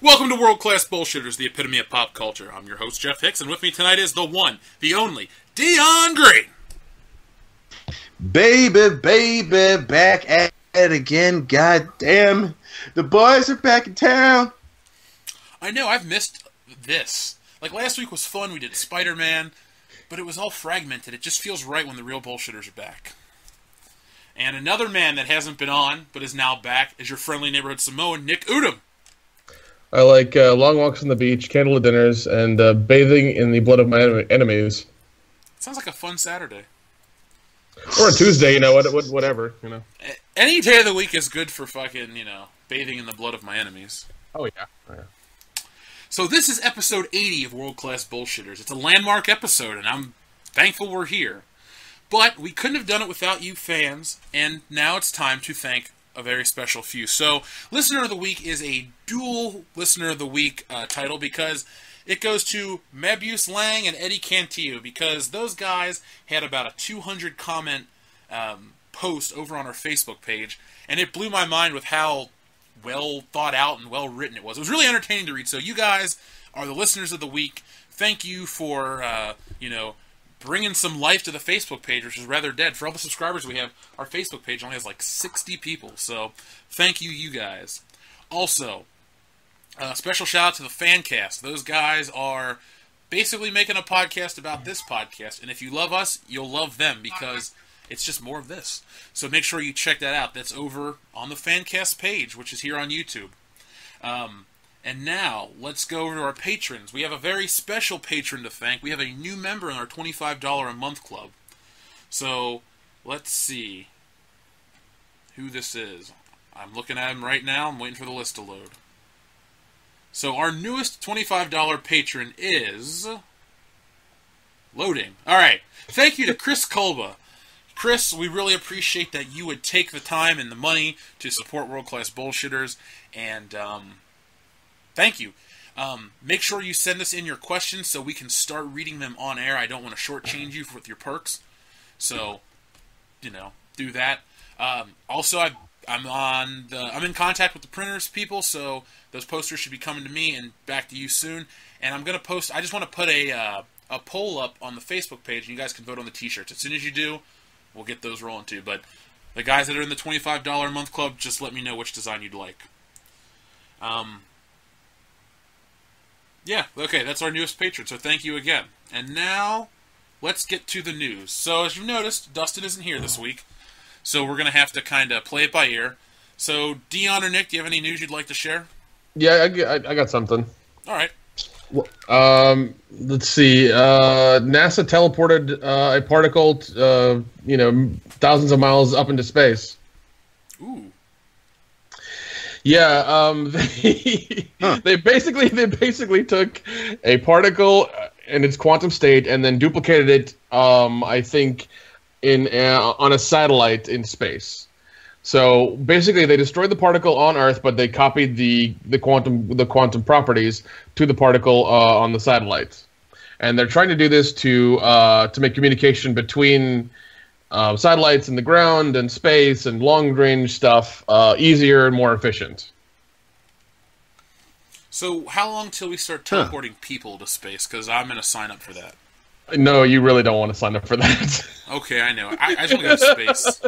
Welcome to World Class Bullshitters, the epitome of pop culture. I'm your host, Jeff Hicks, and with me tonight is the one, the only, Dion Green. Baby, back at it again. God damn, the boys are back in town. I know, I've missed this. Like, last week was fun, we did Spider-Man, but it was all fragmented. It just feels right when the real bullshitters are back. And another man that hasn't been on, but is now back, is your friendly neighborhood Samoan, Nick Udom. I like long walks on the beach, candlelit dinners, and bathing in the blood of my enemies. Sounds like a fun Saturday. Or a Tuesday, whatever, Any day of the week is good for fucking, bathing in the blood of my enemies. Oh, yeah. So this is episode 80 of World Class Bullshitters. It's a landmark episode, and I'm thankful we're here. But we couldn't have done it without you fans, and now it's time to thank a very special few. So, Listener of the Week is a dual Listener of the Week title because it goes to Mabius Lang and Eddie Cantillo, because those guys had about a 200 comment post over on our Facebook page, and it blew my mind with how well thought out and well written it was. It was really entertaining to read. So you guys are the Listeners of the Week. Thank you for, bringing some life to the Facebook page, which is rather dead. For all the subscribers we have, our Facebook page only has like 60 people, so thank you, you guys. Also, special shout out to the Fancast. Those guys are basically making a podcast about this podcast, and if you love us, you'll love them, because it's just more of this. So make sure you check that out. That's over on the Fancast page, which is here on YouTube. And now, let's go over to our patrons. We have a very special patron to thank. We have a new member in our $25 a month club. So, let's see who this is. I'm looking at him right now. I'm waiting for the list to load. So, our newest $25 patron is loading. Alright. Thank you to Chris Kolba. Chris, we really appreciate that you would take the time and the money to support World Class Bullshitters. And, thank you. Make sure you send us in your questions so we can start reading them on air. I don't want to shortchange you with your perks. So, do that. Also, I'm in contact with the printers people, so those posters should be coming to me and back to you soon. And I'm going to post, I just want to put a poll up on the Facebook page, and you guys can vote on the t-shirts. As soon as you do, we'll get those rolling too. But the guys that are in the $25 a month club, just let me know which design you'd like. Yeah, okay, that's our newest patron, so thank you again. And now, let's get to the news. So, as you've noticed, Dustin isn't here this week, so we're going to have to kind of play it by ear. So, Dion or Nick, do you have any news you'd like to share? Yeah, I got something. All right. Let's see. NASA teleported a particle, thousands of miles up into space. Ooh. Yeah, they basically took a particle in its quantum state and then duplicated it. I think on a satellite in space. So basically, they destroyed the particle on Earth, but they copied the quantum properties to the particle on the satellite, and they're trying to do this to make communication between satellites in the ground and space and long-range stuff easier and more efficient. So how long till we start teleporting people to space? Because I'm going to sign up for that. No, you really don't want to sign up for that. Okay, I know. I just want to go to space.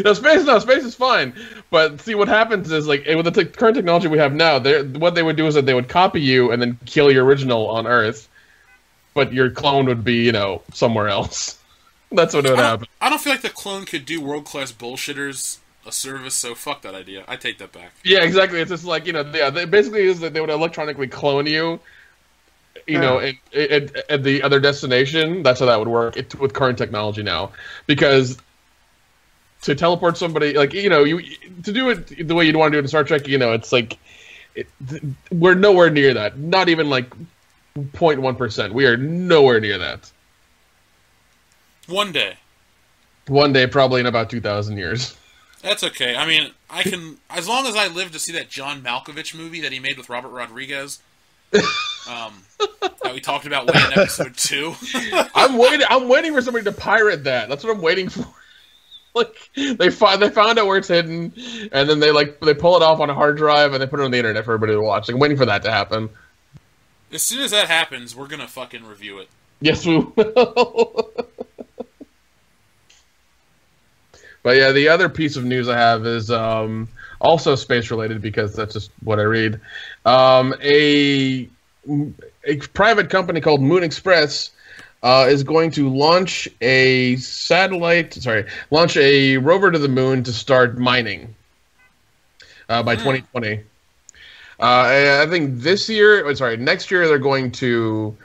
No, space is fine. But see, what happens is, like, with the current technology we have now, what they would do is that they would copy you and then kill your original on Earth, but your clone would be, somewhere else. That's what would happen. I don't feel like the clone could do World Class Bullshitters a service, so fuck that idea. I take that back. Yeah, exactly. It's just like, basically is that they would electronically clone you, at the other destination. That's how that would work with current technology now. Because to teleport somebody, like, to do it the way you'd want to do it in Star Trek, it's like, we're nowhere near that. Not even like 0.1%. We are nowhere near that. One day. One day, probably in about 2,000 years. That's okay. I mean, I can, as long as I live to see that John Malkovich movie that he made with Robert Rodriguez, that we talked about way in episode 2. I'm waiting for somebody to pirate that. That's what I'm waiting for. Like they found out where it's hidden, and then they pull it off on a hard drive and they put it on the internet for everybody to watch. Like, I'm waiting for that to happen. As soon as that happens, we're gonna fucking review it. Yes, we will. But yeah, the other piece of news I have is also space related because that's just what I read. A private company called Moon Express is going to launch a rover to the moon to start mining by 2020. I think next year they're going to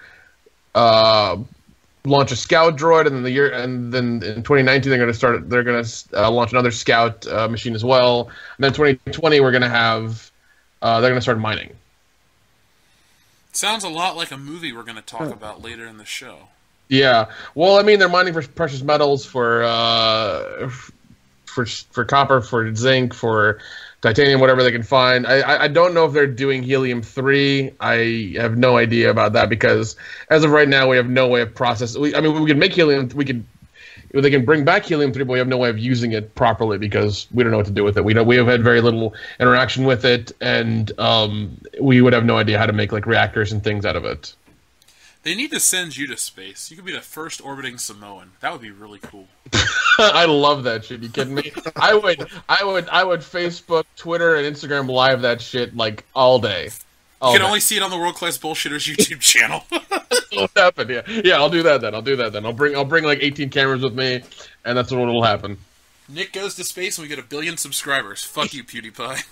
launch a scout droid, and then in 2019 they're going to launch another scout machine as well. And then 2020 they're going to start mining. Sounds a lot like a movie we're going to talk about later in the show. Yeah, well, I mean, they're mining for precious metals, for copper, for zinc, for titanium, whatever they can find. I don't know if they're doing helium-3. I have no idea about that because as of right now, we have no way of processing. We can make helium. They can bring back helium-3, but we have no way of using it properly because we don't know what to do with it. We have had very little interaction with it, and we would have no idea how to make like reactors and things out of it. They need to send you to space. You could be the first orbiting Samoan. That would be really cool. I love that shit. You kidding me? I would Facebook, Twitter, and Instagram live that shit like all day. You can only see it on the World Class Bullshitters YouTube channel. It'll happen, yeah. Yeah, I'll do that then. I'll bring like 18 cameras with me, and that's what will happen. Nick goes to space and we get 1 billion subscribers. Fuck you, PewDiePie.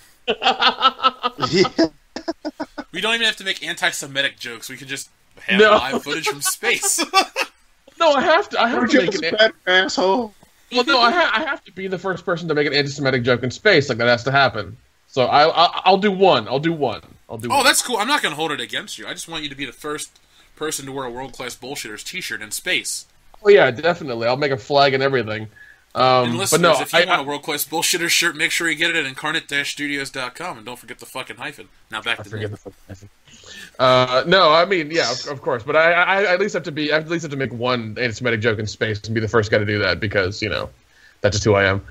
Yeah. We don't even have to make anti-Semitic jokes. We can just have live footage from space. No, I have to make an asshole. Well, no, I have to be the first person to make an anti-Semitic joke in space. Like, that has to happen. So I'll do one. I'll do one. Oh, that's cool. I'm not going to hold it against you. I just want you to be the first person to wear a World Class Bullshitters t-shirt in space. Oh, yeah, definitely. I'll make a flag and everything. And listeners, but no, if you want a World Class Bullshitters shirt, make sure you get it at incarnate-studios.com, and don't forget the fucking hyphen. Now back to Nick. No, I mean, yeah, of course, but I at least have to make one anti-Semitic joke in space and be the first guy to do that because that's just who I am.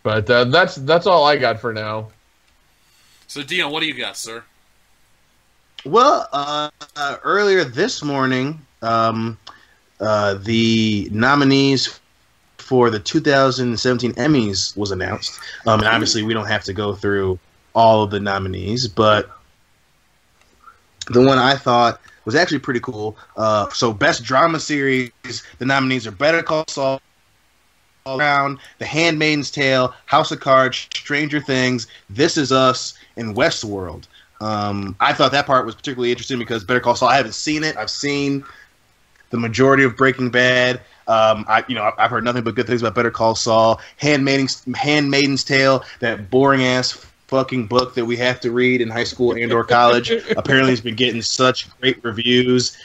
But that's all I got for now. So, Dion, what do you got, sir? Well, earlier this morning, the nominees for the 2017 Emmys was announced. And obviously, we don't have to go through all of the nominees, but the one I thought was actually pretty cool. So, Best Drama Series, the nominees are Better Call Saul, Around, The Handmaid's Tale, House of Cards, Stranger Things, This Is Us, and Westworld. I thought that part was particularly interesting because Better Call Saul, I haven't seen it. I've seen the majority of Breaking Bad. I've heard nothing but good things about Better Call Saul. Handmaid's Tale, that boring ass fucking book that we have to read in high school and/or college. Apparently, it's been getting such great reviews.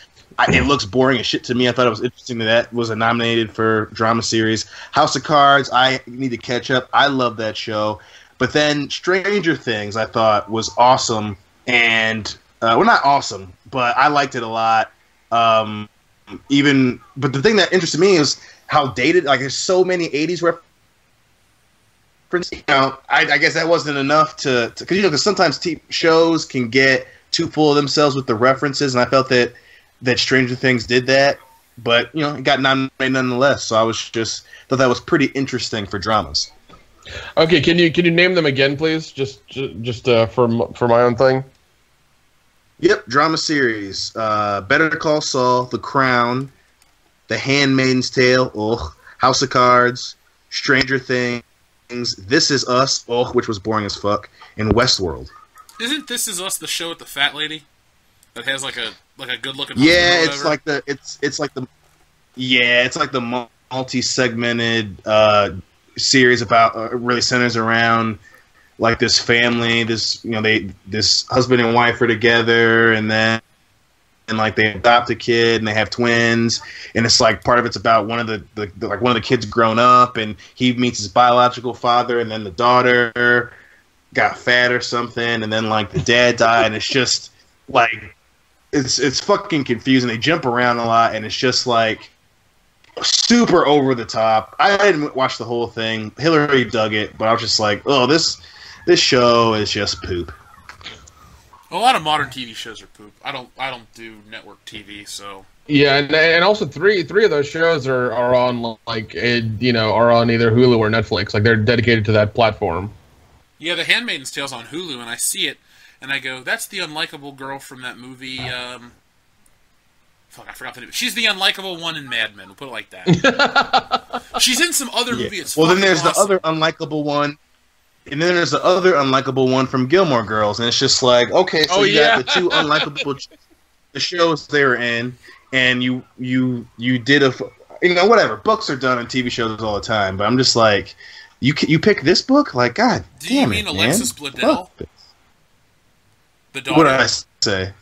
It looks boring as shit to me. I thought it was interesting that was nominated for drama series. House of Cards, I need to catch up. I love that show. But then Stranger Things, I thought was awesome, and not awesome, but I liked it a lot. But the thing that interested me is how dated. Like, there's so many '80s references. I guess that wasn't enough because sometimes shows can get too full of themselves with the references, and I felt that Stranger Things did that, but it got nominated nonetheless. So I thought that was pretty interesting for dramas. Okay, can you name them again, please? Just for my own thing. Yep, drama series: Better Call Saul, The Crown, The Handmaid's Tale, House of Cards, Stranger Things, This Is Us, which was boring as fuck, and Westworld. Isn't This Is Us the show with the fat lady that has like a good looking? Yeah, it's like the multi-segmented series about really centers around like this family. This husband and wife are together, and like they adopt a kid and they have twins, and it's like part of it's about one of the kids grown up and he meets his biological father, and then the daughter got fat or something, and then like the dad died, and it's just like it's fucking confusing. They jump around a lot, and it's just like super over the top. I didn't watch the whole thing. Hillary dug it, but I was just like, oh, this show is just poop. A lot of modern TV shows are poop. I don't do network TV, so. Yeah, and also three of those shows are on like are on either Hulu or Netflix. Like they're dedicated to that platform. Yeah, The Handmaid's Tale's on Hulu, and I see it, and I go, "That's the unlikable girl from that movie." Fuck, I forgot the name. She's the unlikable one in Mad Men. We'll put it like that. She's in some other movie. It's well, then there's awesome. the other unlikable one. And then there's the other unlikable one from Gilmore Girls, and it's just like, okay, so you got the two unlikable the shows they were in, and you did whatever. Books are done on TV shows all the time, but I'm just like, you pick this book, like, God damn it, man. Do you mean Alexis Bledel? The daughter. What did I say?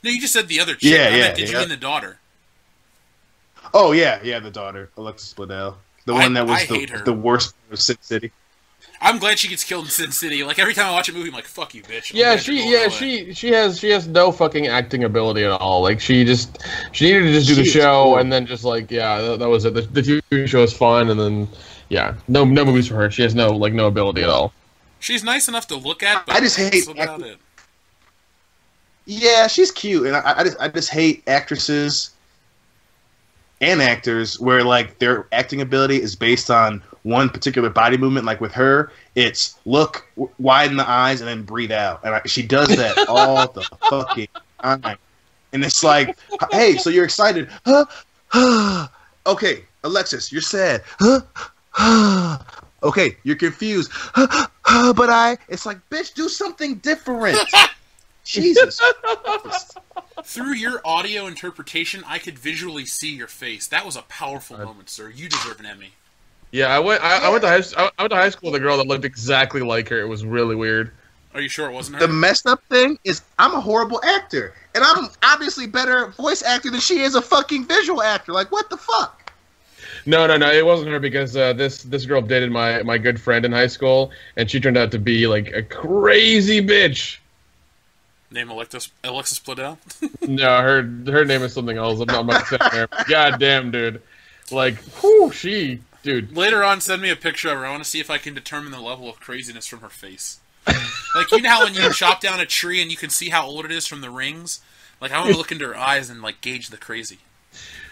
No, you just said the other chick. Did you mean the daughter? Oh yeah, the daughter, Alexis Bledel, the one that was the worst of Sin City. I'm glad she gets killed in Sin City. Like every time I watch a movie, I'm like, "Fuck you, bitch." She has no fucking acting ability at all. Like she needed to just do the show and then just like that was it. The TV show is fun and then no movies for her. She has no ability at all. She's nice enough to look at, but I just hate about it. Yeah, she's cute, and I just hate actresses and actors where like their acting ability is based on one particular body movement. Like with her, it's look, widen the eyes, and then breathe out. And she does that all the fucking time. And it's like, hey, so you're excited. Okay, Alexis, you're sad. Okay, you're confused. But it's like, bitch, do something different. Jesus. Through your audio interpretation, I could visually see your face. That was a powerful moment, sir. You deserve an Emmy. Yeah, I went to high school with a girl that looked exactly like her. It was really weird. Are you sure it wasn't her? The messed up thing is I'm a horrible actor. And I'm obviously better voice actor than she is a fucking visual actor. Like, what the fuck? No, it wasn't her because this girl dated my good friend in high school, and she turned out to be like a crazy bitch. Name Alexis Bledel? No, her name is something else. I'm not saying her. God damn, dude. Like, whew, dude. Later on, send me a picture of her. I want to see if I can determine the level of craziness from her face. Like, you know how when you chop down a tree and you can see how old it is from the rings? Like, I want to look into her eyes and, like, gauge the crazy.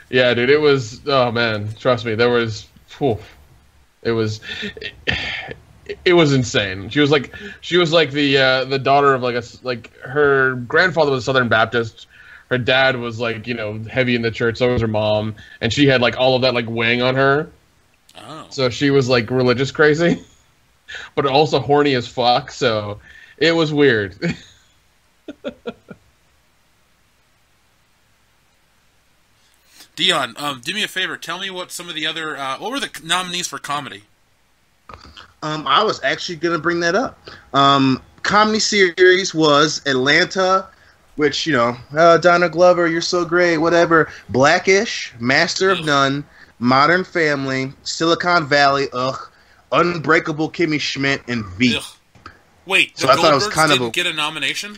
Yeah, dude, it was... Oh, man. Trust me, there was... Whew, it was insane. She was like the daughter of her grandfather was a Southern Baptist. Her dad was like, heavy in the church, so was her mom, and she had like all of that like weighing on her. Oh. So she was like religious crazy, but also horny as fuck, so it was weird. Dion, do me a favor. Tell me what some of the other what were the nominees for comedy? I was actually going to bring that up. Comedy series was Atlanta, which, Donna Glover, you're so great, whatever. Blackish, Master of None, Modern Family, Silicon Valley, Unbreakable Kimmy Schmidt, and Veep. Wait, so I thought it was kind didn't get a nomination?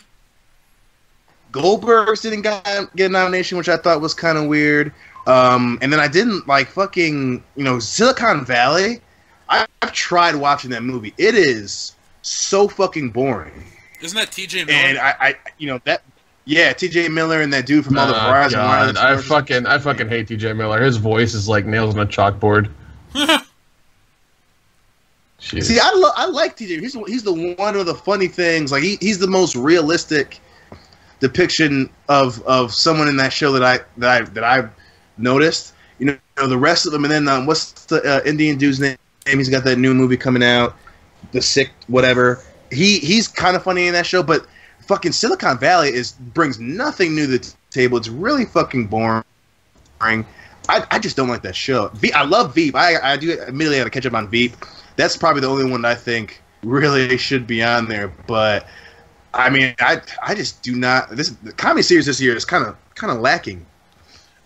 Goldbergs didn't get a nomination, which I thought was kind of weird. And then I didn't like fucking, Silicon Valley. I've tried watching that movie. It is so fucking boring. Isn't that T.J. Miller? And T.J. Miller and that dude from all the Verizon. I fucking hate T.J. Miller. His voice is like nails on a chalkboard. See, I like T.J. He's the one of the funny things. Like he's the most realistic depiction of someone in that show that I've noticed. The rest of them, and then what's the Indian dude's name? He's got that new movie coming out, The Sick, whatever. He's kind of funny in that show, but fucking Silicon Valley brings nothing new to the table. It's really fucking boring. I just don't like that show. I love Veep. I do admittedly have to catch up on Veep. That's probably the only one that I think really should be on there. But I mean, I just do not. The comedy series this year is kind of lacking.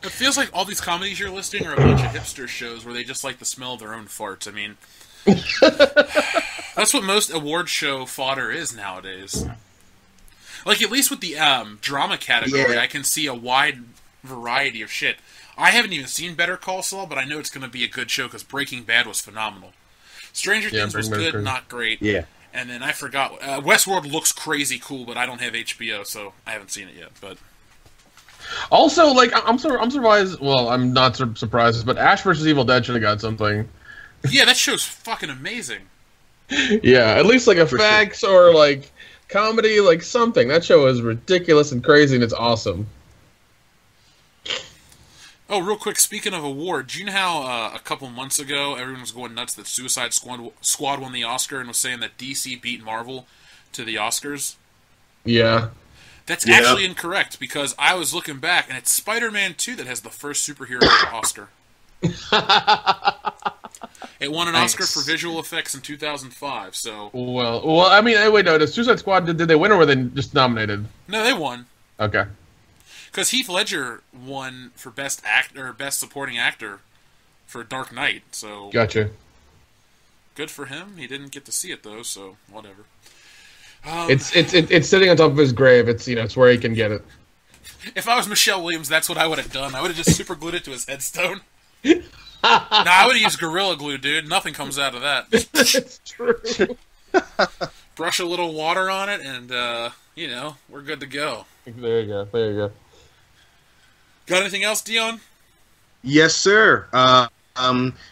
It feels like all these comedies you're listing are a bunch of hipster shows where they just like the smell of their own farts. I mean, that's what most award show fodder is nowadays. Like, at least with the drama category, I can see a wide variety of shit. I haven't even seen Better Call Saul, but I know it's going to be a good show because Breaking Bad was phenomenal. Stranger Things was good, not great. Yeah. And then I forgot. Westworld looks crazy cool, but I don't have HBO, so I haven't seen it yet. But also, like, I'm surprised. Well, I'm not surprised, but Ash vs. Evil Dead should have got something. Yeah, that show's fucking amazing. Yeah, at least like a facts or like comedy, like something. That show is ridiculous and crazy, and it's awesome. Oh, real quick, speaking of awards, you know how a couple months ago everyone was going nuts that Suicide Squad won the Oscar and was saying that DC beat Marvel to the Oscars? Yeah. That's actually incorrect, because I was looking back, and it's Spider-Man 2 that has the first superhero Oscar. It won an Oscar for visual effects in 2005, so... Well, I mean, wait, no, the Suicide Squad, did they win or were they just nominated? No, they won. Okay. Because Heath Ledger won for Best Supporting Actor for Dark Knight, so... Gotcha. Good for him. He didn't get to see it, though, so whatever. It's sitting on top of his grave. It's where he can get it. If I was Michelle Williams, that's what I would have done. I would have just super glued it to his headstone. I would have used Gorilla Glue, dude. Nothing comes out of that. It's true. Brush a little water on it, and, we're good to go. There you go. Got anything else, Dion? Yes, sir.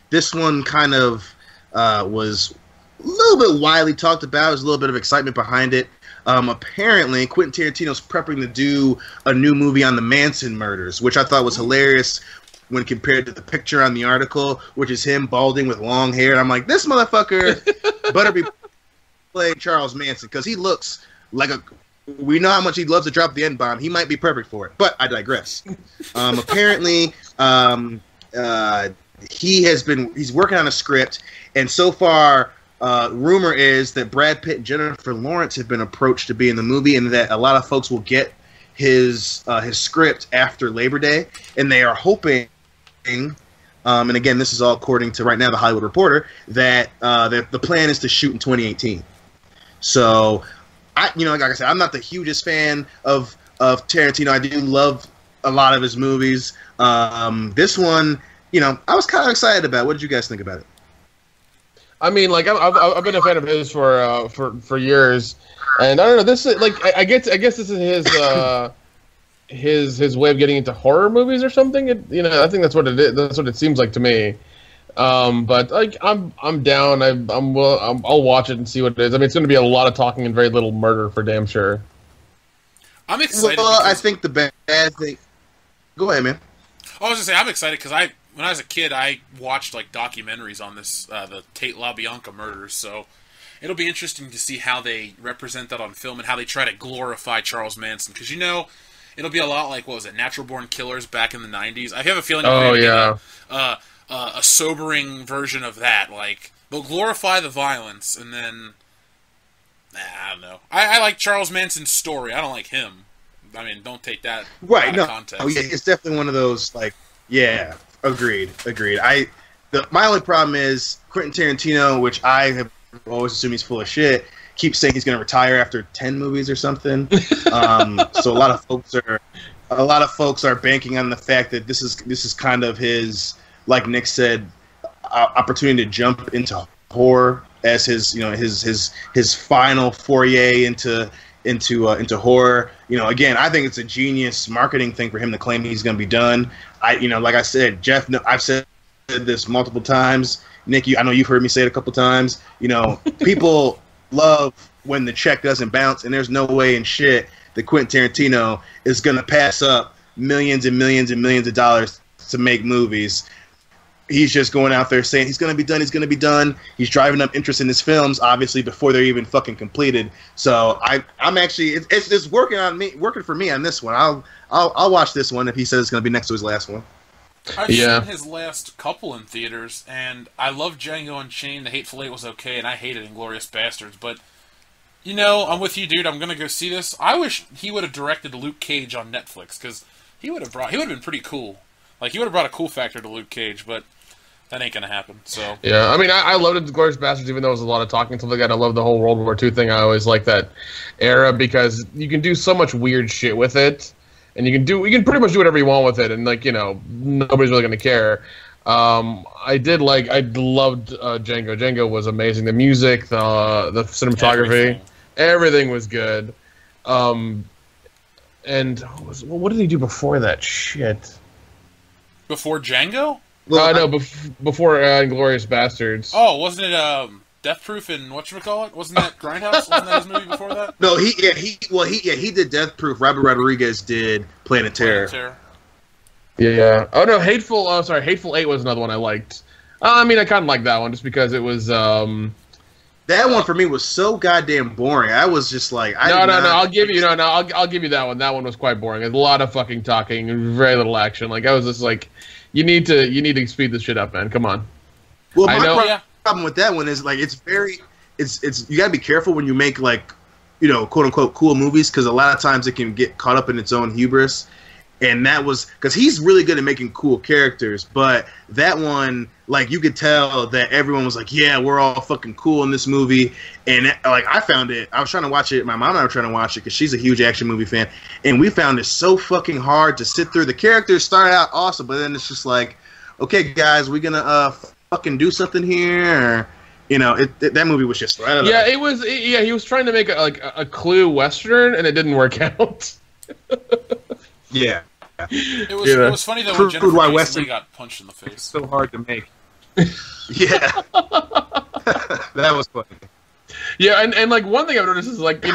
This one kind of was a little bit widely talked about. There's a little bit of excitement behind it. Apparently, Quentin Tarantino's prepping to do a new movie on the Manson murders, which I thought was hilarious when compared to the picture on the article, which is him balding with long hair. And I'm like, this motherfucker better be playing Charles Manson, because he looks like a... We know how much he loves to drop the N-bomb. He might be perfect for it, but I digress. Apparently, he's working on a script, and so far, rumor is that Brad Pitt and Jennifer Lawrence have been approached to be in the movie, and that a lot of folks will get his script after Labor Day, and they are hoping, and again, this is all according to right now the Hollywood Reporter, that the plan is to shoot in 2018. So, like I said, I'm not the hugest fan of Tarantino. I do love a lot of his movies. This one, I was kind of excited about. What did you guys think about it? I mean, like I've been a fan of his for years, and I don't know. This is like I guess this is his way of getting into horror movies or something. I think that's what it is. That's what it seems like to me. But like I'm down. I'll watch it and see what it is. I mean, it's going to be a lot of talking and very little murder for damn sure. I'm excited. Well, I think the bad thing. Go ahead, man. I was gonna say I'm excited because when I was a kid, I watched like documentaries on this the Tate LaBianca murders. So it'll be interesting to see how they represent that on film and how they try to glorify Charles Manson, because it'll be a lot like, what was it, Natural Born Killers back in the '90s. I have a feeling. A sobering version of that. Like, they'll glorify the violence, and then... I don't know. I like Charles Manson's story. I don't like him. I mean, don't take that out of context. Oh, yeah, it's definitely one of those, like, yeah, agreed. My only problem is Quentin Tarantino, which I have always assumed he's full of shit, keeps saying he's going to retire after 10 movies or something. So a lot of folks are banking on the fact that this is kind of his... Like Nick said, opportunity to jump into horror as his final foray into horror. Again, I think it's a genius marketing thing for him to claim he's going to be done. Like I said, Jeff, I've said this multiple times. Nick, I know you've heard me say it a couple times. People love when the check doesn't bounce, and there's no way in shit that Quentin Tarantino is going to pass up millions and millions and millions of dollars to make movies. He's just going out there saying he's going to be done. He's going to be done. He's driving up interest in his films, obviously, before they're even fucking completed. So I'm actually it's working for me on this one. I'll watch this one if he says it's going to be next to his last one. I've seen his last couple in theaters, and I love Django Unchained. The Hateful Eight was okay, and I hated Inglourious Bastards. But I'm with you, dude. I'm going to go see this. I wish he would have directed Luke Cage on Netflix, because he would have been pretty cool. Like, he would have brought a cool factor to Luke Cage, but that ain't gonna happen. So yeah, I mean, I loved Inglourious Bastards, even though it was a lot of talking and stuff like that. I love the whole World War II thing. I always like that era because you can do so much weird shit with it, and you can pretty much do whatever you want with it, and like nobody's really gonna care. I loved Django. Django was amazing. The music, the cinematography, everything was good. And what did he do before that shit? Before Django? No, before Inglourious Bastards. Oh, wasn't it Death Proof and whatchamacallit? Wasn't that Grindhouse? Wasn't that his movie before that? No, he did Death Proof. Robert Rodriguez did Planet Terror. Yeah. Oh no, Hateful 8 was another one I liked. I mean, I kind of liked that one just because it was. That one for me was so goddamn boring. I was just like, I'll give you I'll give you that one. That one was quite boring. There's a lot of fucking talking and very little action. Like I was just like, you need to speed this shit up, man. Come on. Well, my problem with that one is like it's you gotta be careful when you make like quote unquote cool movies because a lot of times it can get caught up in its own hubris. And that was because he's really good at making cool characters, but that one, like, you could tell that everyone was like, "Yeah, we're all fucking cool in this movie." And like, I found it. I was trying to watch it. My mom and I were trying to watch it because she's a huge action movie fan, and we found it so fucking hard to sit through. The characters started out awesome, but then it's just like, okay, guys, we're gonna fucking do something here. Or, that movie was just right. Yeah, it was. Yeah, he was trying to make a Clue Western, and it didn't work out. Yeah. It was funny though when Jennifer Jason Leigh got punched in the face. So hard to make. Yeah. That was funny. Yeah, and like one thing I've noticed is like, in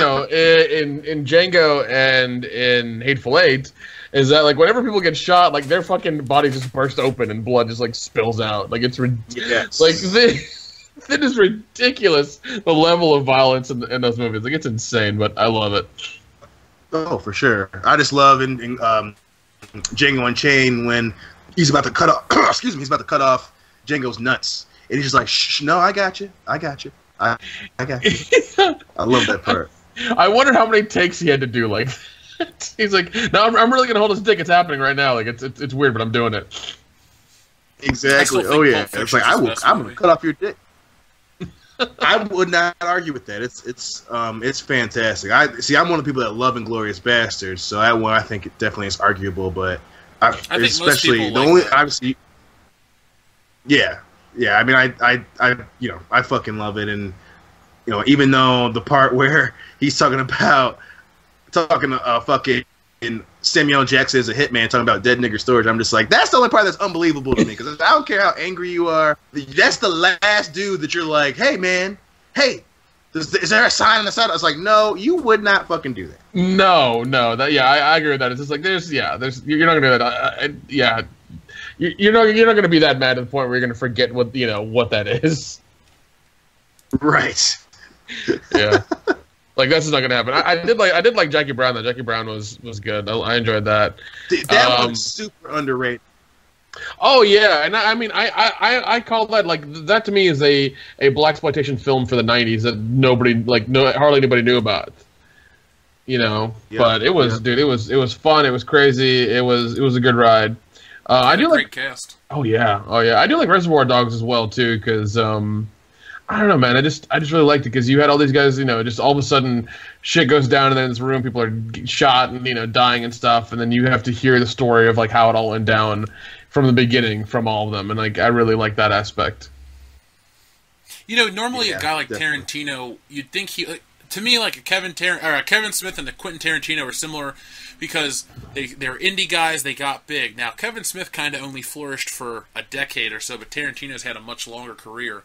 Django and in Hateful Eight is that like whenever people get shot, like their fucking body just bursts open and blood just like spills out. Like it's ridiculous. Like it is ridiculous the level of violence in those movies. Like it's insane, but I love it. Oh, for sure. I just love in Django Unchained when he's about to cut off. He's about to cut off Django's nuts, and he's just like, "Shh, no, I got you. I got you. I got you." I love that part. I wonder how many takes he had to do. Like, he's like, "No, I'm really gonna hold his dick. It's happening right now. Like, it's weird, but I'm doing it." Exactly. Oh yeah. It's like I'm gonna cut off your dick. I would not argue with that. It's fantastic. I'm one of the people that love Inglourious Bastards, so that one I think it definitely is arguable. But I think especially most people obviously, yeah. I mean, I fucking love it, and even though the part where he's talking fucking Samuel Jackson as a hitman talking about dead nigger storage, I'm just like, that's the only part that's unbelievable to me, because I don't care how angry you are, that's the last dude that you're like, hey man, hey, is there a sign on the side? I was like, no, you would not fucking do that. No, I agree with that. It's just like you're not gonna do that. You're not gonna be that mad to the point where you're gonna forget what that is. Right. Yeah. Like that's just not gonna happen. I did like Jackie Brown though. Jackie Brown was good. I enjoyed that. That was super underrated. Oh yeah, and I mean I call that like that to me is a blaxploitation film for the '90s that hardly anybody knew about. But it was dude. It was fun. It was crazy. It was a good ride. I do great like cast. Oh yeah. I do like Reservoir Dogs as well too because I don't know, man. I just really liked it because you had all these guys, just all of a sudden shit goes down and then in this room people are shot and dying and stuff, and then you have to hear the story of like how it all went down from the beginning from all of them, and like I really like that aspect. Normally a guy like definitely. Tarantino, you'd think to me like a Kevin Smith and a Quentin Tarantino are similar because they're indie guys, they got big. Now Kevin Smith kind of only flourished for a decade or so, but Tarantino's had a much longer career.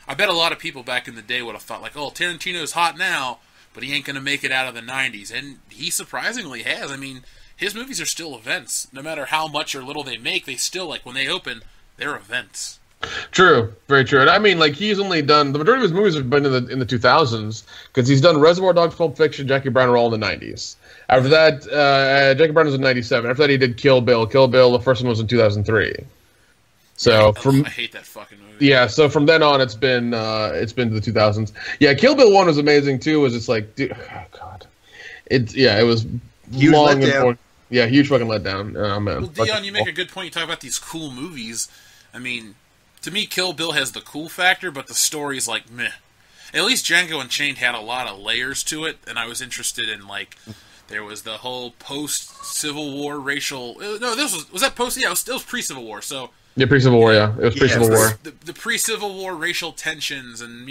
I bet a lot of people back in the day would have thought, like, oh, Tarantino's hot now, but he ain't going to make it out of the 90s. And he surprisingly has. I mean, his movies are still events. No matter how much or little they make, they still, like, when they open, they're events. True. Very true. And I mean, like, he's only done... The majority of his movies have been in the 2000s, because he's done Reservoir Dogs, Pulp Fiction, Jackie Brown are all in the 90s. After that, Jackie Brown was in 97. After that, he did Kill Bill. Kill Bill, the first one was in 2003. So I hate that fucking movie. Yeah, so from then on, it's been to the 2000s. Yeah, Kill Bill 1 was amazing too. Was it's like, dude, oh god, it was huge long letdown. and yeah, huge fucking letdown. Oh man. Well, Dion, you make a good point. You talk about these cool movies. I mean, to me, Kill Bill has the cool factor, but the story's like meh. At least Django Unchained had a lot of layers to it, and I was interested in like There was the whole post-Civil War racial... No, was that post... Yeah, it was pre-Civil War, so... Yeah, pre-Civil War, yeah. It was pre-Civil War. The pre-Civil War racial tensions and,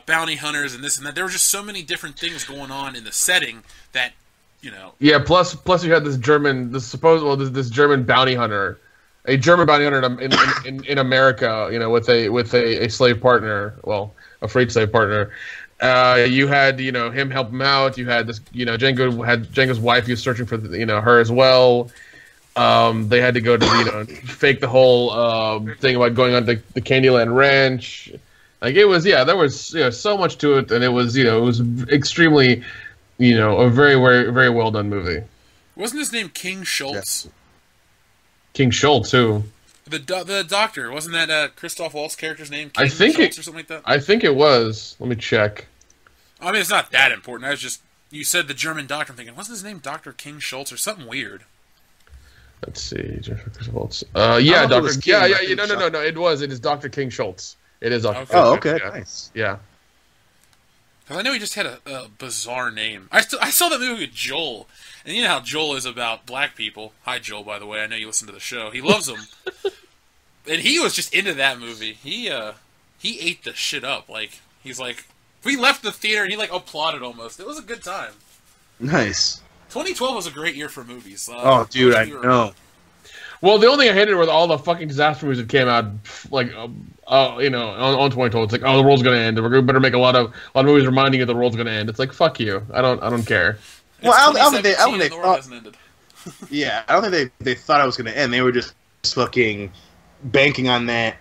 bounty hunters and this and that. There were just so many different things going on in the setting that, Yeah, plus you had this German bounty hunter, a German bounty hunter in America, with a slave partner, well, a freed slave partner. You had him help him out. You had this Django's wife. He was searching for her as well. They had to go to fake the whole thing about going on to the Candyland Ranch. Like it was, there was so much to it, and it was extremely a very, very, very well done movie. Wasn't his name King Schultz? Yes. King Schultz, who? The doctor, wasn't that Christoph Waltz's character's name? King Schultz or something like that. I think it was. Let me check. I mean, it's not that important. You said the German doctor. I'm thinking, wasn't his name Dr. King Schultz or something weird? Let's see, Christoph Waltz. Yeah, Doctor. Yeah. No. It is Dr. King Schultz. It is Dr. Okay. Oh, okay, yeah. Nice. Yeah. Because I know he just had a bizarre name. I saw that movie with Joel, and you know how Joel is about black people. Hi, Joel, by the way. I know you listen to the show. He loves them. And he was just into that movie. He ate the shit up. Like, he's like, we left the theater, and he, applauded almost. It was a good time. Nice. 2012 was a great year for movies. Oh, dude, I know. Well, the only thing I hated were all the fucking disaster movies that came out, on 2012. It's like, oh, the world's gonna end. We better make a lot of movies reminding you the world's gonna end. It's like, fuck you. I don't care. Well, I don't think they thought. Yeah, I don't think they thought it was gonna end. They were just fucking banking on that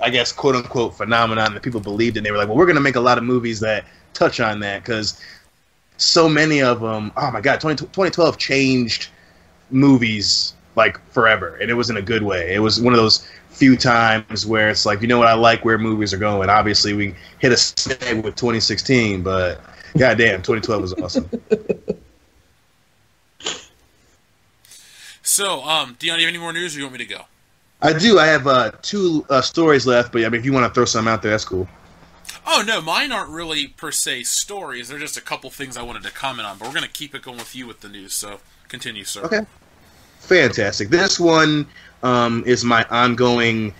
I guess quote unquote phenomenon that people believed in. They were like, well, we're gonna make a lot of movies that touch on that because so many of them. Oh my god, 2012 changed movies forever, and it was in a good way. It was one of those few times where it's like, I like where movies are going. Obviously, we hit a snag with 2016, but goddamn, 2012 was awesome. So, do you have any more news, or do you want me to go? I do. I have 2 stories left, but if you want to throw some out there, that's cool. Oh, no, mine aren't really, per se, stories. They're just a couple things I wanted to comment on, but we're going to keep it going with you with the news, so continue, sir. Okay. Fantastic. This one is my ongoing,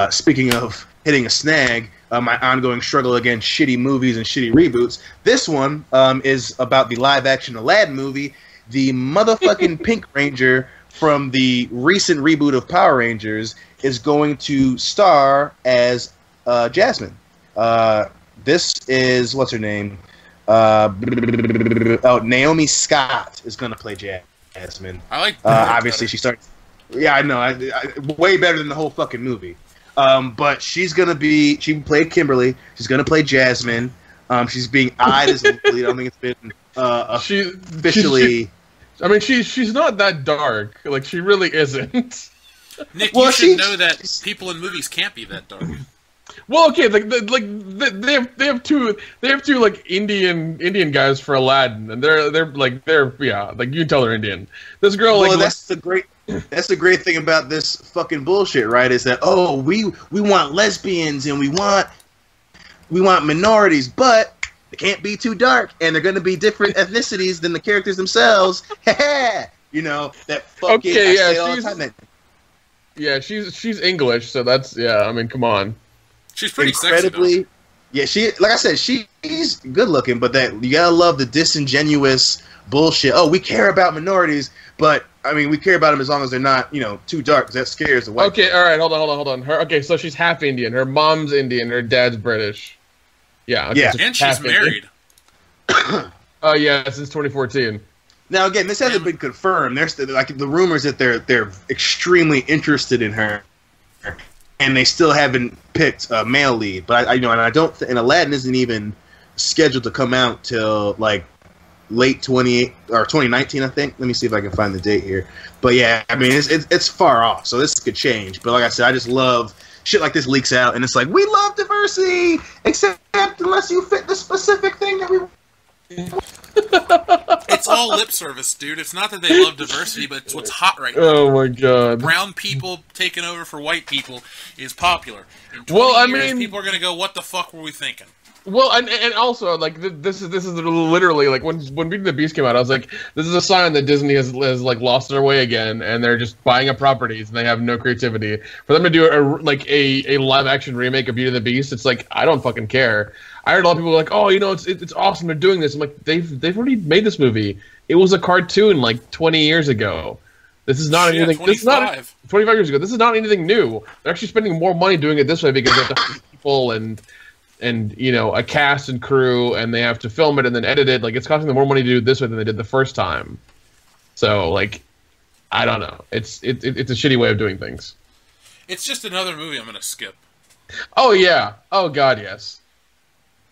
speaking of hitting a snag, my ongoing struggle against shitty movies and shitty reboots. This one is about the live-action Aladdin movie. The motherfucking Pink Ranger from the recent reboot of Power Rangers is going to star as Jasmine. This is, what's her name? Naomi Scott is going to play Jasmine. I like obviously, she starts. Yeah, I know. I way better than the whole fucking movie. But she's gonna be. She played Kimberly. She's gonna play Jasmine. She's being eyed as the lead. I don't think it's been officially. She's not that dark. Like, she really isn't. Nick, you should know that people in movies can't be that dark. Well, okay, they have two Indian guys for Aladdin, and they're you can tell they're Indian. This girl, that's the great thing about this fucking bullshit, right? Is that we want lesbians and we want minorities, but they can't be too dark, and they're going to be different ethnicities than the characters themselves. That fucking okay, yeah, she's English, so that's come on. She's pretty incredibly sexy, yeah, like I said, she's good looking, but that you gotta love the disingenuous bullshit. Oh, we care about minorities, but we care about them as long as they're not, too dark, because that scares the white. Okay, all right, hold on. So she's half Indian. Her mom's Indian. Her dad's British. Yeah. Okay, yeah, so and she's married. Yeah, since 2014. Now again, this hasn't been confirmed. There's the rumors that they're extremely interested in her. And they still haven't picked a male lead, but and Aladdin isn't even scheduled to come out till late 2019, I think. Let me see if I can find the date here. But yeah, it's far off, so this could change. But like I said, I just love shit like this leaks out, and it's like, we love diversity, except unless you fit the specific thing that we. It's all lip service, dude. It's not that they love diversity, but it's what's hot right now. Oh my god. Brown people taking over for white people is popular. In 20 years, people are going to go, what the fuck were we thinking? Well, and also like this is literally like when Beauty and the Beast came out, I was like, this is a sign that Disney has like lost their way again, and they're just buying up properties and they have no creativity. For them to do a live action remake of Beauty and the Beast, it's like I don't fucking care. I heard a lot of people like, oh, it's awesome they're doing this. I'm like, they've already made this movie. It was a cartoon like 20 years ago. This is not anything. 25. This is not 25 years ago. This is not anything new. They're actually spending more money doing it this way because they have to hire people and a cast and crew, and they have to film it and then edit it. Like, it's costing them more money to do it this way than they did the first time. So, like, I don't know. It's a shitty way of doing things. It's just another movie I'm gonna skip. Oh yeah. Oh god, yes.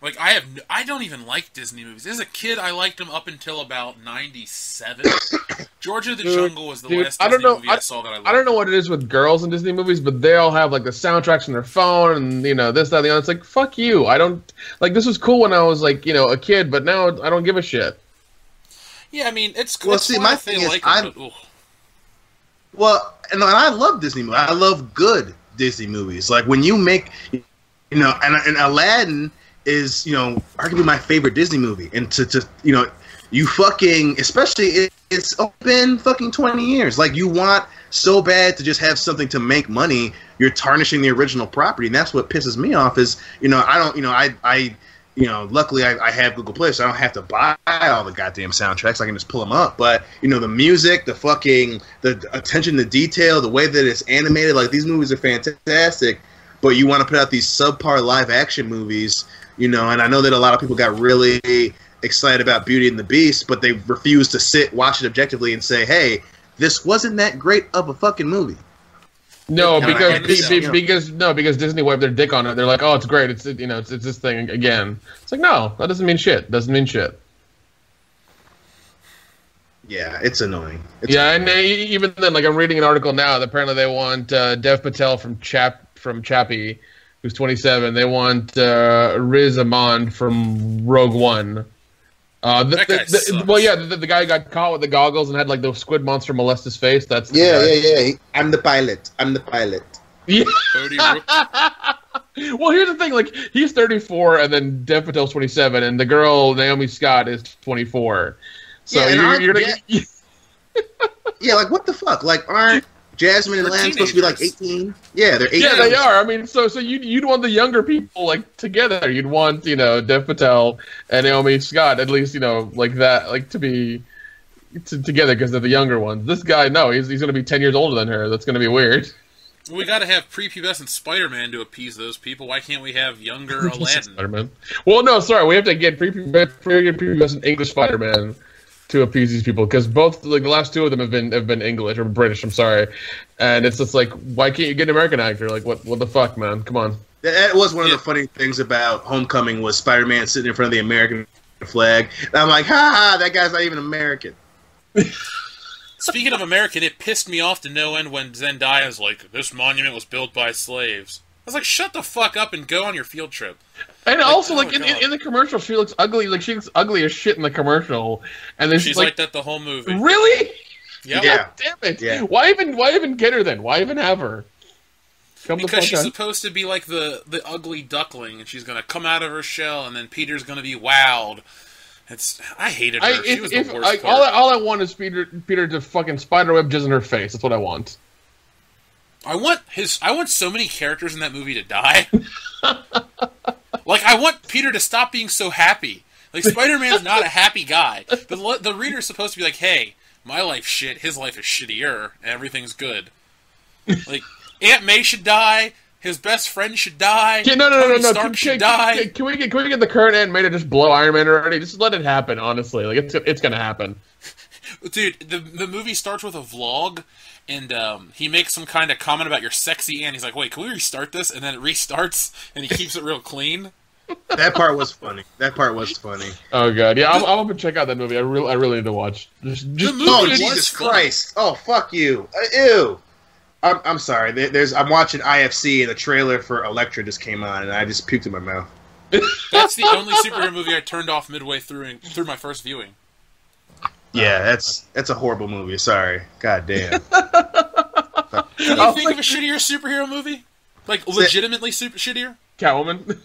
Like, I don't even like Disney movies. As a kid, I liked them up until about 97. George of the Jungle was the last Disney movie I saw that I liked. I don't know what it is with girls in Disney movies, but they all have, like, the soundtracks on their phone and, this, that, and the other. It's like, fuck you. I don't... Like, this was cool when I was, like, a kid, but now I don't give a shit. Yeah, I mean, it's... Well, see, my thing is, Well, and I love Disney movies. I love good Disney movies. Like, when you make... and Aladdin... is arguably my favorite Disney movie, and to you fucking, especially it's been fucking 20 years. Like, you want so bad to just have something to make money, you're tarnishing the original property, and that's what pisses me off. Is I don't luckily I have Google Play, so I don't have to buy all the goddamn soundtracks. I can just pull them up. But the music, the attention to detail, the way that it's animated, like, these movies are fantastic. But you want to put out these subpar live action movies. And I know that a lot of people got really excited about Beauty and the Beast, but they refused to watch it objectively and say, hey, this wasn't that great of a fucking movie. No, because Disney wiped their dick on it. They're like, oh, it's great. It's this thing again. It's like, no, that doesn't mean shit. Doesn't mean shit. Yeah, it's annoying. And even then, like, I'm reading an article now that apparently they want Dev Patel from Chappie, who's 27. They want Riz Ahmed from Rogue One. The guy got caught with the goggles and had, like, the squid monster molest his face. That's the guy. I'm the pilot. Yeah. Well, here's the thing. Like, he's 34, and then Dev Patel's 27, and the girl Naomi Scott is 24. So you're gonna. Yeah, like, what the fuck? Like, aren't Jasmine and Lan supposed to be like 18? Yeah, they're 18. Yeah, they are. I mean, so you'd want the younger people, like, together. You'd want, Dev Patel and Naomi Scott, at least, like that, like, to be together because they're the younger ones. This guy, no, he's going to be 10 years older than her. That's going to be weird. Well, we got to have prepubescent Spider-Man to appease those people. Why can't we have younger Aladdin? Spider-Man. Well, no, sorry, we have to get prepubescent English Spider-Man to appease these people, because both, like, the last two of them have been English or British. I'm sorry, and it's just like, why can't you get an American actor? Like, what the fuck, man? Come on. That was one of the funny things about Homecoming, was Spider-Man sitting in front of the American flag, and I'm like, ha, that guy's not even American. Speaking of American, it pissed me off to no end when Zendaya's like, this monument was built by slaves. I was like, shut the fuck up and go on your field trip. And like, also, like, in the commercial, she looks ugly. Like, she looks ugly as shit in the commercial. And then she's like that the whole movie. Really? Yep. Yeah. Damn it. Yeah. Why even get her then? Why even have her? Because she's supposed to be like the ugly duckling, and she's going to come out of her shell, and then Peter's going to be wowed. I hated her. She was the worst part. All I want is Peter to fucking spiderweb jizz in her face. That's what I want. I want so many characters in that movie to die. Like, I want Peter to stop being so happy. Like, Spider-Man's not a happy guy. The reader's supposed to be like, hey, my life's shit, his life is shittier, and everything's good. Like, Aunt May should die, his best friend should die, no. Stark should die. Can we get the current Aunt May to just blow Iron Man already? Just let it happen, honestly. Like, it's gonna happen. Dude, the movie starts with a vlog, and he makes some kind of comment about your sexy aunt. He's like, wait, can we restart this? And then it restarts, and he keeps it real clean. That part was funny. Oh god, yeah, I'm gonna check out that movie. I really need to watch. Just oh, Jesus Christ! Oh, fuck you! Ew! I'm sorry. I'm watching IFC, and the trailer for Elektra just came on, and I just puked in my mouth. That's the only superhero movie I turned off midway through my first viewing. Yeah, that's a horrible movie. Sorry. God damn. Can you think of a shittier superhero movie? Like, legitimately shittier? Catwoman.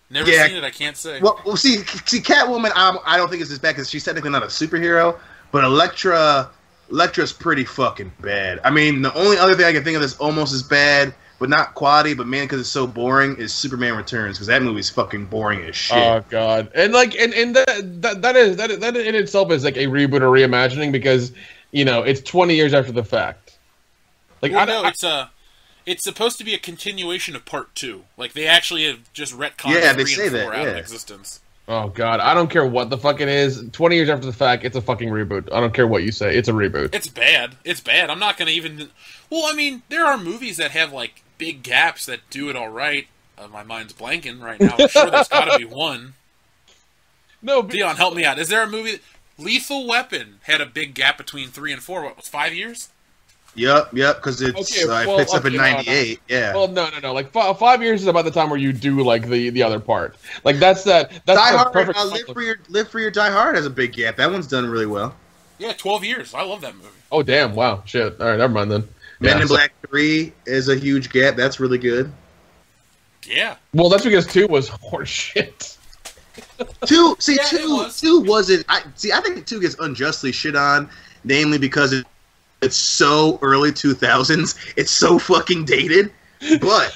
Never seen it. I can't say. Well, see, Catwoman. I don't think it's as bad because she's technically not a superhero, but Elektra's pretty fucking bad. I mean, the only other thing I can think of that's almost as bad, but not quality, but man, because it's so boring, is Superman Returns, because that movie's fucking boring as shit. Oh god, and like, and that in itself is like a reboot or reimagining because it's 20 years after the fact. Like, it's supposed to be a continuation of Part 2. Like, they actually have just retconned 3 and 4 out of existence. Oh god, I don't care what the fuck it is. 20 years after the fact, it's a fucking reboot. I don't care what you say. It's a reboot. It's bad. It's bad. I'm not gonna even... Well, I mean, there are movies that have, like, big gaps that do it alright. My mind's blanking right now. I'm sure there's gotta be one. No, Dion, help me out. Is there a movie... Lethal Weapon had a big gap between 3 and 4. What, was 5 years? Yep, because it picks up in 98. Yeah. Well, no. Like 5 years is about the time where you do like the other part. Like that's Die Hard. Perfect. Live for Your Die Hard has a big gap. That one's done really well. Yeah, 12 years. I love that movie. Oh damn! Wow, shit. All right, never mind then. Men in Black 3 is a huge gap. That's really good. Yeah. Well, that's because 2 was horseshit. 2 wasn't. I think 2 gets unjustly shit on, namely because it's so early 2000s. It's so fucking dated. But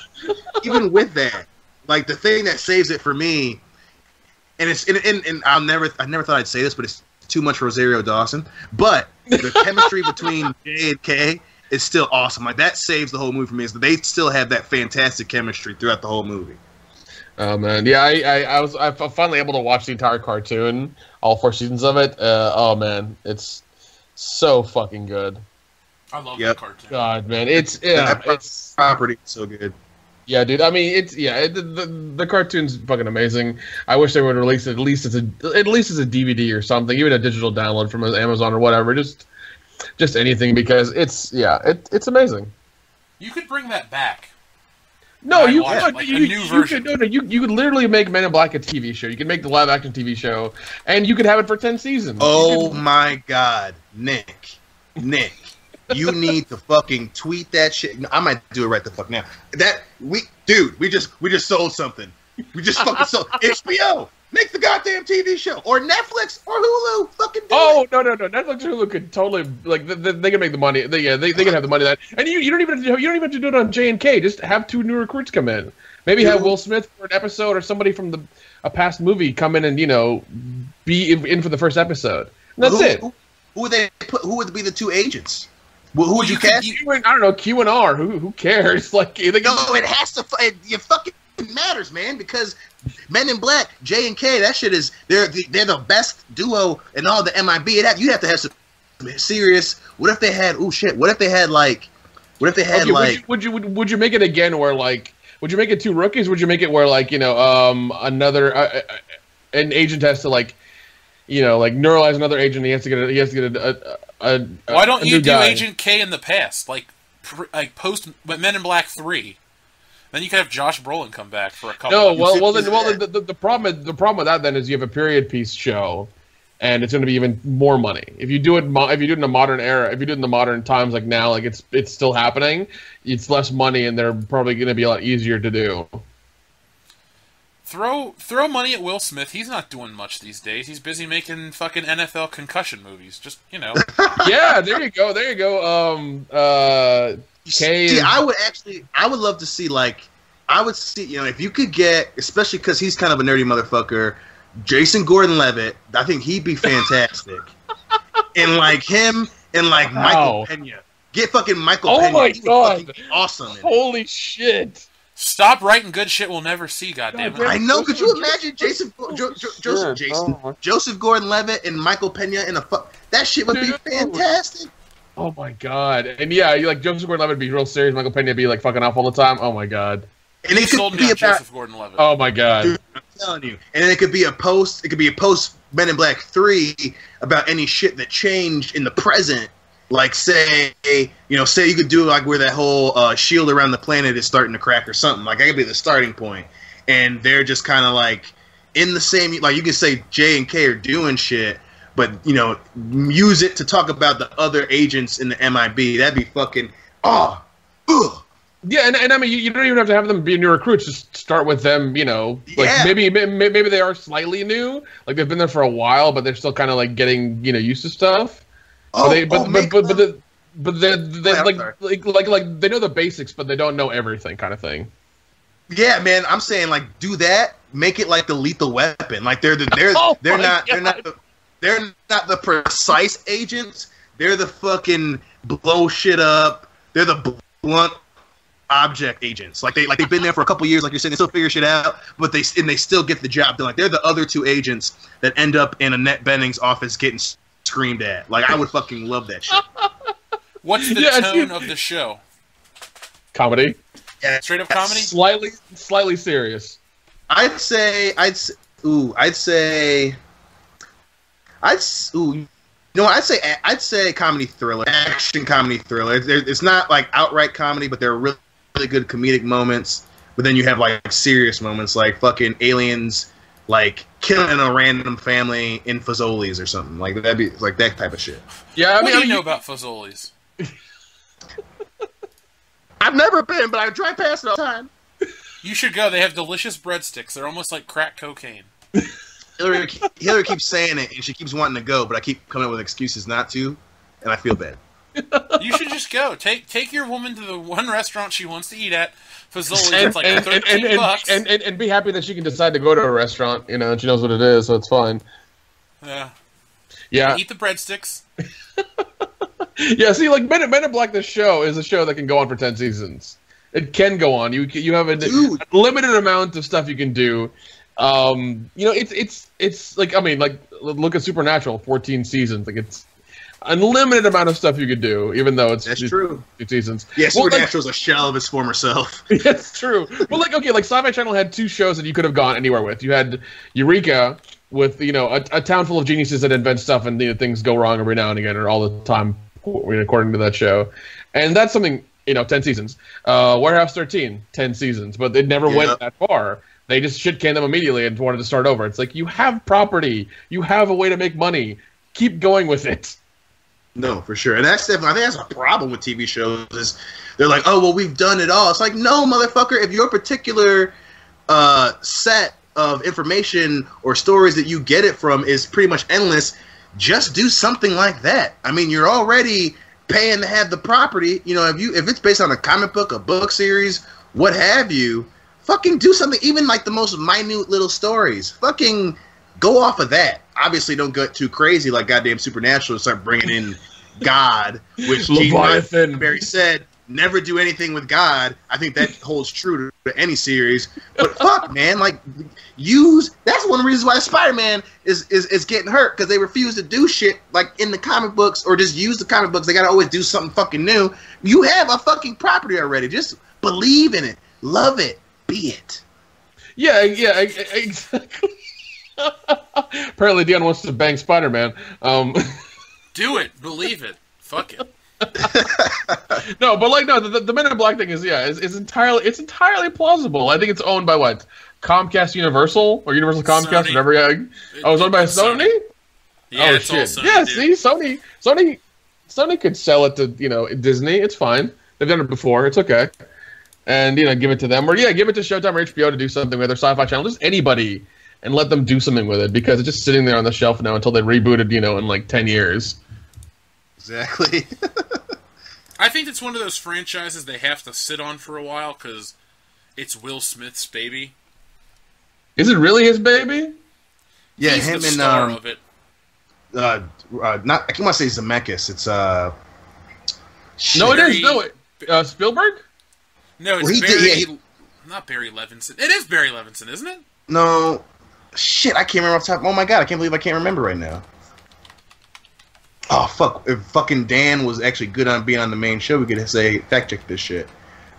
even with that, like the thing that saves it for me, and it's and I never thought I'd say this, but it's too much Rosario Dawson. But the chemistry between J and K is still awesome. Like that saves the whole movie for me. Is that they still have that fantastic chemistry throughout the whole movie. Oh man, yeah, I was finally able to watch the entire cartoon, all 4 seasons of it. Oh man, it's so fucking good. I love that cartoon. God, man, it's property so good. Yeah, dude. I mean, the cartoon's fucking amazing. I wish they would release it at least as a DVD or something, even a digital download from Amazon or whatever. Just anything because it's amazing. You could bring that back. No, you could literally make Men in Black a TV show. You could make the live action TV show, and you could have it for 10 seasons. Oh my God, Nick. You need to fucking tweet that shit. No, I might do it right the fuck now. We just sold something. We just fucking sold HBO. Make the goddamn TV show, or Netflix, or Hulu. Fucking do it. No. Netflix or Hulu could totally like they can make the money. They can have the money that, and you don't even have to do it on J&K. Just have 2 new recruits come in. Maybe have Will Smith for an episode, or somebody from a past movie come in and be in for the first episode. And that's it. Who would they put? Who would be the 2 agents? Who would you cast? I don't know. Q and R. Who cares? Like it has to. It fucking matters, man. Because Men in Black, J and K, that shit is they're the best duo in all the MIB. You have to have some serious. What if they had? Oh shit! What if they had like? Would you make it again where like? Would you make it 2 rookies? Would you make it where like another an agent has to like neuralize another agent? He has to get a Why don't you do guy. Agent K in the past, like post Men in Black 3? Then you could have Josh Brolin come back for a couple. No, the problem with that then is you have a period piece show, and it's going to be even more money if you do it in the modern era. If you do it in the modern times like now, like it's still happening. It's less money, and they're probably going to be a lot easier to do. Throw money at Will Smith. He's not doing much these days. He's busy making fucking NFL concussion movies. Just Yeah, there you go. I would love to see if you could get, especially because he's kind of a nerdy motherfucker, Jason Gordon-Levitt. I think he'd be fantastic. And like him and like Michael Pena. Get fucking Michael Pena. Oh my God. Awesome. Holy shit. Stop writing good shit we'll never see, goddammit. I know. Could you imagine Joseph Gordon-Levitt and Michael Pena in that shit would be fantastic. Oh my God. And yeah, you like Joseph Gordon-Levitt would be real serious. Michael Pena would be like fucking off all the time. Oh my God. And it could be about Joseph Gordon-Levitt. Oh my God. Dude, I'm telling you. And then it could be a post Men in Black 3 about any shit that changed in the present. Like say you could do like where that whole shield around the planet is starting to crack or something. Like that could be the starting point. And they're just kind of like in the same, like you could say J and K are doing shit, but use it to talk about the other agents in the MIB. That'd be fucking Yeah, and I mean, you don't even have to have them be new recruits. Just start with them, like maybe they are slightly new, like they've been there for a while, but they're still kind of like getting used to stuff. They know the basics, but they don't know everything, kind of thing. Yeah, man, I'm saying like do that. Make it like the Lethal Weapon. Like they're not the precise agents. They're the fucking blow shit up. They're the blunt object agents. Like they've been there for a couple years, like you're saying, they still figure shit out, but they still get the job done. Like they're the other two agents that end up in Annette Bening's office getting screamed at. Like I would fucking love that shit. What's the tone of the show? Comedy. Yeah, straight up comedy. Slightly serious. I'd say comedy thriller, action comedy thriller. It's not like outright comedy, but there are really good comedic moments. But then you have like serious moments, like fucking aliens, like killing a random family in Fazoli's or something. Like that'd be like that type of shit. Yeah, what do you know about Fazoli's? I've never been, but I drive past it all the time. You should go. They have delicious breadsticks. They're almost like crack cocaine. Hillary keeps saying it, and she keeps wanting to go, but I keep coming up with excuses not to, and I feel bad. You should just go. Take your woman to the one restaurant she wants to eat at. Fazoli's, it's like $13. And be happy that she can decide to go to a restaurant, and she knows what it is, so it's fine. Yeah. Eat the breadsticks. Yeah, see, like Men in Black, the show is a show that can go on for 10 seasons. It can go on. You have a limited amount of stuff you can do. It's like, I mean, like look at Supernatural, 14 seasons. Like it's unlimited amount of stuff you could do, even though it's true. 2 seasons. Yeah, Supernatural's a shell of its former self. It's true. But like Sci-Fi Channel had 2 shows that you could have gone anywhere with. You had Eureka with a town full of geniuses that invent stuff, and things go wrong every now and again, or all the time, according to that show. And that's something, 10 seasons. Warehouse 13, 10 seasons, but it never went that far. They just shit-canned them immediately and wanted to start over. It's like, you have property. You have a way to make money. Keep going with it. No, for sure. And that's definitely, I think that's a problem with TV shows, is they're like, oh, well, we've done it all. It's like, no, motherfucker, if your particular set of information or stories that you get it from is pretty much endless, just do something like that. I mean, you're already paying to have the property. If it's based on a comic book, a book series, what have you, fucking do something, even like the most minute little stories. Fucking go off of that. Obviously, don't get too crazy like goddamn Supernatural and start bringing in God, which Leviathan. Barry said, never do anything with God. I think that holds true to any series. But fuck, man, like that's one of the reasons why Spider-Man is getting hurt, because they refuse to do shit like in the comic books or just use the comic books. They gotta always do something fucking new. You have a fucking property already. Just believe in it. Love it. Be it. Yeah, exactly. Apparently, Dion wants to bang Spider-Man. Do it. Believe it. Fuck it. No, but the Men in Black thing is entirely plausible. I think it's owned by what? Comcast Universal or Universal Comcast, Sony. whatever. It's owned by Sony. Yeah, oh it's shit! Sony, yeah, dude. see, Sony could sell it to Disney. It's fine. They've done it before. It's okay. And give it to them, or give it to Showtime or HBO to do something with their Sci-Fi Channel. Just anybody, and let them do something with it, because it's just sitting there on the shelf now until they reboot it, in like 10 years. Exactly. I think it's one of those franchises they have to sit on for a while because it's Will Smith's baby. Is it really his baby? Yeah, He's him the and star of it. not I can't want to say Zemeckis. It's No, it is. No, Spielberg. No, it's Barry. Not Barry Levinson. It is Barry Levinson, isn't it? No, shit, I can't remember off the top. Oh my god, I can't believe I can't remember right now. Oh fuck! If fucking Dan was actually good on being on the main show, we could say fact check this shit.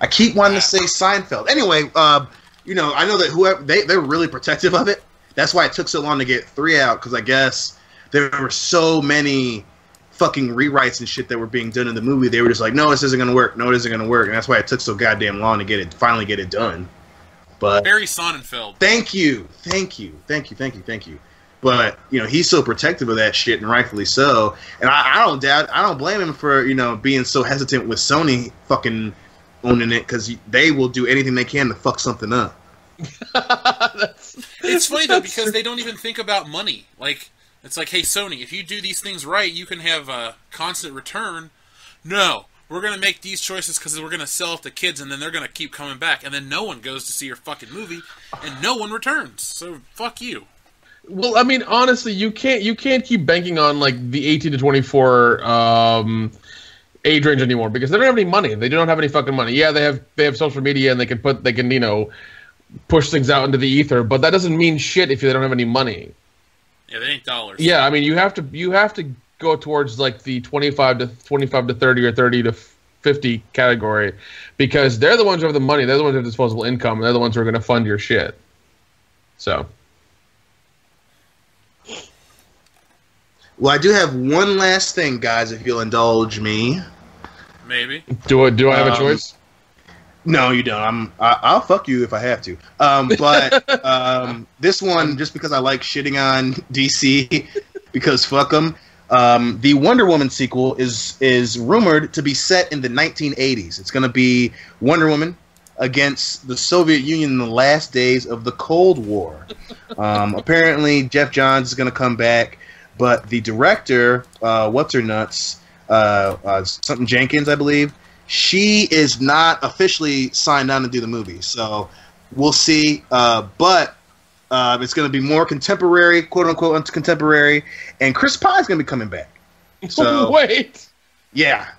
I keep wanting to say Seinfeld. Anyway, I know that whoever they're really protective of it. That's why it took so long to get 3 out, because I guess there were so many fucking rewrites and shit that were being done in the movie. They were just like, no, this isn't gonna work. No, it isn't gonna work, and that's why it took so goddamn long to finally get it done. But Barry Sonnenfeld. Thank you. But he's so protective of that shit, and rightfully so. And I don't blame him for being so hesitant with Sony fucking owning it because they will do anything they can to fuck something up. It's funny though because they don't even think about money. Like it's like, hey Sony, if you do these things right, you can have a constant return. No, we're gonna make these choices because we're gonna sell it to kids, and then they're gonna keep coming back, and then no one goes to see your fucking movie, and no one returns. So fuck you. Well, I mean, honestly, you can't keep banking on like the 18 to 24 age range anymore because they don't have any money. They don't have any fucking money. Yeah, they have social media and they can push things out into the ether, but that doesn't mean shit if they don't have any money. Yeah, they ain't dollars. Yeah, I mean, you have to go towards like the 25 to 30 or 30 to 50 category because they're the ones who have the money. They're the ones who have disposable income. And they're the ones who are going to fund your shit. So. Well, I do have one last thing, guys, if you'll indulge me. Maybe. Do I have a choice? No, you don't. I'll fuck you if I have to. But this one, just because I like shitting on DC, because fuck them. The Wonder Woman sequel is rumored to be set in the 1980s. It's going to be Wonder Woman against the Soviet Union in the last days of the Cold War. Apparently, Jeff Johns is going to come back. But the director, what's her nuts, something Jenkins, I believe, she is not officially signed on to do the movie. So we'll see. But it's going to be more contemporary, quote unquote, contemporary, and Chris Pine's going to be coming back. So wait, yeah.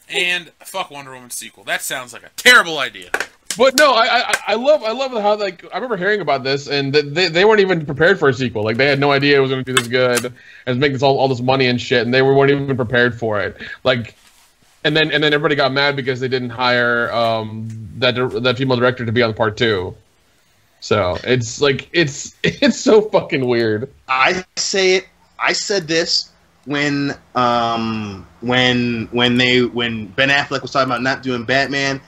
And fuck Wonder Woman sequel. That sounds like a terrible idea. But no, I love how like I remember hearing about this and they weren't even prepared for a sequel. Like they had no idea it was going to be this good and make this all this money and shit, and they weren't even prepared for it. Like, and then everybody got mad because they didn't hire that female director to be on part 2. So it's like it's so fucking weird. I said this when Ben Affleck was talking about not doing Batman.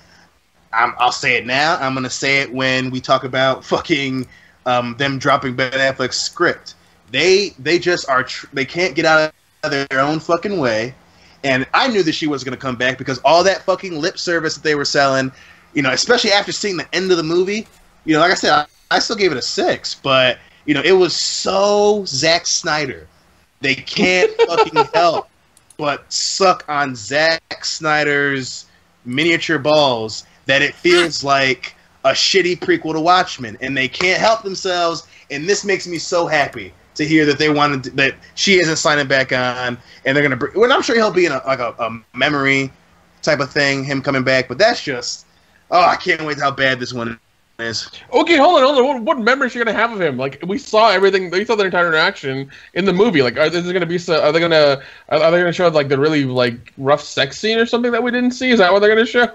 I'll say it now. I'm gonna say it when we talk about fucking them dropping Ben Affleck's script. They just are. They can't get out of their own fucking way. And I knew that she was gonna come back because all that fucking lip service that they were selling, especially after seeing the end of the movie. Like I said, I still gave it a 6, but it was so Zack Snyder. They can't fucking help but suck on Zack Snyder's miniature balls. That it feels like a shitty prequel to Watchmen, and they can't help themselves. And this makes me so happy to hear that they wanted that she isn't signing back on, and they're gonna. Well, I'm sure he'll be in a memory type of thing, him coming back. But that's just, I can't wait how bad this one is. Okay, hold on. What memories are you gonna have of him? Like we saw everything. We saw their entire interaction in the movie. Like, are they gonna show like the really like rough sex scene or something that we didn't see? Is that what they're gonna show?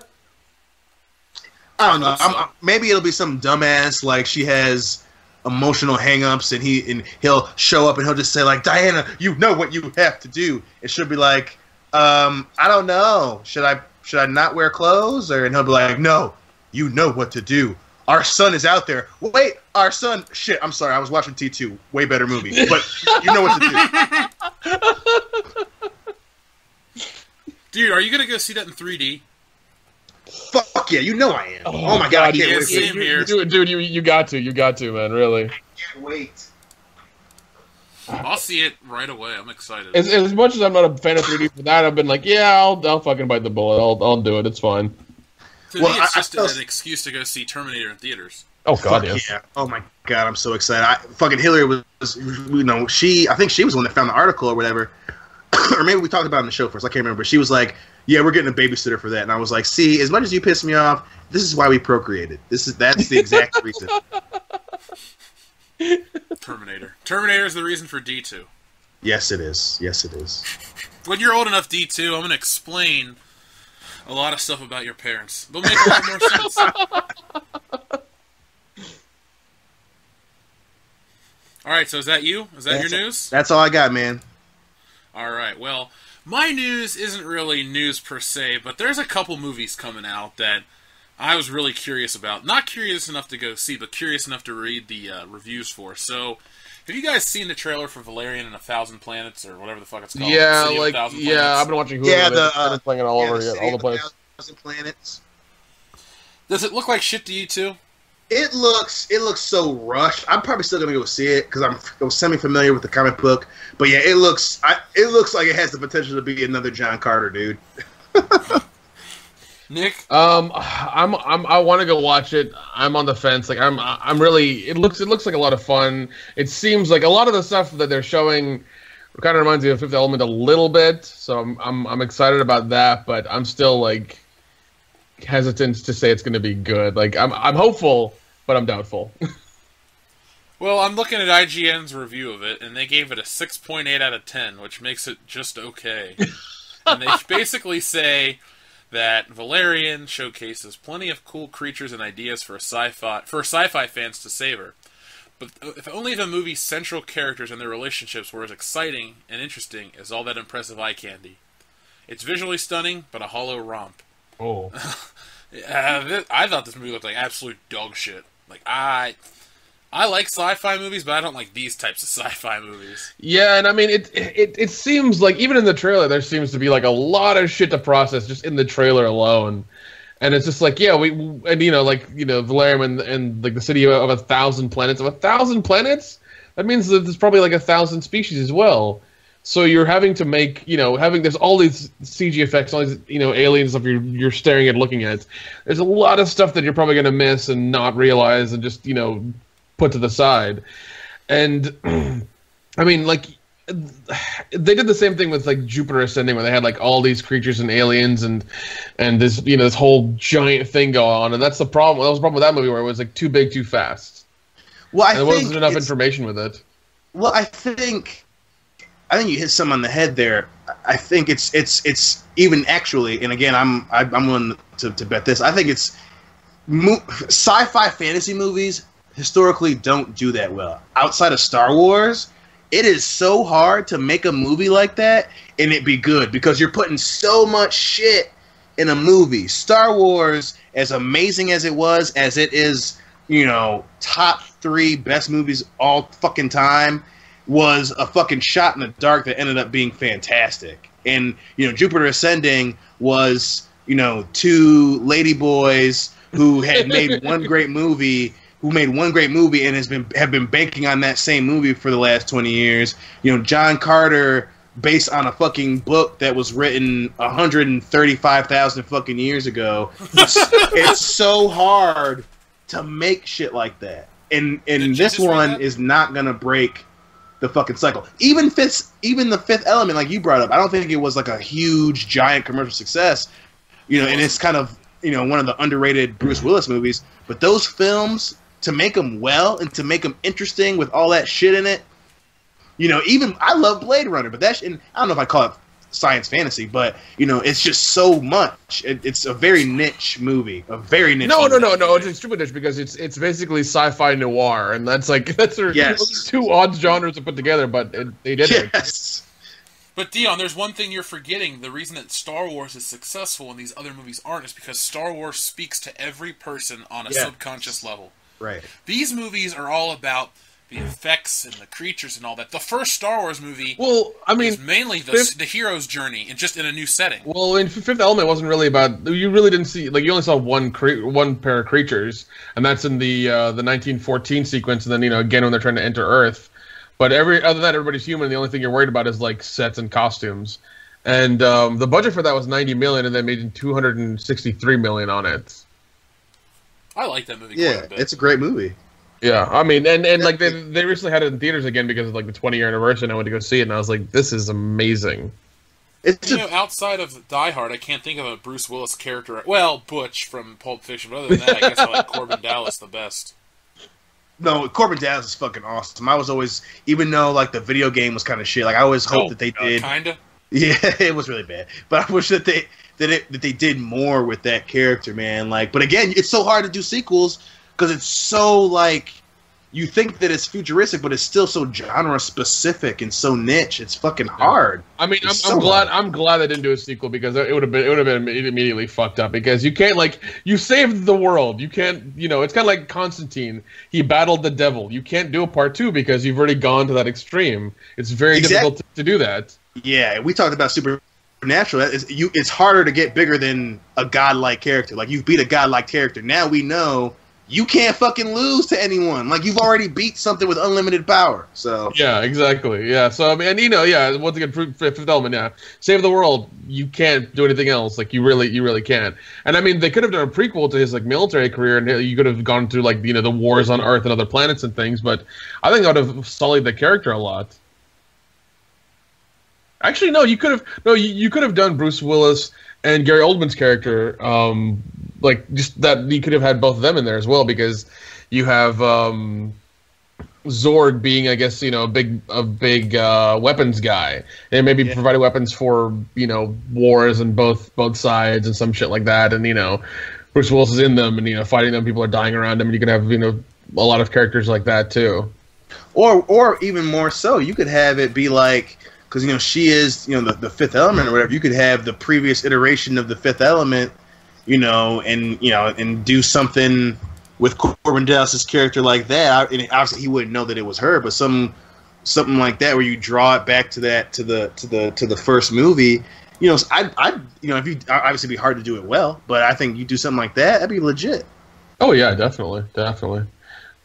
I don't know. Maybe it'll be some dumbass like she has emotional hang-ups and he'll show up and he'll just say like, Diana, you know what you have to do. And she'll be like, I don't know. Should I not wear clothes? And he'll be like, no, you know what to do. Our son is out there. Wait, our son. Shit, I'm sorry. I was watching T2. Way better movie. But you know what to do. Dude, are you going to go see that in 3D? Fuck yeah, you know I am. Oh my god, I can't wait. Same here. Dude, you got to, man, really. I can't wait. I'll see it right away. I'm excited. As much as I'm not a fan of 3D for that, I've been like, yeah, I'll fucking bite the bullet. I'll do it. It's fine. To me, it's just an excuse to go see Terminator in theaters. Oh god, yes. Yeah. Oh my god, I'm so excited. Fucking Hillary was, I think she was the one that found the article or whatever, or maybe we talked about it in the show first. I can't remember. She was like, yeah, we're getting a babysitter for that. And I was like, see, as much as you piss me off, this is why we procreated. That's the exact reason. Terminator. Terminator is the reason for D2. Yes, it is. Yes, it is. When you're old enough, D2, I'm going to explain a lot of stuff about your parents. They'll make a lot more sense. All right, so is that you? Is that your news? That's all I got, man. All right, well, my news isn't really news per se, but there's a couple movies coming out that I was really curious about. Not curious enough to go see, but curious enough to read the reviews for. So, have you guys seen the trailer for Valerian and 1,000 Planets, or whatever the fuck it's called? Yeah, I've been watching Hulu. Yeah, they've been playing it all over again, all the places. planets. Does it look like shit to you too? It looks so rushed. I'm probably still gonna go see it because I'm semi-familiar with the comic book. But yeah, it looks like it has the potential to be another John Carter, dude. Nick, I want to go watch it. I'm on the fence. Like I'm really. It looks like a lot of fun. It seems like a lot of the stuff that they're showing kind of reminds me of Fifth Element a little bit. So I'm excited about that, but I'm still like hesitant to say it's going to be good. Like I'm hopeful, but I'm doubtful. well, I'm looking at IGN's review of it, and they gave it a 6.8 out of 10, which makes it just okay. And they basically say that Valerian showcases plenty of cool creatures and ideas for sci-fi fans to savor. But if only the movie's central characters and their relationships were as exciting and interesting as all that impressive eye candy. It's visually stunning, but a hollow romp. Oh. I thought this movie looked like absolute dog shit. Like, I like sci-fi movies, but I don't like these types of sci-fi movies. Yeah, and I mean, it seems like even in the trailer, there seems to be like a lot of shit to process just in the trailer alone. And it's just like, yeah, Valerian and like the city of 1,000 planets. Of 1,000 planets? That means that there's probably like 1,000 species as well. So you're having to make, there's all these CG effects, all these, aliens stuff you're staring at, looking at. There's a lot of stuff that you're probably going to miss and not realize and just, put to the side. And I mean, like, they did the same thing with like Jupiter Ascending, where they had like all these creatures and aliens and this, this whole giant thing go on. And that's the problem. That was the problem with that movie, where it was like too big, too fast. Well, there wasn't enough information with it. Well, I think you hit some on the head there. I think it's even actually, and again, I'm willing to bet this. I think it's sci-fi fantasy movies historically don't do that well. Outside of Star Wars, it is so hard to make a movie like that and it be good because you're putting so much shit in a movie. Star Wars, as amazing as it is, top 3 best movies all fucking time, was a fucking shot in the dark that ended up being fantastic. And, Jupiter Ascending was, 2 ladyboys who had made one great movie and have been banking on that same movie for the last 20 years. John Carter, based on a fucking book that was written 135,000 fucking years ago. It's so hard to make shit like that. And this one is not gonna break the fucking cycle. Even the Fifth Element, like you brought up, I don't think it was like a huge, giant commercial success. And it's kind of, one of the underrated Bruce Willis movies. But those films, to make them well and to make them interesting with all that shit in it, even I love Blade Runner, but and I don't know if I call it science fantasy, but it's just so much. It's a very niche movie, No, it's extremely niche because it's basically sci-fi noir, and that's those 2 odd genres to put together, but they did it. Yes. But Dion, there's one thing you're forgetting. The reason that Star Wars is successful and these other movies aren't is because Star Wars speaks to every person on a subconscious level. Right. These movies are all about the effects and the creatures and all that. The first Star Wars movie is mainly the hero's journey and just in a new setting. Well, in Fifth Element wasn't really about... You really didn't see... Like, you only saw one pair of creatures, and that's in the 1914 sequence, and then, again when they're trying to enter Earth. But other than that, everybody's human, and the only thing you're worried about is, like, sets and costumes. And the budget for that was $90 million, and they made $263 million on it. I like that movie quite a bit. It's a great movie. Yeah, I mean, and like they recently had it in theaters again because of like the 20-year anniversary, and I went to go see it, and I was like, this is amazing. Outside of Die Hard, I can't think of a Bruce Willis character. Well, Butch from Pulp Fiction, but other than that, I guess I like Corbin Dallas the best. No, Corbin Dallas is fucking awesome. I was always, even though like the video game was kind of shit, like I always hoped that they did. Kinda. Yeah, it was really bad, but I wish that they did more with that character, man. Like, but again, it's so hard to do sequels because it's so like you think that it's futuristic, but it's still so genre specific and so niche. It's fucking hard. I mean, I'm glad they didn't do a sequel because it would have been immediately fucked up because you can't you saved the world. You can't it's kind of like Constantine. He battled the devil. You can't do a part 2 because you've already gone to that extreme. It's very difficult to do that. Yeah, we talked about Superman supernatural, it's harder to get bigger than a godlike character. Like, you beat a godlike character. Now we know you can't fucking lose to anyone. Like, you've already beat something with unlimited power. So yeah, exactly. Yeah. So I mean, and yeah. Once again, Fifth Element. Yeah, save the world. You can't do anything else. Like, you really can't. And I mean, they could have done a prequel to his like military career, and you could have gone through like the wars on Earth and other planets and things. But I think that would have sullied the character a lot. Actually, no. You could have done Bruce Willis and Gary Oldman's character. Like, just that you could have had both of them in there as well, because you have Zorg being, I guess, a big weapons guy, and maybe providing weapons for wars on both sides and some shit like that, and Bruce Willis is in them and fighting them. People are dying around him, and you could have a lot of characters like that too. Or even more so, you could have it be like, because she is the Fifth Element or whatever. You could have the previous iteration of the Fifth Element. And do something with Corbin Dallas's character like that. And obviously, he wouldn't know that it was her, but something like that, where you draw it back to the first movie. If you obviously it'd be hard to do it well, but I think you do something like that, that'd be legit. Oh yeah, definitely. But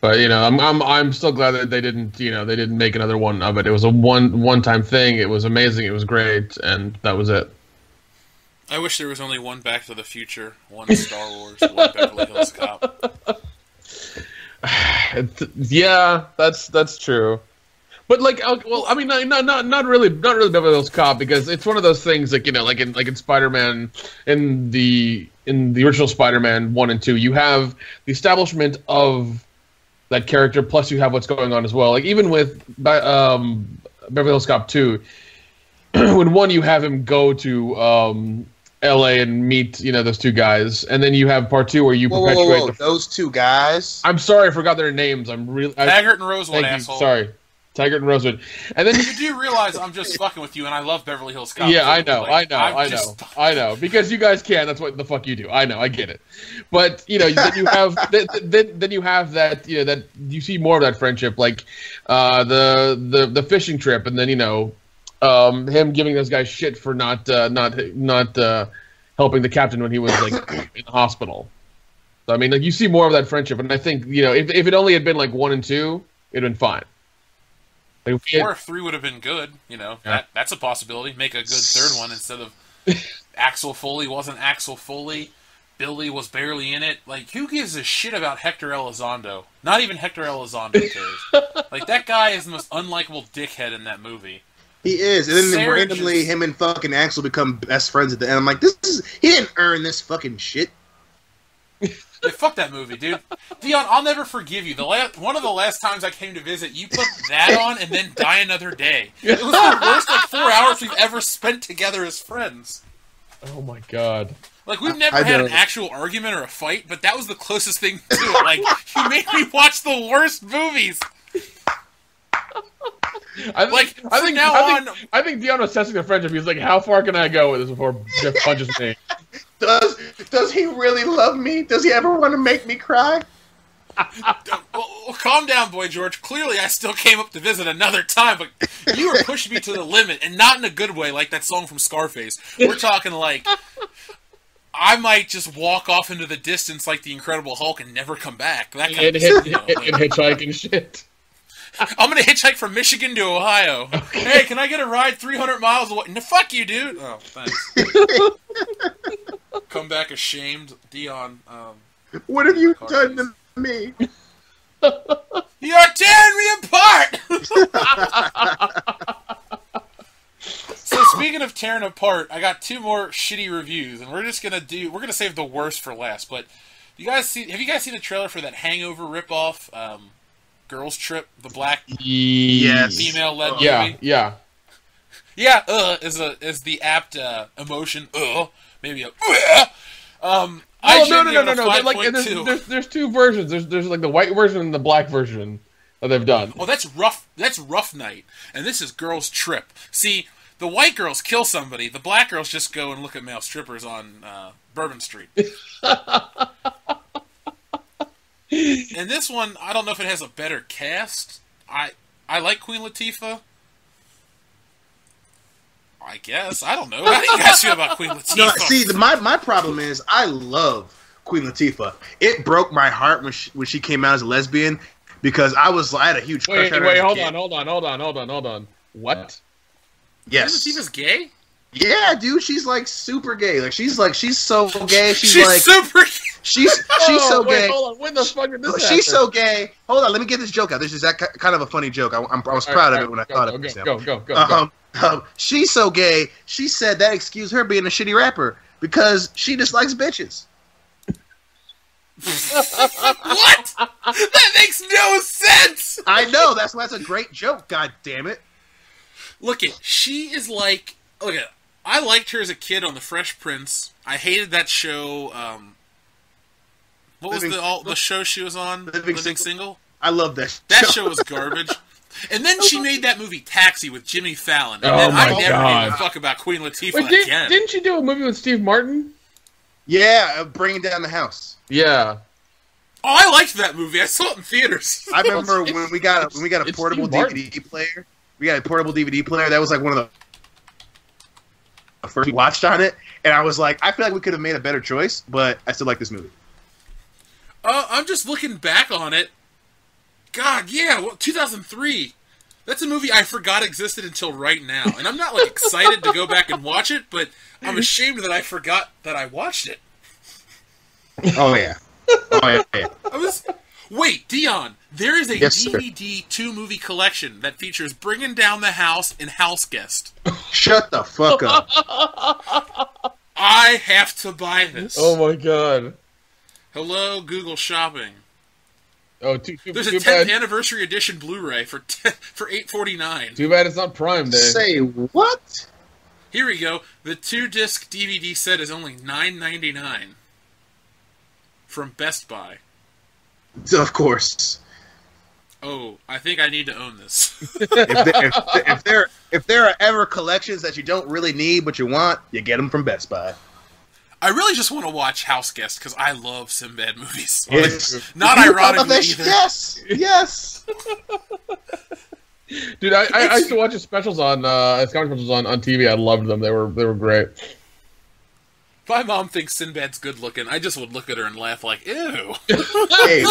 I'm still glad that they didn't make another one of it. It was a one-time thing. It was amazing. It was great, and that was it. I wish there was only one Back to the Future, one Star Wars, one Beverly Hills Cop. Yeah, that's true. But I mean, not really Beverly Hills Cop, because it's one of those things like in Spider-Man, in the original Spider-Man 1 and 2, you have the establishment of that character, plus you have what's going on as well. Like, even with Beverly Hills Cop 2, when 1 you have him go to LA and meet those two guys, and then you have part 2 where you perpetuate those two guys. I'm sorry, I forgot their names. Taggart and Rosewood, asshole. Sorry, Taggart and Rosewood. And then you do realize I'm just fucking with you, and I love Beverly Hills Cop. Yeah, I know, because you guys can. That's what the fuck you do. I know, I get it. But then you have then you have that that you see more of that friendship, like the fishing trip, and then him giving those guys shit for not helping the captain when he was in the hospital. So, I mean, you see more of that friendship, and I think if it only had been 1 and 2, it'd been fine. Or if 3 would have been good, that's a possibility. Make a good third one instead of Axel Foley wasn't Axel Foley. Billy was barely in it. Like, who gives a shit about Hector Elizondo? Not even Hector Elizondo cares. That guy is the most unlikable dickhead in that movie. He is, and then randomly him and fucking Axel become best friends at the end. I'm like, he didn't earn this fucking shit. Yeah, fuck that movie, dude. Dion, I'll never forgive you. One of the last times I came to visit, you put that on and then Die Another Day. It was the worst 4 hours we've ever spent together as friends. Oh my god. We've never had an actual argument or a fight, but that was the closest thing to it. You made me watch the worst movies. I think Dion was testing the friendship. He was like, how far can I go with this before Jeff punches me? Does he really love me? Does he ever want to make me cry? Well, calm down, Boy George. Clearly, I still came up to visit another time, but you were pushing me to the limit, and not in a good way, like that song from Scarface. We're talking I might just walk off into the distance like the Incredible Hulk and never come back. That kind of hitchhike and shit. I'm gonna hitchhike from Michigan to Ohio. Okay. Hey, can I get a ride 300 miles away? No, fuck you, dude. Oh, thanks. Come back ashamed, Dion. What have you done to me? You're tearing me apart. So speaking of tearing apart, I got 2 more shitty reviews, and we're gonna save the worst for last. But have you guys seen the trailer for that Hangover ripoff? Girls Trip, the black female-led movie. Yeah. Is the apt emotion. Maybe a. No. There's 2 versions. There's the white version and the black version that they've done. Oh, that's rough. That's Rough Night, and this is Girls Trip. See, the white girls kill somebody. The black girls just go and look at male strippers on Bourbon Street. And this one, I don't know if it has a better cast. I like Queen Latifah. I guess. I don't know. How do you guys feel about Queen Latifah? No, see, my problem is I love Queen Latifah. It broke my heart when she came out as a lesbian because I had a huge crush on her. Wait, hold on. What? Yes. Queen Latifah's gay? Yeah, dude, she's like super gay. Like she's so gay. She's like super gay. She's so gay. Hold on. When the fuck did this happen? She's so gay. Hold on, let me get this joke out. This is kind of a funny joke. I was proud of it when I thought of it. Go. She's so gay. She said that excused her being a shitty rapper because she dislikes bitches. What? That makes no sense. I know. That's why it's a great joke. God damn it. She is like. I liked her as a kid on The Fresh Prince. I hated that show. What was the show she was on? Living Single? I love that show. That show was garbage. And then she made that movie Taxi with Jimmy Fallon. And then I never gave a fuck about Queen Latifah again. Didn't she do a movie with Steve Martin? Yeah, Bringing Down the House. Yeah. Oh, I liked that movie. I saw it in theaters. I remember when we got a portable DVD player. We got a portable DVD player. That was like one of the first we watched on it. And I was like, I feel like we could have made a better choice, but I still like this movie. I'm just looking back on it. God, yeah, 2003. That's a movie I forgot existed until right now. And I'm not, like, excited to go back and watch it, but I'm ashamed that I forgot that I watched it. Oh, yeah. Wait, Dion, there is a Yes, DVD 2-movie collection that features Bringing Down the House and Houseguest. Shut the fuck up. I have to buy this. Oh, my God. Hello, Google Shopping. Oh, there's a 10th anniversary edition Blu-ray for $8.49. Too bad it's not Prime Day. Say what? Here we go. The 2-disc DVD set is only $9.99 from Best Buy. Of course. Oh, I think I need to own this. if there are ever collections that you don't really need but you want, you get them from Best Buy. I really just want to watch Houseguest because I love Sinbad movies. Not ironically either. Yes. Dude, I used to watch his specials on comic specials on TV. I loved them. They were great. My mom thinks Sinbad's good looking. I just would look at her and laugh like, ew. Hey,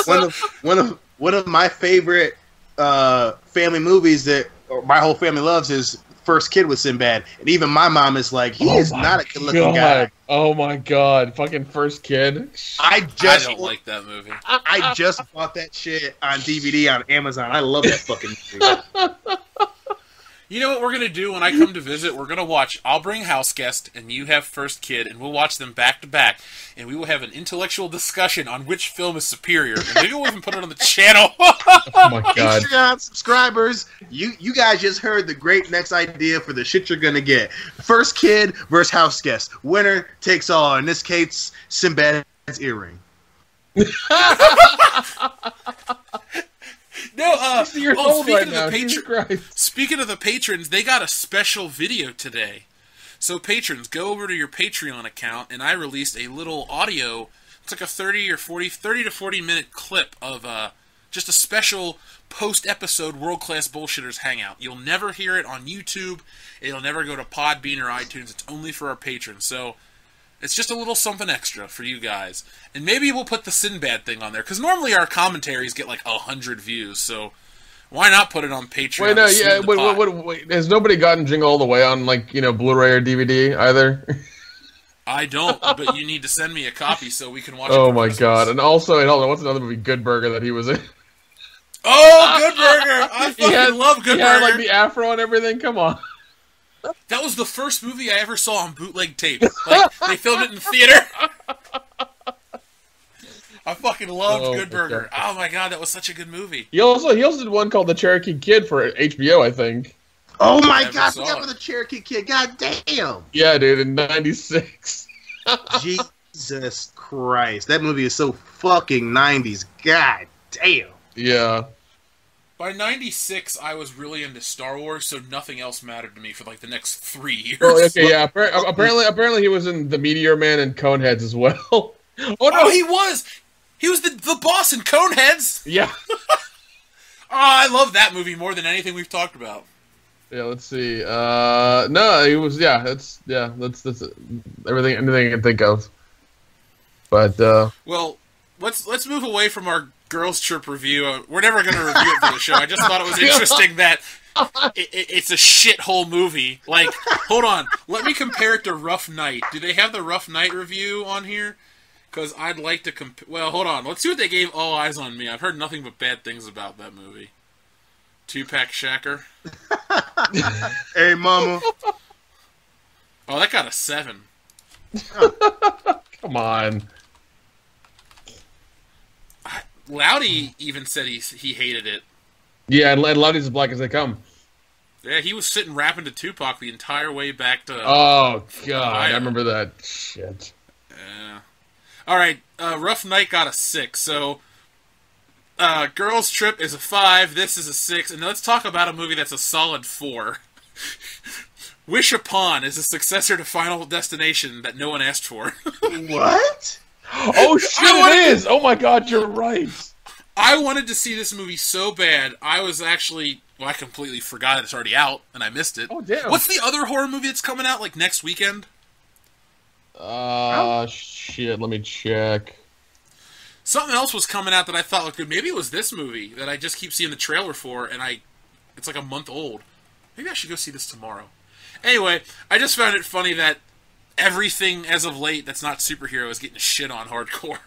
one of my favorite family movies that my whole family loves is First Kid with Sinbad, and even my mom is like, he is not a good-looking guy. Oh my god, fucking First Kid. I don't like that movie. I just bought that shit on DVD on Amazon. I love that fucking movie. You know what we're gonna do when I come to visit? We're gonna watch. I'll bring Houseguest, and you have First Kid, and we'll watch them back to back, and we will have an intellectual discussion on which film is superior, and maybe we'll even put it on the channel. Oh my god! Patreon subscribers, you guys just heard the great next idea for the shit you're gonna get: First Kid versus Houseguest. Winner takes all. In this case, Sinbad's earring. No, speaking of the patrons, they got a special video today. So patrons, go over to your Patreon account, and I released a little audio. It's like a 30 to 40 minute clip of just a special post-episode World Class Bullshitters hangout. You'll never hear it on YouTube. It'll never go to Podbean or iTunes. It's only for our patrons. So it's just a little something extra for you guys. And maybe we'll put the Sinbad thing on there, because normally our commentaries get like 100 views, so why not put it on Patreon? Wait, has nobody gotten Jingle All the Way on, like, Blu-ray or DVD either? I don't, but you need to send me a copy so we can watch it. Oh my god, and also, hold on, what's another movie, Good Burger, that he was in? Oh, Good Burger! I fucking love Good Burger! He had, like, the afro and everything, come on. That was the first movie I ever saw on bootleg tape. Like, they filmed it in the theater. I fucking loved Good Burger. Oh my god, that was such a good movie. He also did one called The Cherokee Kid for HBO, I think. Oh my god, I forgot about The Cherokee Kid. God damn. Yeah, dude, in '96. Jesus Christ, that movie is so fucking '90s. God damn. Yeah. By '96, I was really into Star Wars, so nothing else mattered to me for like the next 3 years. Oh, okay, yeah. Apparently, he was in The Meteor Man and Coneheads as well. Oh no, he was. He was the boss in Coneheads. Yeah. Oh, I love that movie more than anything we've talked about. Yeah, let's see. No, it was that's everything anything I can think of. But well, let's move away from our Girls Trip review. We're never going to review it for the show. I just thought it was interesting that it's a shithole movie. Like, hold on, let me compare it to Rough Night. Do they have the Rough Night review on here? Because I'd like to compare. Well, hold on. Let's see what they gave All Eyes on Me. I've heard nothing but bad things about that movie. Two-pack Shacker. Hey, mama. Oh, that got a 7. Come on. Loudy even said he hated it. Yeah, and Loudy's as black as they come. Yeah, he was sitting rapping to Tupac the entire way back to... Oh, God, I remember that. Shit. Yeah. All right, Rough Night got a 6, so... Girls Trip is a 5, this is a 6, and let's talk about a movie that's a solid 4. Wish Upon is a successor to Final Destination that no one asked for. What? Oh, shit, it is! Oh, my God, you're right. I wanted to see this movie so bad, I was actually... Well, I completely forgot it's already out, and I missed it. Oh, damn. What's the other horror movie that's coming out, like, next weekend? Shit, let me check. Something else was coming out that I thought looked good. Maybe it was this movie that I just keep seeing the trailer for, and it's like a month old. Maybe I should go see this tomorrow. Anyway, I just found it funny that everything as of late that's not superhero is getting shit on hardcore.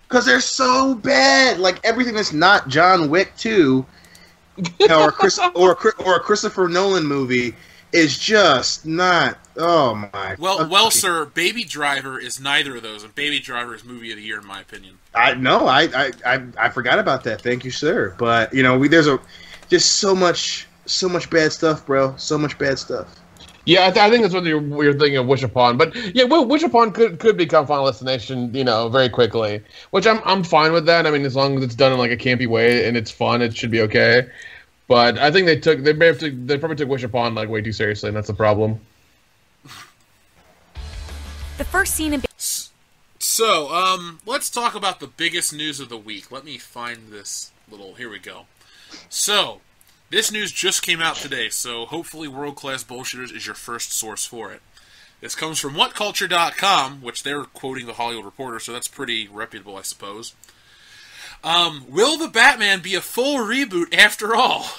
Because they're so bad. Like, everything that's not John Wick 2 or a Christopher Nolan movie is just not... Oh, my... Well, sir, Baby Driver is neither of those, and Baby Driver is movie of the year, in my opinion. I forgot about that. Thank you, sir. But, there's just so much bad stuff, bro. So much bad stuff. Yeah, I think that's what you're thinking of Wish Upon. But, yeah, Wish Upon could become Final Destination, very quickly. Which I'm fine with that. I mean, as long as it's done in, like, a campy way and it's fun, it should be okay. But I think they probably took Wish Upon, like, way too seriously, and that's the problem. The first scene in... So, let's talk about the biggest news of the week. Let me find this little... Here we go. So, this news just came out today, so hopefully World Class Bullshitters is your first source for it. This comes from WhatCulture.com, which they're quoting the Hollywood Reporter, so that's pretty reputable, I suppose. Will the Batman be a full reboot after all?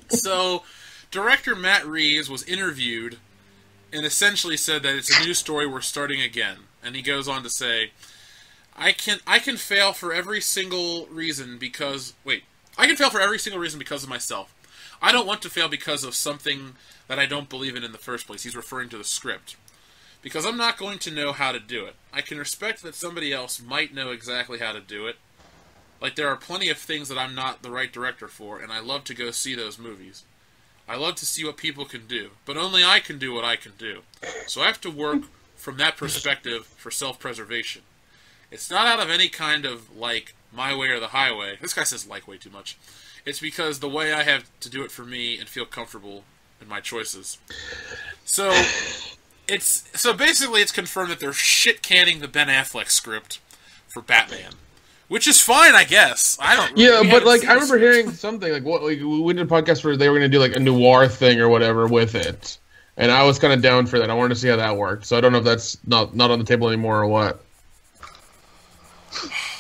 So, director Matt Reeves was interviewed and essentially said that it's a new story, we're starting again. And he goes on to say, I can fail for every single reason because... Wait. I can fail for every single reason because of myself. I don't want to fail because of something that I don't believe in the first place. He's referring to the script. Because I'm not going to know how to do it. I can respect that somebody else might know exactly how to do it. Like, there are plenty of things that I'm not the right director for, and I love to go see those movies. I love to see what people can do, but only I can do what I can do. So I have to work from that perspective for self-preservation. It's not out of any kind of, like, my way or the highway. This guy says like way too much. It's because the way I have to do it for me and feel comfortable in my choices. So, basically it's confirmed that they're shit-canning the Ben Affleck script for Batman. Which is fine, I guess. I don't. Yeah, but like I remember hearing something like we did a podcast where they were going to do like a noir thing or whatever with it, and I was kind of down for that. I wanted to see how that worked. So I don't know if that's not on the table anymore or what.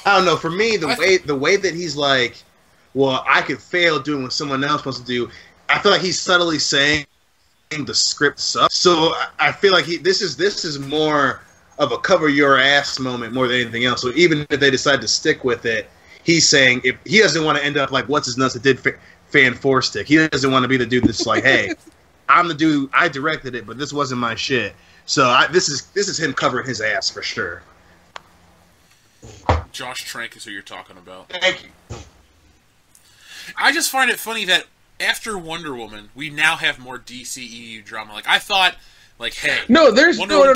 I don't know. For me, the way that he's like, well, I could fail doing what someone else wants to do. I feel like he's subtly saying the script sucks. So I feel like this is more of a cover your ass moment more than anything else. So even if they decide to stick with it, he's saying if he doesn't want to end up like what's his nuts that did Fan Four Stick. He doesn't want to be the dude that's like, hey, I'm the dude, I directed it, but this wasn't my shit. So this is him covering his ass for sure. Josh Trank is who you're talking about. Thank you. I just find it funny that after Wonder Woman, we now have more DCEU drama. Like I thought. Like, hey, no. There's more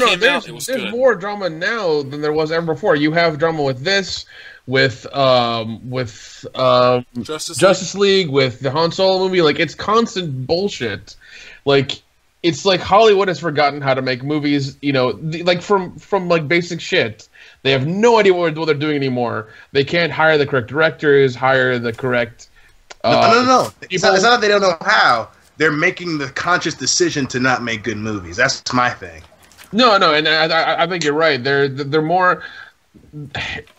drama now than there was ever before. You have drama with this, with Justice League, with the Han Solo movie. Like, it's constant bullshit. Like, it's like Hollywood has forgotten how to make movies. Like from like basic shit. They have no idea what they're doing anymore. They can't hire the correct directors, hire the correct. No. It's not that they don't know how. they're making the conscious decision to not make good movies. That's my thing. No, and I think you're right. They're more.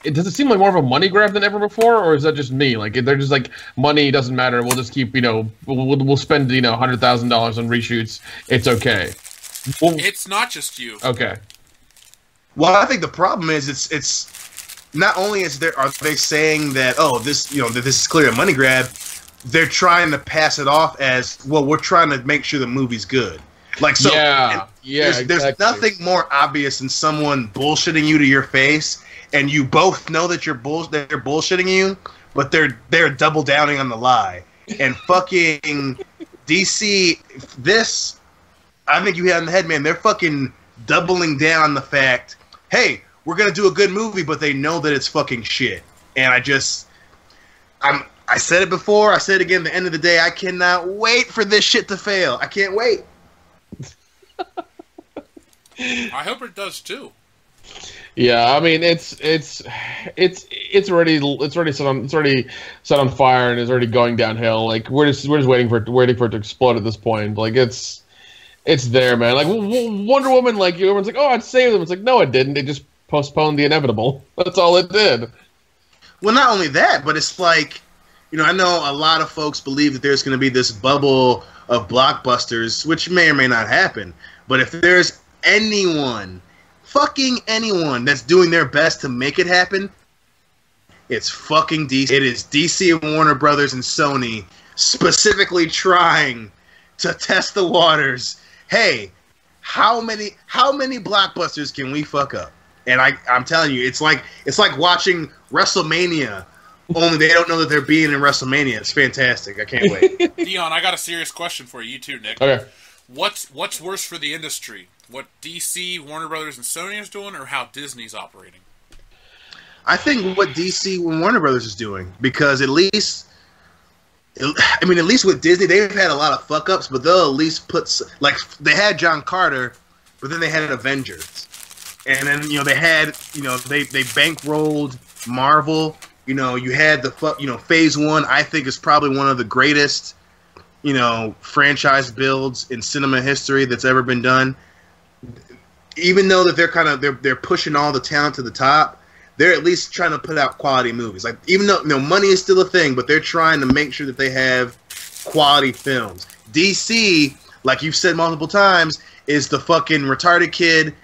Does it seem like more of a money grab than ever before, or is that just me? Like they're just like, money doesn't matter. We'll just keep, we'll spend $100,000 on reshoots. It's okay. It's not just you. Okay. Well, I think the problem is it's not only are they saying that this that this is clearly a money grab, they're trying to pass it off as, well, we're trying to make sure the movie's good. Like, so there's nothing more obvious than someone bullshitting you to your face, and you both know that they're bullshitting you, but they're double downing on the lie. And fucking DC, I think you hit on the head, man. They're fucking doubling down on the fact, hey, we're gonna do a good movie, but they know that it's fucking shit. And I said it before, I said it again. At the end of the day, I cannot wait for this shit to fail. I can't wait. I hope it does too. Yeah, I mean it's already set on fire and is already going downhill. Like we're just waiting for it to explode at this point. Like it's there, man. Like Wonder Woman, like everyone's like, oh, I'd save them. It's like, no, it didn't. It just postponed the inevitable. That's all it did. Well, not only that, but it's like, I know a lot of folks believe that there's going to be this bubble of blockbusters, which may or may not happen. But if there's fucking anyone that's doing their best to make it happen, it's fucking DC. It is DC and Warner Brothers and Sony specifically trying to test the waters. Hey, how many blockbusters can we fuck up? And I'm telling you, it's like watching WrestleMania. Only they don't know that they're being in WrestleMania. It's fantastic. I can't wait. Dion, I got a serious question for you too, Nick. Okay. What's worse for the industry? What DC, Warner Brothers, and Sony is doing, or how Disney's operating? I think what DC and Warner Brothers is doing, because at least with Disney, they've had a lot of fuck ups, but they'll at least they had John Carter, but then they had Avengers, and then they had they bankrolled Marvel. You had the Phase 1. I think is probably one of the greatest franchise builds in cinema history that's ever been done. Even though that they're pushing all the talent to the top, they're at least trying to put out quality movies. Like, even though money is still a thing, but they're trying to make sure that they have quality films. DC, like you've said multiple times, is the fucking retarded kid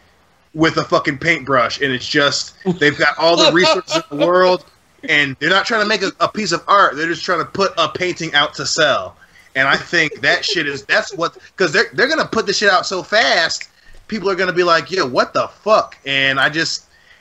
with a fucking paintbrush, and it's just they've got all the resources in the world, and they're not trying to make a piece of art. They're just trying to put a painting out to sell. And I think because they're gonna put this shit out so fast, people are gonna be like, yeah, what the fuck? And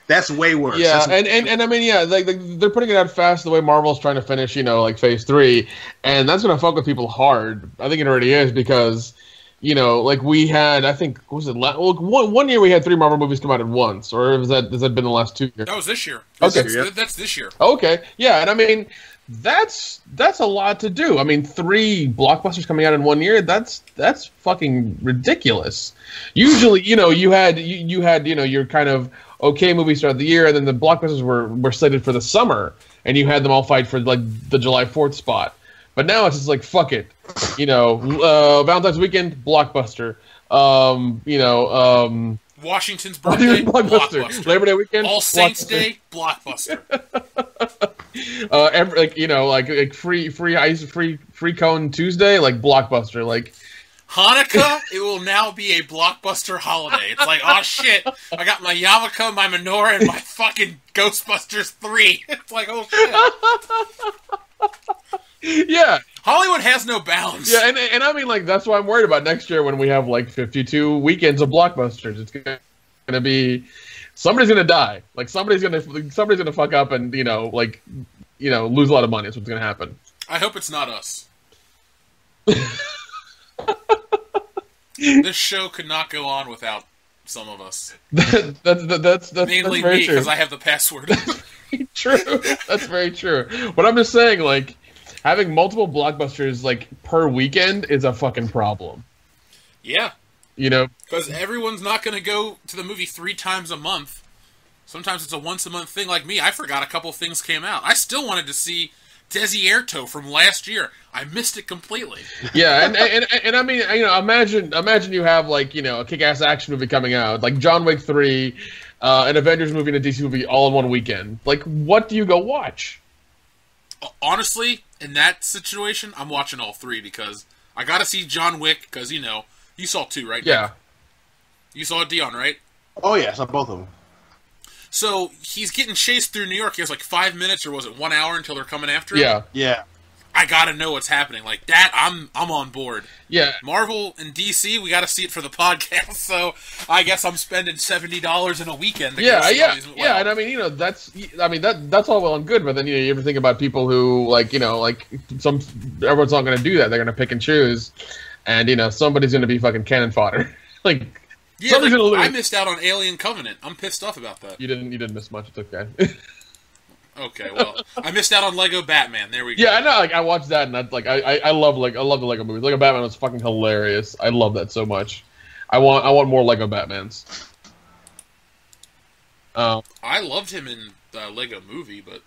that's way worse. Yeah, and I mean, yeah, like they're putting it out fast the way Marvel's trying to finish, like Phase 3, and that's gonna fuck with people hard. I think it already is, because like we had, I think, what was it? One year we had 3 Marvel movies come out at once, or has that been the last 2 years? That was this year. Okay, that's this year. Okay, yeah, and I mean, that's a lot to do. I mean, 3 blockbusters coming out in 1 year, that's fucking ridiculous. Usually, you had your kind of okay movies throughout the year, and then the blockbusters were slated for the summer, and you had them all fight for like the July 4th spot. But now it's just like, fuck it. Valentine's weekend, blockbuster. Washington's birthday, blockbuster. Labor Day weekend, All Saints Day, blockbuster. Free cone Tuesday, like blockbuster. Like Hanukkah, it will now be a blockbuster holiday. It's like, oh shit, I got my yarmulke, my menorah, and my fucking Ghostbusters 3. It's like, oh shit. Yeah. Hollywood has no bounds. Yeah, and I mean, like, that's what I'm worried about next year when we have, like, 52 weekends of blockbusters. It's going to be... Somebody's going to die. Like, somebody's going to fuck up and, lose a lot of money. That's what's going to happen. I hope it's not us. This show could not go on without some of us. That's mainly very me, true. because I have the password. True. That's very true. But I'm just saying, like, having multiple blockbusters, like, per weekend is a fucking problem. Yeah. Because everyone's not going to go to the movie 3 times a month. Sometimes it's a once-a-month thing. Like me, I forgot a couple things came out. I still wanted to see Desierto from last year. I missed it completely. Yeah, and I mean, imagine you have like a kick-ass action movie coming out, like John Wick 3, an Avengers movie, and a DC movie all in one weekend. Like, what do you go watch? Honestly, in that situation, I'm watching all three because I got to see John Wick because you saw 2, right? Yeah. Nick? You saw it, Dion, right? Oh yeah, I saw both of them. So he's getting chased through New York. He has like 5 minutes, or was it 1 hour until they're coming after him? Yeah. Yeah. I gotta know what's happening. Like that, I'm on board. Yeah. Marvel and DC, we gotta see it for the podcast. So I guess I'm spending $70 in a weekend. To go see all these. Yeah. And I mean, that's all well and good, but then you ever think about people who everyone's not gonna do that. They're gonna pick and choose, and somebody's gonna be fucking cannon fodder. Like. Yeah, I missed out on Alien Covenant. I'm pissed off about that. You didn't miss much. It's okay. Okay, well, I missed out on Lego Batman. There we go. Yeah, I know. Like I watched that, and I love the Lego movies. Lego Batman was fucking hilarious. I love that so much. I want more Lego Batmans. I loved him in the Lego Movie, but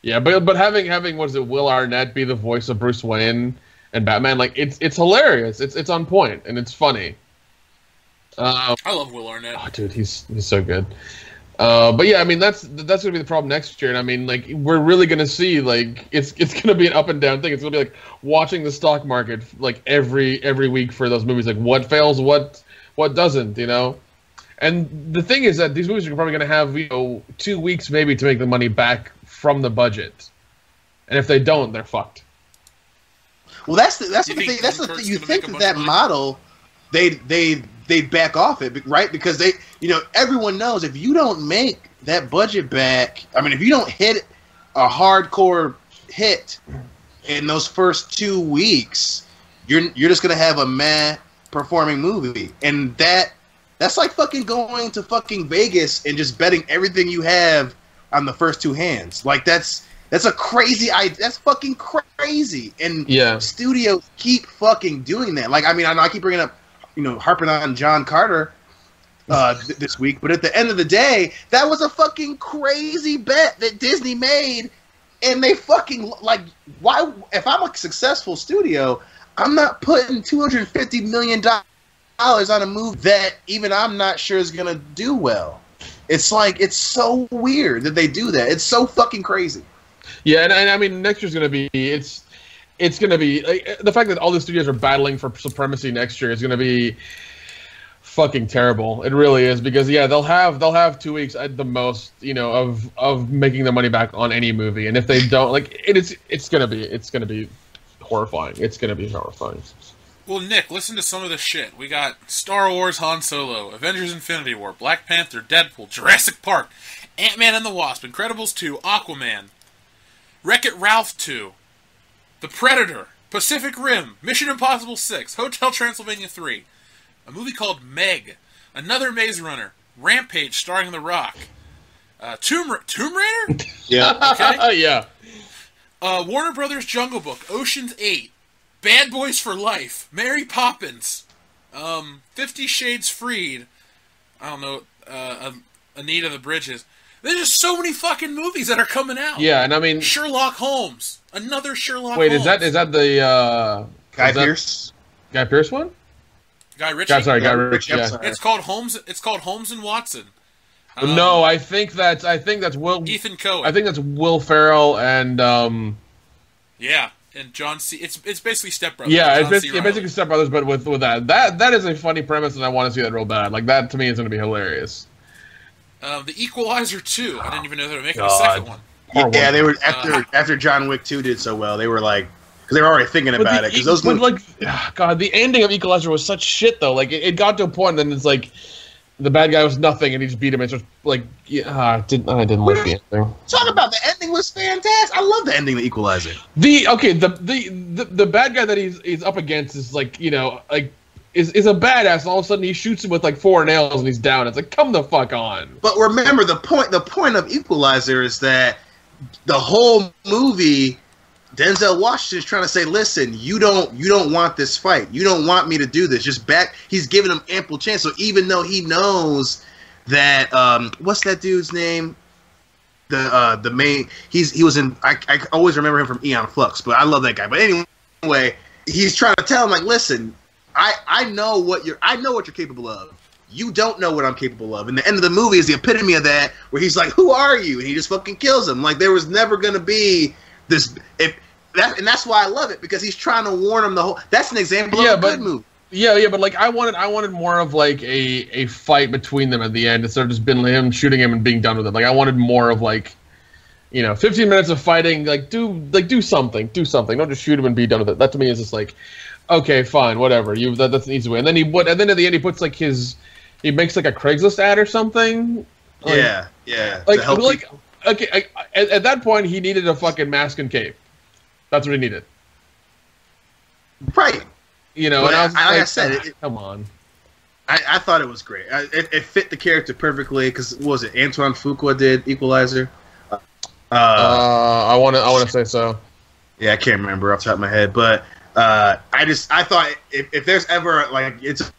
yeah, but having Will Arnett be the voice of Bruce Wayne and Batman, like it's hilarious. It's on point and it's funny. I love Will Arnett. Oh, dude, he's so good. But yeah, I mean that's gonna be the problem next year, and I mean like we're really gonna see like it's gonna be an up and down thing. It's gonna be like watching the stock market like every week for those movies. Like what fails, what doesn't, And the thing is that these movies are probably gonna have 2 weeks maybe to make the money back from the budget, and if they don't, they're fucked. Well, that's the thing. That's the thing. You think that model, they back off it, right? Because they, everyone knows if you don't make that budget back, I mean, if you don't hit a hardcore hit in those first 2 weeks, you're just gonna have a meh performing movie, and that's like fucking going to fucking Vegas and just betting everything you have on the first 2 hands. Like that's a crazy that's fucking crazy, and studios keep fucking doing that. Like I mean, I know I keep bringing up. Harping on John Carter this week, but at the end of the day, that was a fucking crazy bet that Disney made, and they fucking why? If I'm a successful studio, I'm not putting $250 million on a movie that even I'm not sure is gonna do well. It's so weird that they do that. It's so fucking crazy. Yeah, and I mean next year's gonna be It's going to be the fact that all the studios are battling for supremacy next year is going to be fucking terrible. It really is because they'll have 2 weeks at the most, of making the money back on any movie, and if they don't, it's going to be horrifying. It's going to be horrifying. Well, Nick, listen to some of this shit. We got Star Wars, Han Solo, Avengers: Infinity War, Black Panther, Deadpool, Jurassic Park, Ant-Man and the Wasp, Incredibles 2, Aquaman, Wreck-It Ralph 2. The Predator, Pacific Rim, Mission Impossible 6, Hotel Transylvania 3, a movie called Meg, another Maze Runner, Rampage starring The Rock, Tomb Raider? Yeah. Okay. Yeah. Warner Brothers Jungle Book, Ocean's 8, Bad Boys for Life, Mary Poppins, 50 Shades Freed, I don't know, Anita the Bridges. There's just so many fucking movies that are coming out. Yeah, and I mean Sherlock Holmes. Another Sherlock Wait, Holmes. is that the Guy Pearce? Guy Pearce one? Guy Ritchie. Guy Ritchie. Yeah. It's called Holmes and Watson. No, I think that's Will Ethan Coen. I think that's Will Ferrell and yeah, and John C. It's basically Step Brothers. Yeah, it's basically Step Brothers, but with that is a funny premise, and I want to see that real bad. Like that to me is going to be hilarious. The Equalizer 2. I didn't even know they were making a second one. Yeah, they were after John Wick 2 did so well. They were like, because they were already thinking about it. Because the ending of Equalizer was such shit though. Like it got to a point, and then it's like the bad guy was nothing, and he just beat him. And it's just like, I didn't like the ending. Talk about the ending was fantastic. I love the ending of Equalizer. The bad guy that he's up against is like is a badass, and all of a sudden he shoots him with like 4 nails and he's down. It's like, come the fuck on. But remember, the point of Equalizer is that the whole movie, Denzel Washington is trying to say, listen, you don't want this fight. You don't want me to do this. Just back. He's giving him ample chance. So even though he knows that, what's that dude's name? the main. He was in. I always remember him from Aeon Flux, but I love that guy. But anyway, he's trying to tell him like, listen, I know what you're capable of. You don't know what I'm capable of. And the end of the movie is the epitome of that, where he's like, "Who are you?" And he just fucking kills him. Like there was never gonna be this. And that's why I love it, because he's trying to warn him the whole. That's an example of a good movie. Yeah, but like I wanted more of like a fight between them at the end instead of just been him shooting him and being done with it. Like I wanted more of like, 15 minutes of fighting. Like do something. Don't just shoot him and be done with it. That to me is just like, okay, fine, whatever. That's an easy way. And then then at the end he puts like he makes like a Craigslist ad or something. Like, yeah. Like okay, at that point he needed a fucking mask and cape. That's what he needed. Right. And I was like I said, come on. I thought it was great. It fit the character perfectly because what was it? Antoine Fuqua did Equalizer. I want to say so. Yeah, I can't remember off the top of my head, but I thought if there's ever like it's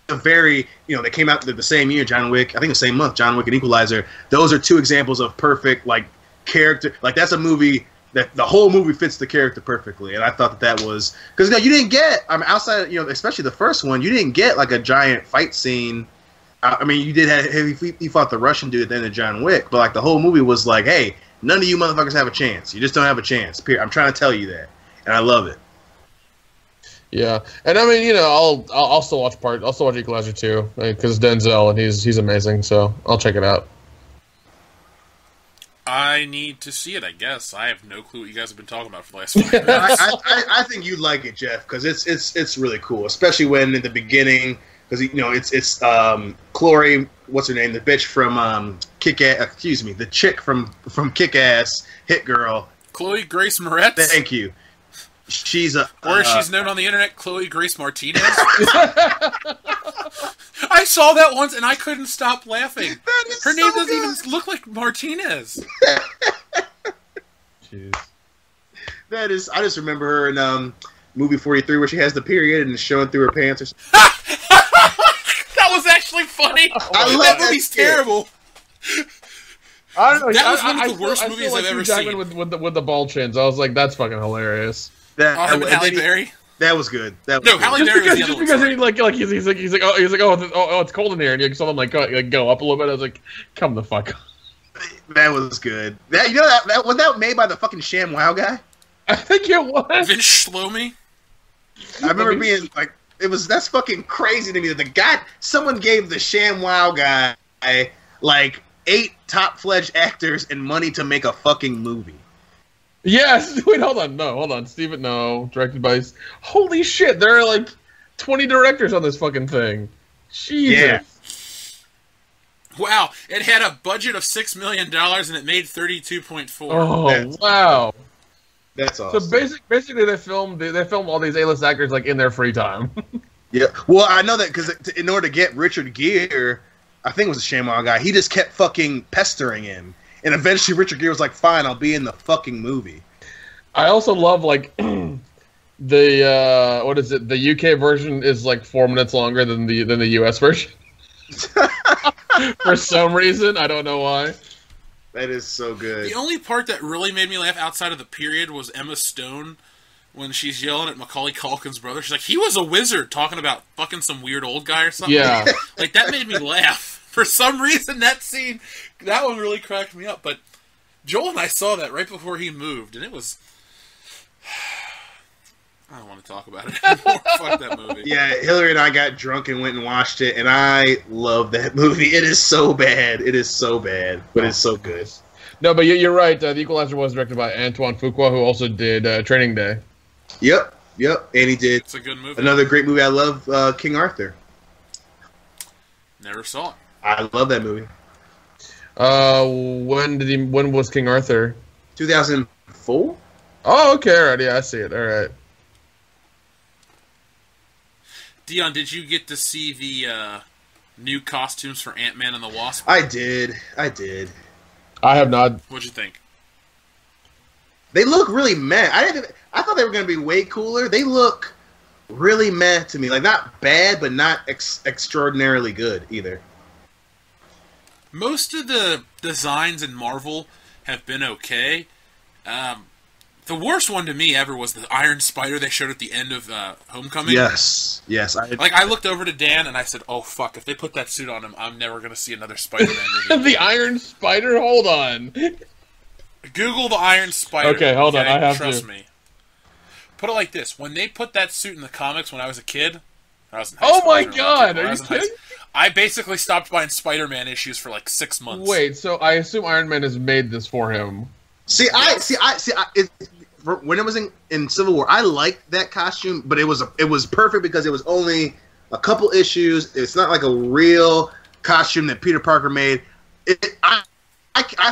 a very they came out the same year, John Wick. I think the same month, John Wick and Equalizer. Those are two examples of perfect like character. Like that's a movie. That the whole movie fits the character perfectly, and I thought that was because you didn't get outside especially the first one, you didn't get like a giant fight scene. I mean, you did have he fought the Russian dude at the end of John Wick, but like the whole movie was like, hey, none of you motherfuckers have a chance. You just don't have a chance. I'm trying to tell you that, and I love it. Yeah, and I mean, I'll still watch Equalizer 2 because Denzel and he's amazing, so I'll check it out. I need to see it, I guess. I have no clue what you guys have been talking about for the last 5 minutes. I think you'd like it, Jeff, because it's really cool, especially when in the beginning, because it's Chloe, what's her name, the bitch from the chick from Kick-Ass, Hit Girl, Chloe Grace Moretz. Thank you. She's or as she's known on the internet, Chloe Grace Martinez. I saw that once and I couldn't stop laughing. Her name doesn't even look like Martinez. Jeez. I just remember her in movie 43 where she has the period and it's showing through her pants or something. That was actually funny. That movie's terrible. I don't know. That was one of the worst movies I've ever seen. With the ball chins, I was like, that's fucking hilarious. Halle Berry. That was good. Halle Berry was the other one. Because he's like, oh, it's cold in here, and you saw them like go up a little bit. I was like, come the fuck on. That was good. That was that made by the fucking Sham Wow guy. I think it was Vince Shlomi. I remember being like, that's fucking crazy to me that the guy someone gave the Sham Wow guy like 8 top-fledged actors and money to make a fucking movie. Yes. Wait, hold on. Steven, no. Directed by... Holy shit, there are like 20 directors on this fucking thing. Jesus. Yeah. Wow, it had a budget of $6 million and it made $32.4. Oh, wow. That's awesome. So basically they filmed all these A-list actors like in their free time. Yeah. Well, I know that because in order to get Richard Gere, I think it was a ShamWow guy, he just kept fucking pestering him. And eventually Richard Gere was like, fine, I'll be in the fucking movie. I also love, like, the the UK version is like 4 minutes longer than the US version. For some reason, I don't know why. That is so good. The only part that really made me laugh outside of the period was Emma Stone when she's yelling at Macaulay Culkin's brother. She's like, he was a wizard, talking about fucking some weird old guy or something. Yeah. Like, that made me laugh. For some reason, that one really cracked me up. But Joel and I saw that right before he moved, and it was... I don't want to talk about it anymore. Fuck that movie. Yeah, Hillary and I got drunk and went and watched it, and I love that movie. It is so bad. It is so bad, but it's so good. No, but you're right. The Equalizer was directed by Antoine Fuqua, who also did Training Day. Yep. And he did. It's a good movie. Another great movie I love, King Arthur. Never saw it. I love that movie. When was King Arthur? 2004? Oh, okay, alright, yeah, I see it. Alright. Dion, did you get to see the new costumes for Ant-Man and the Wasp? I did. I have not. What'd you think? They look really meh. I thought they were going to be way cooler. They look really meh to me. Like, not bad, but not extraordinarily good either. most of the designs in Marvel have been okay. The worst one to me ever was the Iron Spider they showed at the end of Homecoming. Yes. I looked over to Dan and I said, "Oh fuck! If they put that suit on him, I'm never gonna see another Spider-Man movie." The Iron Spider. Hold on. Google the Iron Spider. Okay, hold on. I have Trust to. me. Put it like this: when they put that suit in the comics when I was a kid, I was in high Oh school. my god! Are you kidding? I basically stopped buying Spider-Man issues for like 6 months. Wait, so I assume Iron Man has made this for him. When it was in Civil War, I liked that costume, but it was perfect because it was only a couple issues. It's not like a real costume that Peter Parker made. I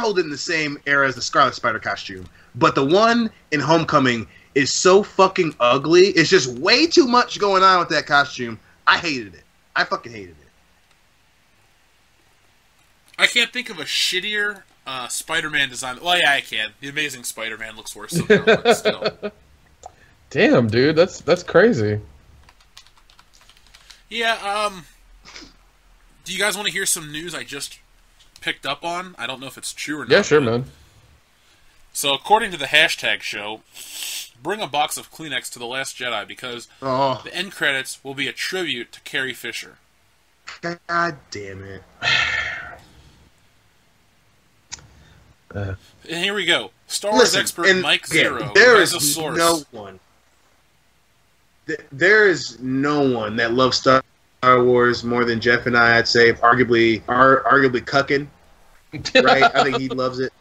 hold it in the same era as the Scarlet Spider costume, but the one in Homecoming is so fucking ugly. It's just way too much going on with that costume. I hated it. I fucking hated it. I can't think of a shittier Spider-Man design. Well, yeah, I can. The Amazing Spider-Man looks worse than that, but still. Damn, dude, that's crazy. Yeah, do you guys want to hear some news I just picked up on? I don't know if it's true or not. Yeah, sure, man. So, according to the hashtag show, bring a box of Kleenex to The Last Jedi because the end credits will be a tribute to Carrie Fisher. God damn it. And here we go. Star Wars expert Mike Zero there has is a source. No one. There is no one that loves Star Wars more than Jeff and I. I'd say arguably cucking. Right? I think he loves it.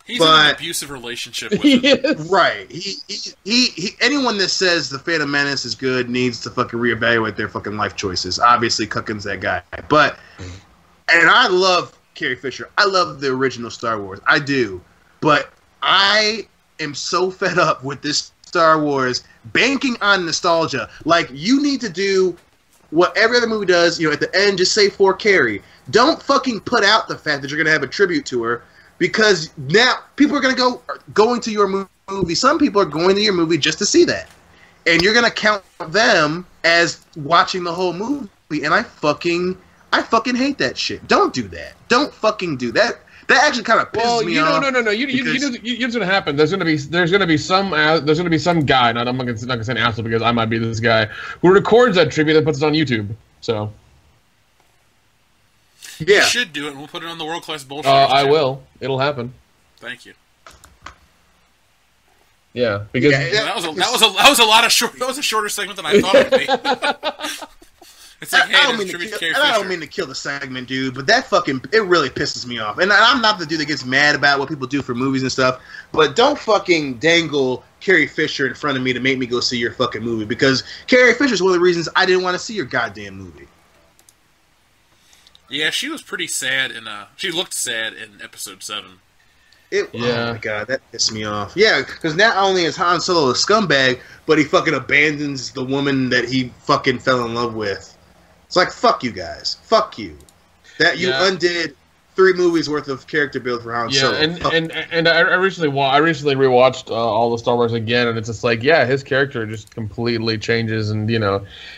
He's in an abusive relationship with it. Right. He anyone that says the Phantom Menace is good needs to fucking reevaluate their fucking life choices. Obviously, Cucking's that guy. And I love Carrie Fisher. I love the original Star Wars. I do. But I am so fed up with this Star Wars banking on nostalgia. Like, you need to do what every other movie does, at the end, just say for Carrie. Don't fucking put out the fact that you're going to have a tribute to her, because now people are going to going to your movie. Some people are going to your movie just to see that. And you're going to count them as watching the whole movie. And I fucking hate that shit. Don't do that. Don't fucking do that. That actually kind of pisses me off. No. You know what's gonna happen? There's gonna be some guy. Not gonna say an asshole because I might be this guy who records that tribute and puts it on YouTube. So yeah, you should do it. And we'll put it on the World Class Bullshit. I will. It'll happen. Thank you. Yeah, because that was a lot of short. That was a shorter segment than I thought it would be. It's like, I don't mean to kill the segment, dude, but it really pisses me off. And I'm not the dude that gets mad about what people do for movies and stuff, but don't fucking dangle Carrie Fisher in front of me to make me go see your fucking movie, because Carrie Fisher is one of the reasons I didn't want to see your goddamn movie. Yeah, she was pretty sad she looked sad in episode 7. Oh my god, that pissed me off. Yeah, because not only is Han Solo a scumbag, but he fucking abandons the woman that he fucking fell in love with. It's like, fuck you guys. Fuck you. That you undid 3 movies worth of character build for Han Solo. And I recently rewatched all the Star Wars again, and it's just like, yeah, his character just completely changes, and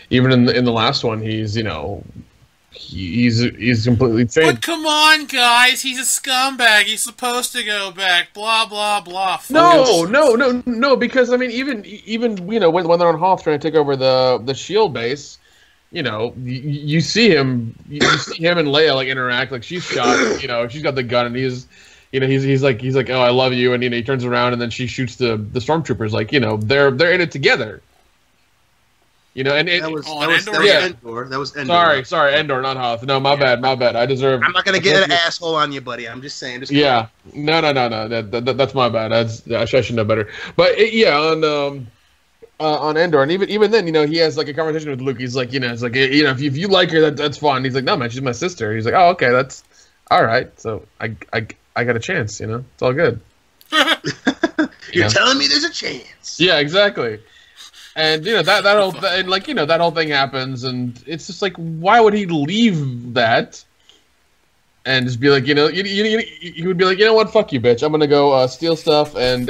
even in the last one, he's completely changed. But come on, guys, he's a scumbag. He's supposed to go back. Blah blah blah. No. Because I mean, even when they're on Hoth trying to take over the Shield base. You see him and Leia like interact, like she's shot, she's got the gun, and he's like, oh, I love you, and he turns around and then she shoots the stormtroopers, like they're in it together. That was Endor. Sorry, Endor, not Hoth. No, my bad. I deserve. I'm not gonna get an asshole on you, buddy. I'm just saying. No. That's my bad. I should know better. But on Endor, and even then, he has like a conversation with Luke. He's like, if you like her, that's fine. He's like, no, man, she's my sister. He's like, oh, okay, that's all right. So I got a chance. It's all good. You're telling me there's a chance? Yeah, exactly. And that whole thing happens, and it's just like, why would he leave that? And just be like, he would be like, you know what, fuck you, bitch. I'm gonna go steal stuff and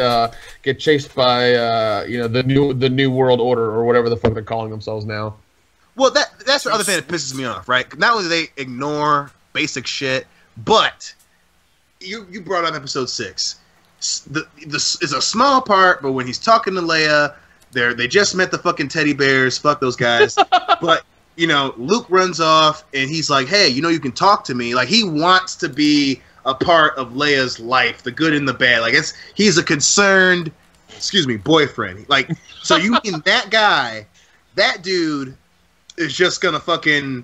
get chased by the new world order, or whatever the fuck they're calling themselves now. Well, that's the other thing that pisses me off, right? Not only do they ignore basic shit, But you brought up episode 6. This is a small part, but when he's talking to Leia, they just met the fucking teddy bears. Fuck those guys. But Luke runs off and he's like, "Hey, you can talk to me." Like he wants to be a part of Leia's life, the good and the bad. Like he's a concerned, boyfriend. Like so, you mean that guy, that dude, is just gonna fucking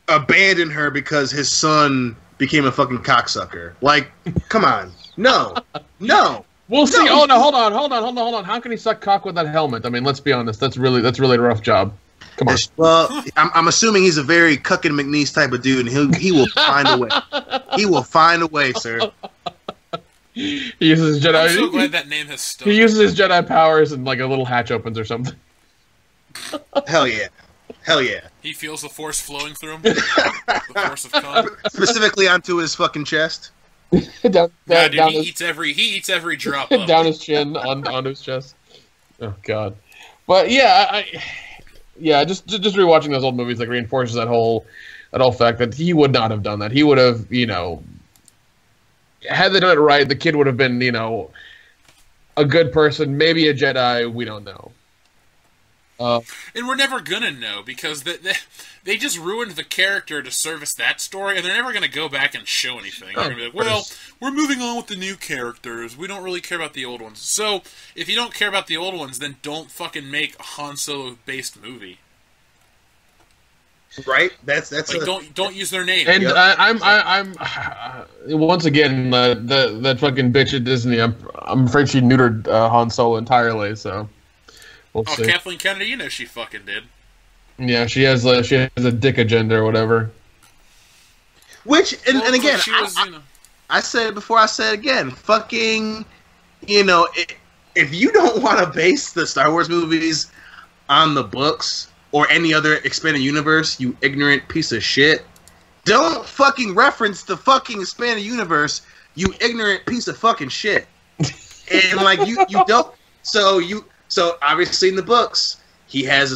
abandon her because his son became a fucking cocksucker? Like, come on, no. We'll see. Oh no, hold on. How can he suck cock with that helmet? I mean, let's be honest. That's really a rough job. Come on. Well, I'm assuming he's a very Cuckin' McNeese type of dude, and he will find a way. He will find a way, sir. He uses his Jedi. I'm so glad that name has stuck. He uses his Jedi powers, and like a little hatch opens or something. Hell yeah. He feels the Force flowing through him. The Force of cum. Specifically onto his fucking chest. Dude, he eats every drop of down his chin onto his chest. Oh god. But yeah, just rewatching those old movies like reinforces that whole fact that he would not have done that. He would have, had they done it right, the kid would have been, a good person, maybe a Jedi. We don't know. And we're never gonna know because they just ruined the character to service that story, and they're never gonna go back and show anything. They're gonna be like, "Well, we're moving on with the new characters. We don't really care about the old ones." So, if you don't care about the old ones, then don't fucking make a Han Solo based movie. Right? That's like don't use their name. And I'm once again that fucking bitch at Disney. I'm afraid she neutered Han Solo entirely. So. We'll see. Kathleen Kennedy, she fucking did. Yeah, she has a dick agenda or whatever. Which and again, I said it before. I said it again. Fucking, if you don't want to base the Star Wars movies on the books or any other expanded universe, you ignorant piece of shit, don't fucking reference the fucking expanded universe, you ignorant piece of fucking shit. And like you don't. So obviously in the books, Han and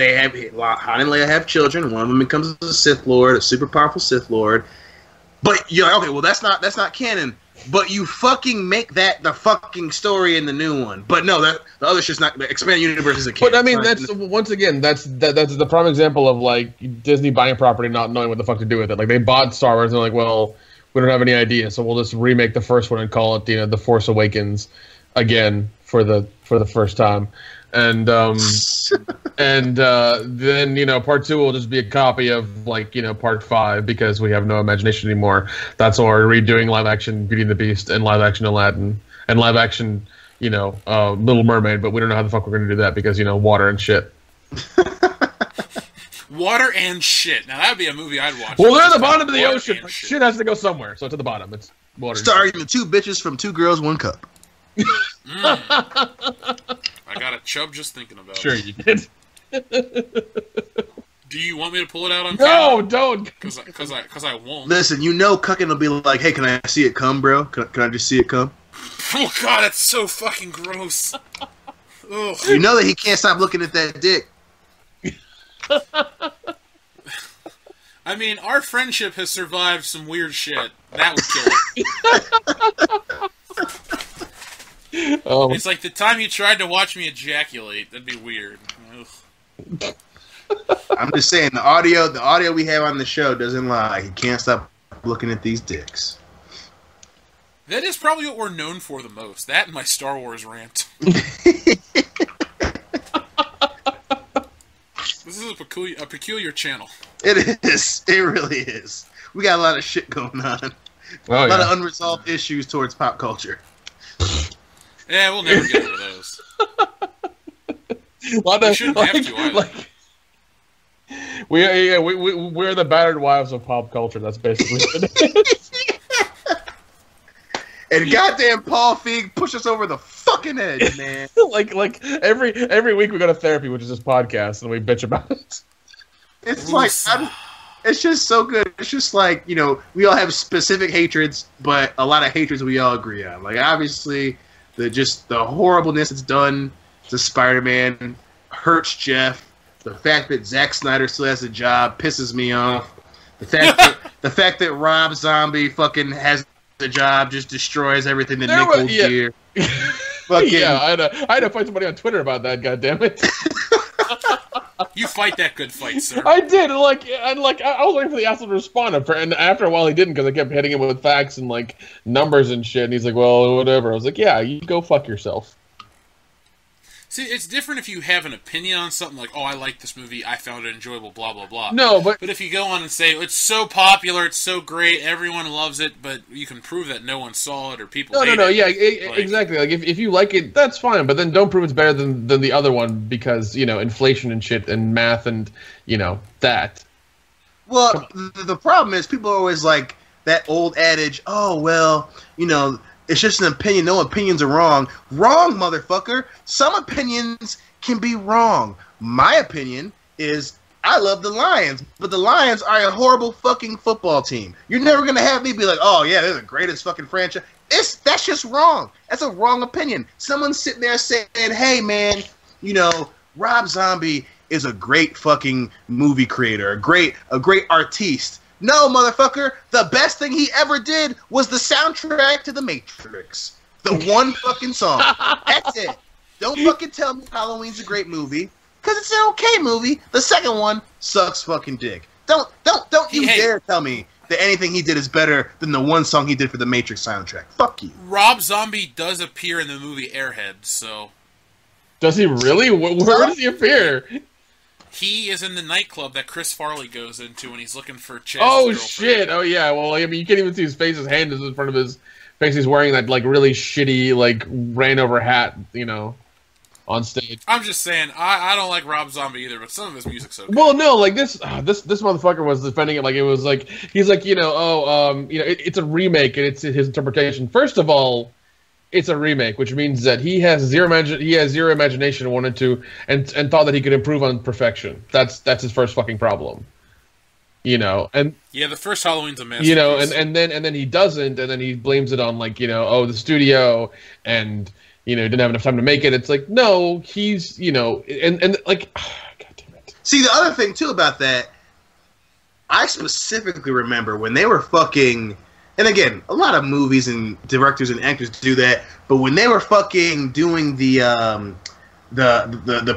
Leia have children. One of them becomes a Sith Lord, a super powerful Sith Lord. But you're like, okay, well that's not canon. But you fucking make that the fucking story in the new one. But no, the other shit's not. The expanded universe isn't canon. But I mean, that's the prime example of like Disney buying a property, not knowing what the fuck to do with it. Like they bought Star Wars and they're like, well, we don't have any idea, so we'll just remake the first one and call it The Force Awakens again for the first time. And then part 2 will just be a copy of part 5 because we have no imagination anymore. That's why we're redoing live action Beauty and the Beast and live action Aladdin and live action Little Mermaid, but we don't know how the fuck we're gonna do that because water and shit. Water and shit. Now that would be a movie I'd watch. Well, they're at the bottom of the ocean. Shit has to go somewhere, so to the bottom. It's water. Starring the 2 bitches from 2 Girls, 1 Cup. I got a chub just thinking about it. Sure you did. Do you want me to pull it out on camera? No, don't. Because I won't. Listen, Cuckin will be like, "Hey, can I see it come, bro? Can I just see it come?" Oh god, that's so fucking gross. Ugh. You know that he can't stop looking at that dick. I mean, our friendship has survived some weird shit. That would kill it. It's like the time you tried to watch me ejaculate. That'd be weird. Ugh. I'm just saying, the audio we have on the show doesn't lie. He can't stop looking at these dicks. That is probably what we're known for the most. That and my Star Wars rant. This is a peculiar channel. It is. It really is. We got a lot of shit going on. A lot of unresolved issues towards pop culture. Yeah, we'll never get into those. We shouldn't have to either. We're the battered wives of pop culture. That's basically what it is. And goddamn Paul Feig pushed us over the fucking edge, man. like every week we go to therapy, which is this podcast, and we bitch about it. It's it's just so good. It's just like, we all have specific hatreds, but a lot of hatreds we all agree on. Like, obviously, the horribleness that's done to Spider-Man hurts Jeff. The fact that Zack Snyder still has a job pisses me off. The The fact that Rob Zombie fucking has the job just destroys everything that Nick holds dear. Yeah, I had to fight somebody on Twitter about that. God damn it! You fight that good fight, sir. I did. I was waiting for the asshole to respond, and after a while he didn't because I kept hitting him with facts and like numbers and shit. And he's like, "Well, whatever." I was like, "Yeah, you go fuck yourself." See, it's different if you have an opinion on something like, "Oh, I like this movie. I found it enjoyable." Blah blah blah. No, but if you go on and say it's so popular, it's so great, everyone loves it, but you can prove that no one saw it or people. No, yeah, exactly. Like if you like it, that's fine. But then don't prove it's better than the other one because inflation and shit and math and that. Well, the problem is people are always like that old adage. Oh well, it's just an opinion. No opinions are wrong. Wrong, motherfucker. Some opinions can be wrong. My opinion is I love the Lions, but the Lions are a horrible fucking football team. You're never going to have me be like, oh, yeah, they're the greatest fucking franchise. That's just wrong. That's a wrong opinion. Someone's sitting there saying, hey, man, Rob Zombie is a great fucking movie creator, a great artiste. No, motherfucker, the best thing he ever did was the soundtrack to The Matrix. The one fucking song. That's it. Don't fucking tell me Halloween's a great movie, because it's an okay movie. The second one sucks fucking dick. Don't you dare tell me that anything he did is better than the one song he did for the Matrix soundtrack. Fuck you. Rob Zombie does appear in the movie Airhead, so... Does he really? Where does he appear? He is in the nightclub that Chris Farley goes into when he's looking for Chaz's girlfriend. Shit! Oh yeah. Well, I mean, you can't even see his face. His hand is in front of his face. He's wearing that like really shitty like ran over hat, on stage. I'm just saying, I don't like Rob Zombie either, but some of his music's okay. Well, no, like this motherfucker was defending it like it was like he's like it's a remake and it's his interpretation. First of all, it's a remake, which means that he has zero imagination and wanted to and thought that he could improve on perfection. That's his first fucking problem. And yeah, the first Halloween's a masterpiece. And then he doesn't, and then he blames it on like the studio and didn't have enough time to make it. It's like no, he's and like God damn it. See, the other thing too about that, I specifically remember when they were fucking. And again, a lot of movies and directors and actors do that. But when they were fucking doing the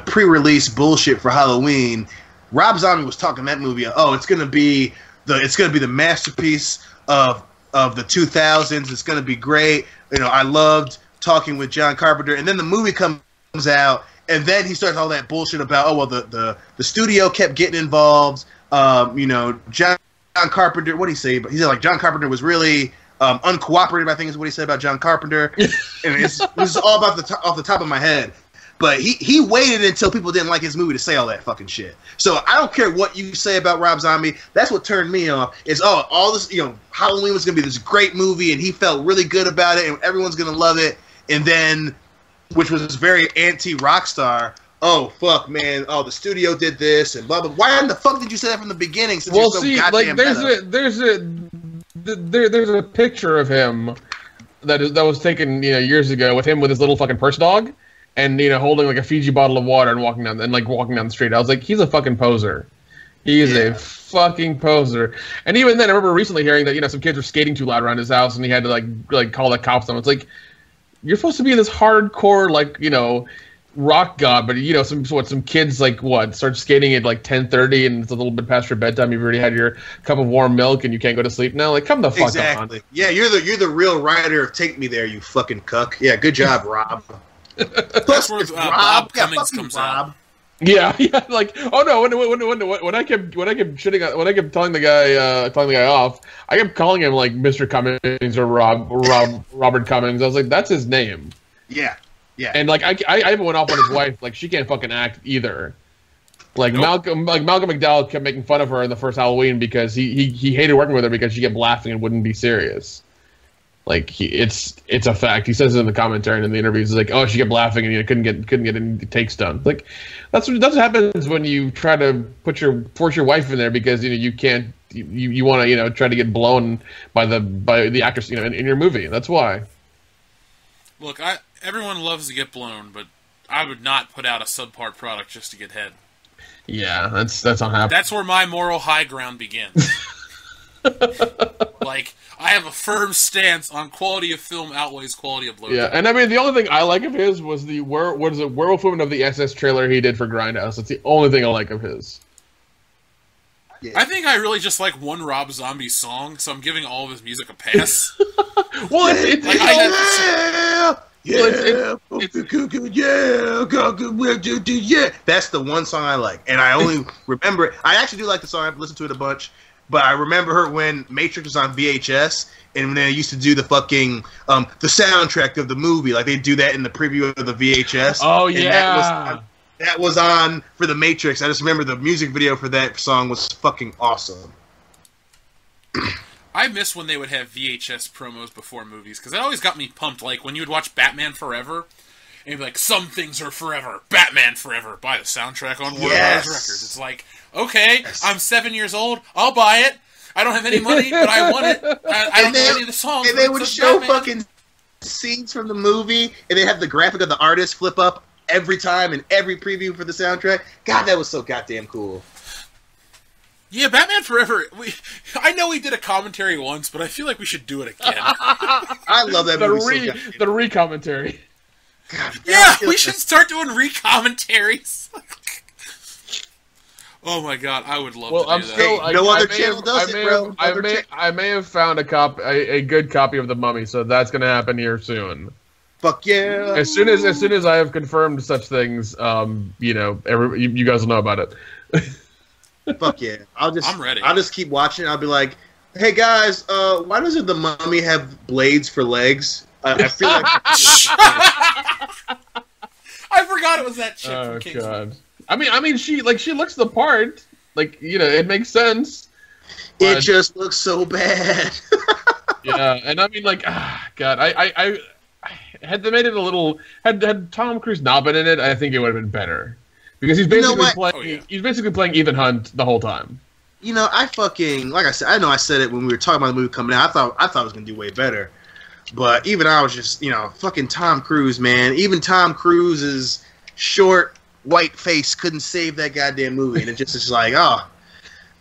pre-release bullshit for Halloween, Rob Zombie was talking that movie. Oh, it's gonna be the masterpiece of the 2000s. It's gonna be great. I loved talking with John Carpenter. And then the movie comes out, and then he starts all that bullshit about the studio kept getting involved. John Carpenter, what did he say? He said like John Carpenter was really uncooperative. I think is what he said about John Carpenter. And this is all about off the top of my head. But he waited until people didn't like his movie to say all that fucking shit. So I don't care what you say about Rob Zombie. That's what turned me off. Is all this Halloween was gonna be this great movie, and he felt really good about it, and everyone's gonna love it. And then, which was very anti-Rockstar. Oh fuck, man! Oh, the studio did this and blah blah. Why in the fuck did you say that from the beginning? Since well, you're so see, goddamn there's a picture of him that was taken years ago with him with his little fucking purse dog and holding like a Fiji bottle of water and walking down the street. I was like, he's a fucking poser. He is a fucking poser. And even then, I remember recently hearing that some kids were skating too loud around his house and he had to like call the cops on him. It's like you're supposed to be this hardcore rock god, but some kids start skating at like 10:30 and it's a little bit past your bedtime. You've already had your cup of warm milk and you can't go to sleep now. Like, come the fuck on. Yeah, you're the real writer of Take Me There, you fucking cuck. Yeah, good job, Rob. Plus, Bob Cummings comes out. Yeah, like oh no, when I kept shitting when I kept telling the guy off, I kept calling him like Mr. Cummings or Robert Cummings. I was like, that's his name. Yeah. Yeah. And like I even went off on his wife. Like she can't fucking act either. Like nope. Malcolm McDowell kept making fun of her in the first Halloween because he hated working with her because she kept laughing and wouldn't be serious. Like it's a fact. He says it in the commentary and in the interviews. He's like, oh, she kept laughing and couldn't get any takes done. Like that's what happens when you try to force your wife in there because you can't you want to try to get blown by the actress in your movie. That's why. Look, everyone loves to get blown, but I would not put out a subpar product just to get head. Yeah, that's not happening. That's where my moral high ground begins. like, I have a firm stance on quality of film outweighs quality of logo. Yeah, and I mean, the only thing I like of his was the Werewolf Woman of the SS trailer he did for Grindhouse. That's the only thing I like of his. Yeah. I think I really just like one Rob Zombie song, so I'm giving all of his music a pass. Well, it's Like, yeah. That's the one song I like, and I only remember it. I actually do like the song. I've listened to it a bunch, but I remember her when Matrix was on VHS, and when they used to do the fucking the soundtrack of the movie, like they do that in the preview of the VHS. Oh and yeah. that was on for the Matrix. I just remember the music video for that song was fucking awesome. I miss when they would have VHS promos before movies, because that always got me pumped. Like, when you would watch Batman Forever, and you'd be like, some things are forever. Batman Forever. Buy the soundtrack on Warner Brothers Records. It's like, okay, I'm 7 years old. I'll buy it. I don't have any money, but I want it. I don't know any of the songs. And they would show Batman. fucking scenes from the movie, and they have the graphic of the artist flip up every time in every preview for the soundtrack. God, that was so goddamn cool. Yeah, Batman Forever. I know we did a commentary once, but I feel like we should do it again. I love that movie. The re-commentary. Yeah, we should start doing re-commentaries. Oh my god, I would love to do that. Hey, no other channel does it, bro. I may have found a good copy of The Mummy, so that's going to happen here soon. Fuck yeah! As soon as I have confirmed such things, you know, you guys will know about it. Fuck yeah! I'm ready. I'll just keep watching. I'll be like, "Hey guys, why doesn't the Mummy have blades for legs?" I feel like I forgot it was that chick Oh from Kingsman. god! I mean, she looks the part. Like, you know, it makes sense. It just looks so bad. Yeah, and I mean, like, God, I had they made it a little had Tom Cruise not been in it, I think it would have been better because he's basically he's basically playing Ethan Hunt the whole time. You know, I fucking like I said. I know I said it when we were talking about the movie coming out. I thought it was gonna do way better, but even I was just fucking Tom Cruise, man. Even Tom Cruise's short white face couldn't save that goddamn movie, and it just is like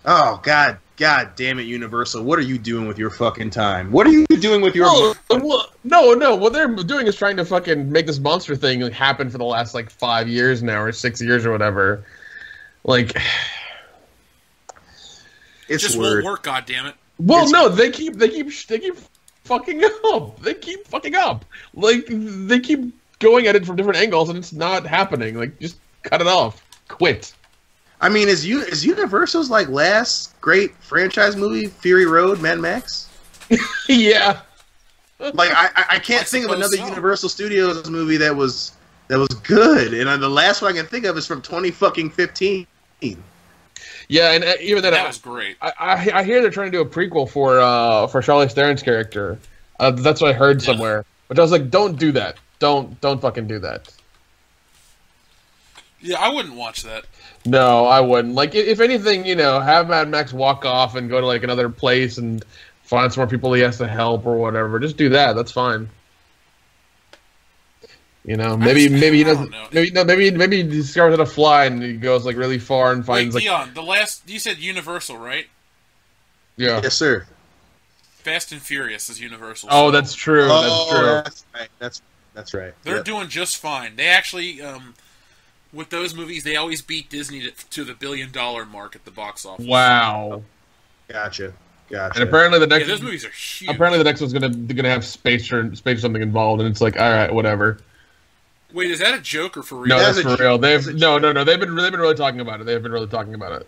oh god damn it, Universal, what are you doing with your fucking time? What are you doing with your no, what they're doing is trying to fucking make this monster thing happen for the last like 5 years now or 6 years or whatever. Like, it's just weird. won't work, goddammit. Well, no, they keep fucking up. They keep fucking up. Like, they keep going at it from different angles and it's not happening. Like, just cut it off. Quit. I mean, is Universal's like last great franchise movie Fury Road, Mad Max? Yeah. Like I can't think of another Universal Studios movie that was good, and the last one I can think of is from 2015. Yeah, and even that was great. I hear they're trying to do a prequel for Charlize Theron's character. That's what I heard somewhere. But I was like, don't do that. Don't fucking do that. Yeah, I wouldn't watch that. No, I wouldn't. Like, if anything, have Mad Max walk off and go to like another place and find some more people he has to help or whatever. Just do that. That's fine. Maybe he doesn't. Maybe he discovers how to fly and he goes like really far and finds. Wait, Dion, you said Universal, right? Yeah. Yes, sir. Fast and Furious is Universal. Oh, that's true. That's true. That's right. That's right. They're doing just fine. They actually, with those movies, they always beat Disney to the $1 billion mark at the box office. Wow. Gotcha. And apparently those movies are huge. Apparently the next one's gonna have space or something involved, and it's like, all right, whatever. Wait, is that a joke or for real? No, that's for real. They've been really talking about it. They've been really talking about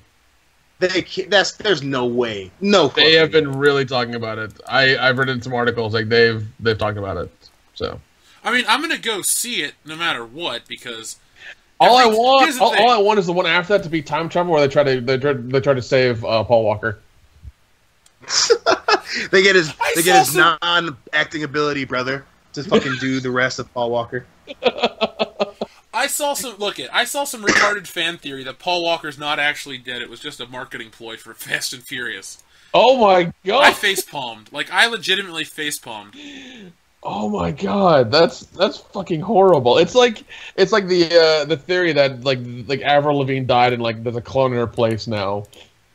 it. There's no way. No. They have been really talking about it. I've read in some articles like they've talked about it. So. I mean, I'm gonna go see it no matter what because. All I want is the one after that to be time travel, where they try to save Paul Walker. they get his non-acting ability, brother, to fucking do the rest of Paul Walker. I saw some retarded fan theory that Paul Walker's not actually dead. It was just a marketing ploy for Fast and Furious. Oh my god! I facepalmed. Like, I legitimately facepalmed. Oh my god, that's fucking horrible. It's like the theory that like Avril Lavigne died and like there's a clone in her place now.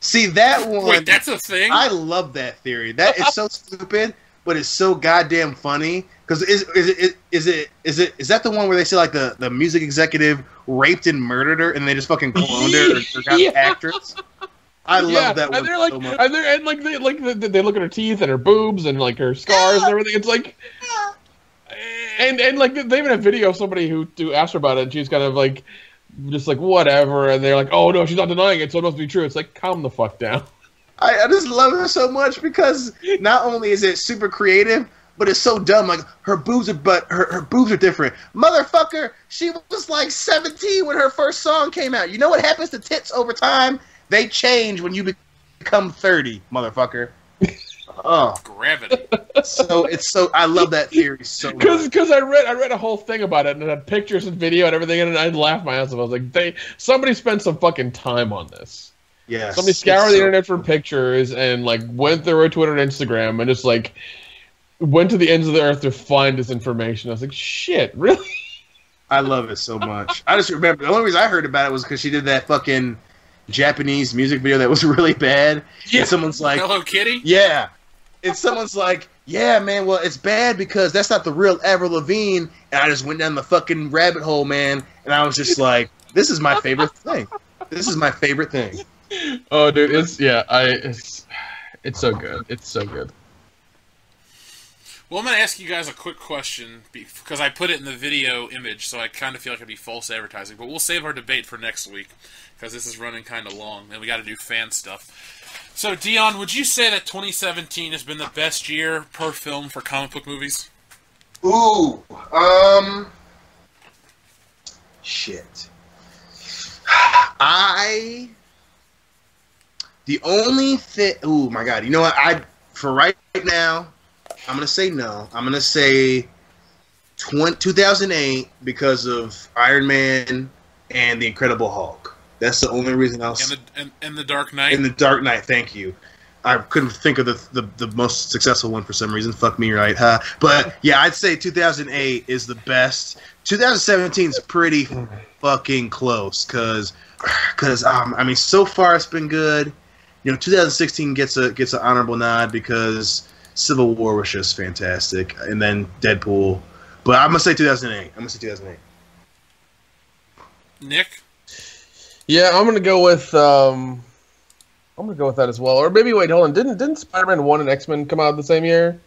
See that one? Wait, that's a thing? I love that theory. That is so stupid, but it's so goddamn funny. Because is that the one where they say like the music executive raped and murdered her, and they just fucking cloned her or got the actress? I love that one. And they're like, so much. They look at her teeth and her boobs and like her scars and everything. It's like, and like they even have video of somebody who asked her about it, and she's kind of like, just like whatever, and they're like, oh no, she's not denying it, so it must be true. It's like, calm the fuck down. I just love her so much because not only is it super creative, but it's so dumb. Like her boobs are different. Motherfucker, she was like 17 when her first song came out. You know what happens to tits over time? They change when you become 30, motherfucker. Oh, gravity. So I love that theory so much. Because I read a whole thing about it and it had pictures and video and everything, and I laughed my ass off. I was like, somebody spent some fucking time on this. Yeah. Somebody scoured the internet for pictures and like went through her Twitter and Instagram and just like went to the ends of the earth to find this information. I was like, shit, really? I love it so much. I just remember the only reason I heard about it was because she did that fucking Japanese music video that was really bad. Yeah. And someone's like, Hello Kitty? yeah. And someone's like, yeah, man, well, it's bad because that's not the real Avril Lavigne. And I just went down the fucking rabbit hole, man. And I was just like, this is my favorite thing. This is my favorite thing. Oh, dude, it's so good. It's so good. Well, I'm going to ask you guys a quick question because I put it in the video image, so I kind of feel like it'd be false advertising. But we'll save our debate for next week because this is running kind of long, and we got to do fan stuff. So, Dion, would you say that 2017 has been the best year per film for comic book movies? Ooh, shit. The only thing. Oh my god! You know what? For right now, I'm gonna say no. I'm gonna say 2008 because of Iron Man and the Incredible Hulk. That's the only reason I'll. And the Dark Knight. In the Dark Knight, thank you. I couldn't think of the most successful one for some reason. Fuck me, right? Huh? But yeah, I'd say 2008 is the best. 2017 is pretty fucking close because I mean, so far it's been good. You know, 2016 gets an honorable nod because Civil War was just fantastic, and then Deadpool. But I'm gonna say 2008. Nick? Yeah, I'm gonna go with that as well. Or maybe wait, hold on. Didn't Spider-Man 1 and X-Men come out the same year?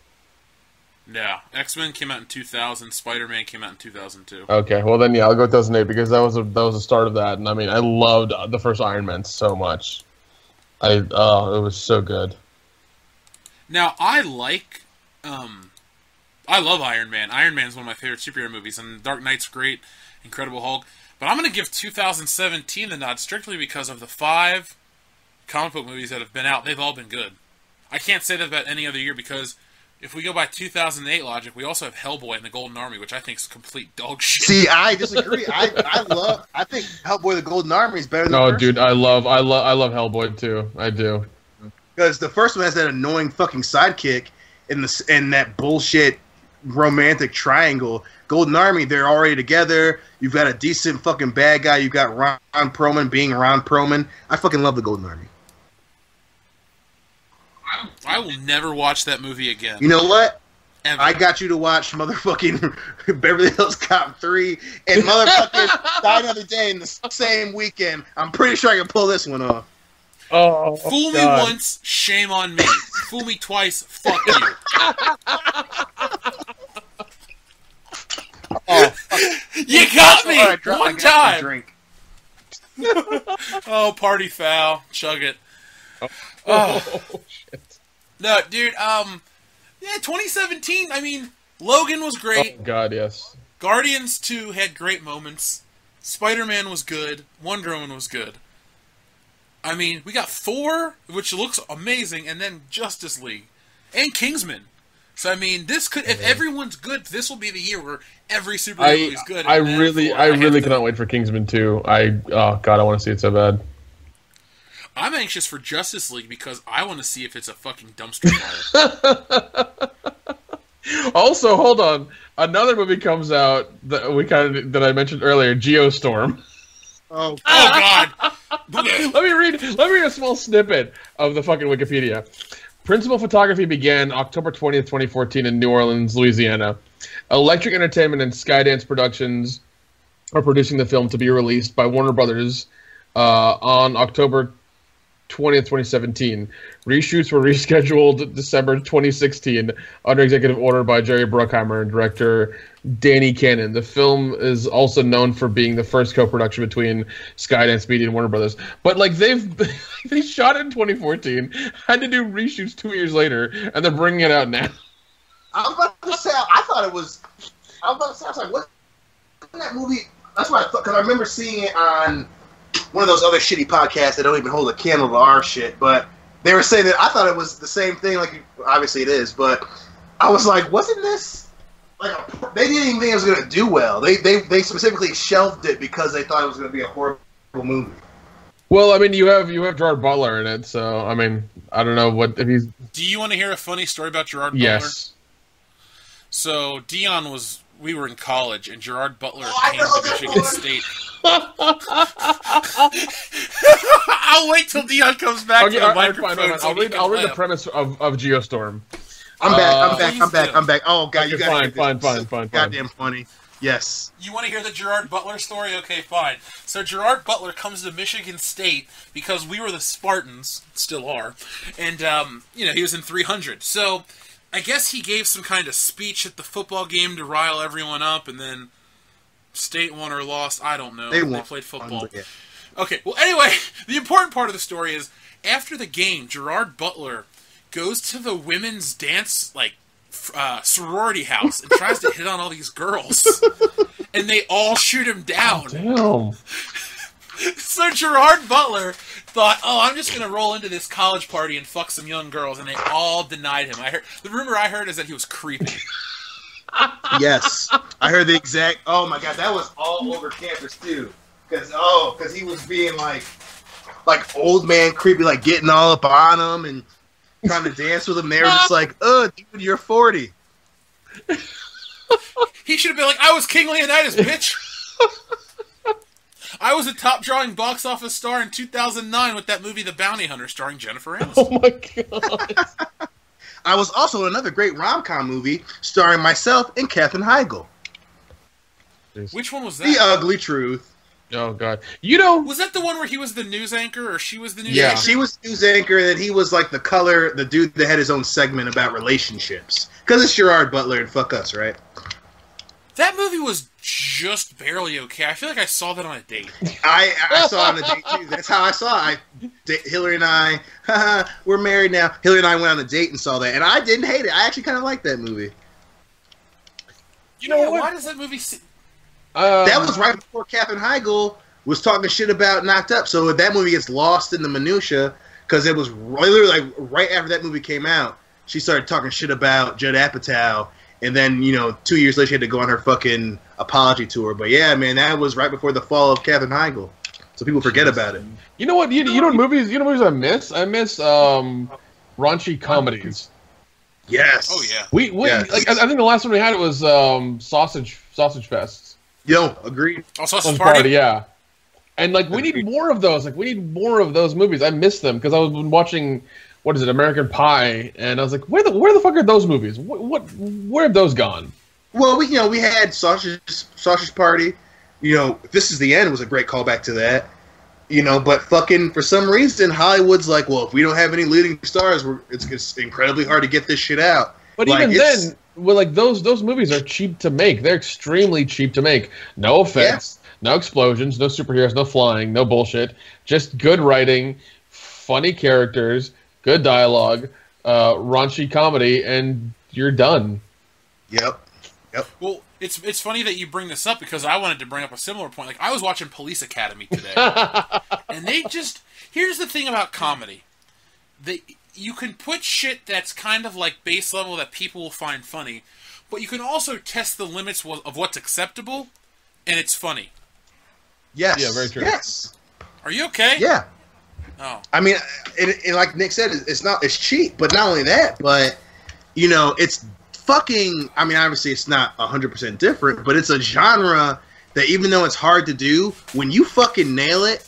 Yeah, X-Men came out in 2000. Spider-Man came out in 2002. Okay, well then yeah, I'll go with 2008 because that was the start of that, and I mean I loved the first Iron Man so much. It was so good. Now I love Iron Man. Iron Man is one of my favorite superhero movies, and Dark Knight's great, Incredible Hulk. But I'm going to give 2017 the nod strictly because of the 5 comic book movies that have been out. They've all been good. I can't say that about any other year because if we go by 2008 logic, we also have Hellboy and the Golden Army, which I think is complete dog shit. See, I disagree. I think Hellboy the Golden Army is better than the first dude, I love Hellboy too. I do. Because the first one has that annoying fucking sidekick and that bullshit romantic triangle. Golden Army, they're already together. You've got a decent fucking bad guy. You've got Ron Perlman being Ron Perlman. I fucking love the Golden Army. I will never watch that movie again. You know what? Ever. I got you to watch motherfucking Beverly Hills Cop 3 and motherfucking Die Another Day in the same weekend. I'm pretty sure I can pull this one off. Oh, Fool me once, shame on me. Fool me twice, fuck you. Oh, you got me! Right, One time! Drink. Oh, party foul. Chug it. Oh, shit. No, dude, yeah, 2017, I mean, Logan was great. Oh, God, yes. Guardians 2 had great moments. Spider-Man was good. Wonder Woman was good. I mean, we got Thor, which looks amazing, and then Justice League. And Kingsman. So, I mean, this could, if everyone's good, this will be the year where every superhero movie is good. I really cannot wait for Kingsman 2. I want to see it so bad. I'm anxious for Justice League because I want to see if it's a fucking dumpster fire. Also, hold on. Another movie comes out that I mentioned earlier, Geostorm. Oh God. Let me read a small snippet of the fucking Wikipedia. Principal photography began October 20th, 2014 in New Orleans, Louisiana. Electric Entertainment and Skydance Productions are producing the film to be released by Warner Brothers on October 20th, 2017. Reshoots were rescheduled December 2016 under executive order by Jerry Bruckheimer and director Danny Cannon. The film is also known for being the first co-production between Skydance Media and Warner Brothers. But like they shot it in 2014, had to do reshoots 2 years later, and they're bringing it out now. I was about to say, I was like, what that movie? That's what I thought, because I remember seeing it on one of those other shitty podcasts that don't even hold a candle to our shit, but they were saying that I thought it was the same thing, like, obviously it is, but I was like, wasn't this, like, they didn't even think it was going to do well. They specifically shelved it because they thought it was going to be a horrible movie. Well, I mean, you have Gerard Butler in it, so, I mean, I don't know what, if he's... Do you want to hear a funny story about Gerard Butler? Yes. So, we were in college, and Gerard Butler came to Michigan State. I'll wait till Dion comes back to the microphone. I'll read the premise of Geostorm. I'm back. Oh, God, you got fine. Goddamn funny. Yes. You want to hear the Gerard Butler story? Okay, fine. So Gerard Butler comes to Michigan State because we were the Spartans, still are, and he was in 300. So I guess he gave some kind of speech at the football game to rile everyone up, and then State won or lost. I don't know. They played football. Okay. Well, anyway, the important part of the story is after the game, Gerard Butler goes to the women's dance sorority house and tries to hit on all these girls, and they all shoot him down. Oh, damn. So Gerard Butler thought, I'm just going to roll into this college party and fuck some young girls, and they all denied him. The rumor I heard is that he was creepy. Yes. I heard the exact... Oh, my God. That was all over campus, too. Because he was being, like old man creepy, like, getting all up on them and trying to dance with them. They were just like, dude, you're 40. He should have been like, I was King Leonidas, bitch. I was a top-drawing box office star in 2009 with that movie The Bounty Hunter starring Jennifer Aniston. Oh, my God. I was also in another great rom-com movie starring myself and Katherine Heigl. Which one was that? The Ugly Truth. Oh, God. Was that the one where he was the news anchor, or she was the news anchor? Yeah, she was the news anchor, and he was like the dude that had his own segment about relationships. Because it's Gerard Butler and fuck us, right? That movie was just barely okay. I feel like I saw that on a date. I saw it on a date, too. That's how I saw it. Hillary and I, we're married now. Hillary and I went on a date and saw that, and I didn't hate it. I actually kind of liked that movie. You know what? Why does that movie... that was right before Katherine Heigl was talking shit about Knocked Up, so that movie gets lost in the minutia, because it was literally right after that movie came out, she started talking shit about Judd Apatow, and then, 2 years later she had to go on her fucking apology tour. But yeah, man, that was right before the fall of Katherine Heigl, so people forget about it. You know what? You know what movies I miss? I miss raunchy comedies. Yes. Oh yeah. Yes. I think the last one we had was Sausage Fest. Yo, agreed. Oh, Sausage Party? Yeah. And we need more of those. We need more of those movies. I miss them because I was watching, what is it, American Pie, and I was like, where the fuck are those movies? Where have those gone? Well, we had Sausage Party. This Is the End was a great callback to that. But fucking for some reason Hollywood's like, well, if we don't have any leading stars, it's incredibly hard to get this shit out. But even then, those movies are cheap to make. They're extremely cheap to make. No effects, no explosions, no superheroes, no flying, no bullshit. Just good writing, funny characters, good dialogue, raunchy comedy, and you're done. Yep. Well, it's funny that you bring this up because I wanted to bring up a similar point. I was watching Police Academy today, and here's the thing about comedy. You can put shit that's kind of like base level that people will find funny, but you can also test the limits of what's acceptable, and it's funny. Yes. Yeah, very true. Yes. Are you okay? Yeah. Oh. I mean, and like Nick said, it's cheap, but not only that, but it's fucking. I mean, obviously, it's not 100% different, but it's a genre that even though it's hard to do, when you fucking nail it,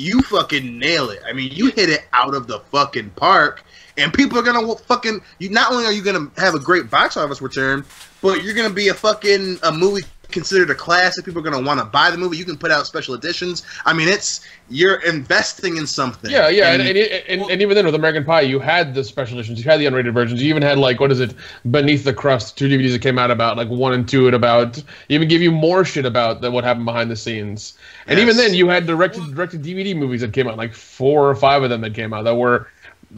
you fucking nail it. I mean, you hit it out of the fucking park, and people are gonna fucking. You not only are you gonna have a great box office return, but you're gonna be a movie considered a classic. People are gonna want to buy the movie. You can put out special editions. I mean, you're investing in something. Yeah, yeah, and even then with American Pie, you had the special editions, you had the unrated versions, you even had like what is it, Beneath the Crust, 2 DVDs that came out about like 1 and 2 and about even give you more shit about what happened behind the scenes. And even then, you had directed DVD movies that came out, like 4 or 5 of them that came out that were.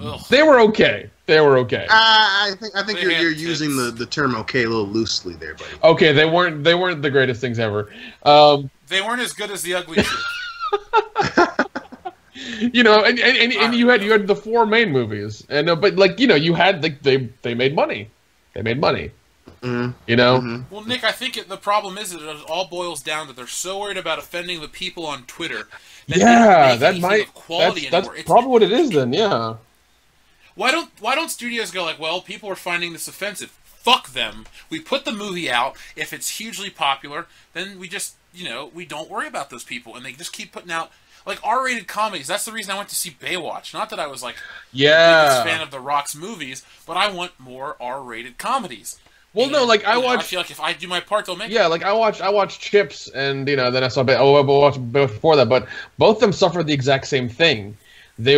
Ugh. They were okay. They were okay. I think you're using the term "okay" a little loosely there, buddy. Okay, they weren't the greatest things ever. They weren't as good as The Ugly Truth. You know, and you had the 4 main movies, and but like you know, you had like they made money. They made money. Mm-hmm. You know. Mm-hmm. Well, Nick, I think the problem is that it all boils down that they're so worried about offending the people on Twitter. That that's probably what it is. Then, yeah. Why don't studios go like, well, people are finding this offensive. Fuck them. We put the movie out. If it's hugely popular, then we just, we don't worry about those people. And they just keep putting out, like, R-rated comedies. That's the reason I went to see Baywatch. Not that I was, like, the biggest fan of The Rock's movies, but I want more R-rated comedies. Well, no, like, I feel like if I do my part, they'll make it. Yeah, like, I watched Chips, and, then I saw Baywatch before that, but both of them suffered the exact same thing. They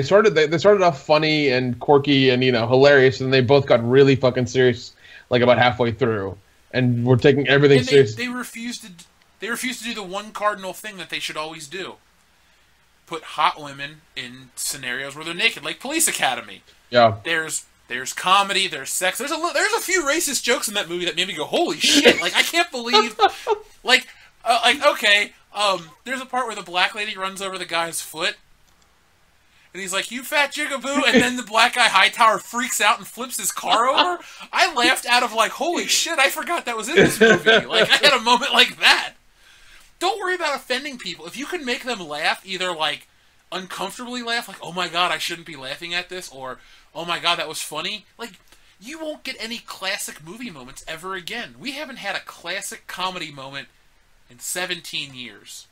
started off funny and quirky and hilarious, and they both got really fucking serious like about halfway through, and we're taking everything serious. They refused to do the one cardinal thing that they should always do: put hot women in scenarios where they're naked, like Police Academy. Yeah. There's comedy, there's sex. There's a few racist jokes in that movie that made me go, holy shit! Like I can't believe, there's a part where the black lady runs over the guy's foot. And he's like, you fat jigaboo, and then the black guy Hightower freaks out and flips his car over. I laughed out of like, holy shit, I forgot that was in this movie. Like, I had a moment like that. Don't worry about offending people. If you can make them laugh, either like uncomfortably laugh, like, oh my god, I shouldn't be laughing at this, or oh my god, that was funny. Like, you won't get any classic movie moments ever again. We haven't had a classic comedy moment in 17 years.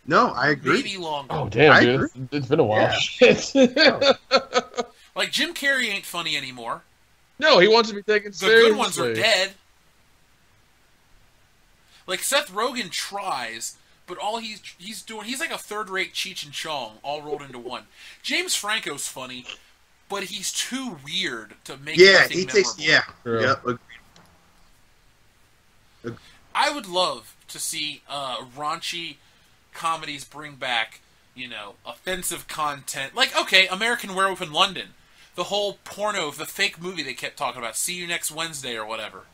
No, I agree. Maybe longer. Oh, damn, dude. It's been a while. Yeah. Like, Jim Carrey ain't funny anymore. No, he wants to be taken seriously. The good ones are dead. Like, Seth Rogen tries, but all he's doing... He's like a third-rate Cheech and Chong, all rolled into one. James Franco's funny, but he's too weird to make anything memorable. Yeah, yep. I would love to see raunchy comedies bring back, offensive content. Like, okay, American Werewolf in London. The whole porno, the fake movie they kept talking about, See You Next Wednesday or whatever.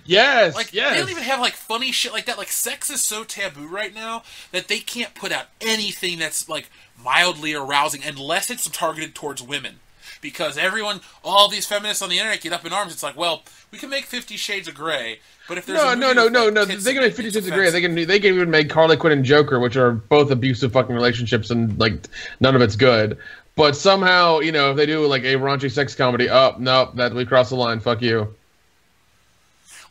Yes, like, yes. They don't even have, like, funny shit like that. Like, sex is so taboo right now that they can't put out anything that's, like, mildly arousing unless it's targeted towards women. Because all these feminists on the internet get up in arms. It's like, well, we can make 50 Shades of Grey, but if there's no. They can make 50 Shades of Grey. They can even make Harley Quinn and Joker, which are both abusive fucking relationships, and like none of it's good. But somehow, if they do like a raunchy sex comedy, nope, that we cross the line. Fuck you.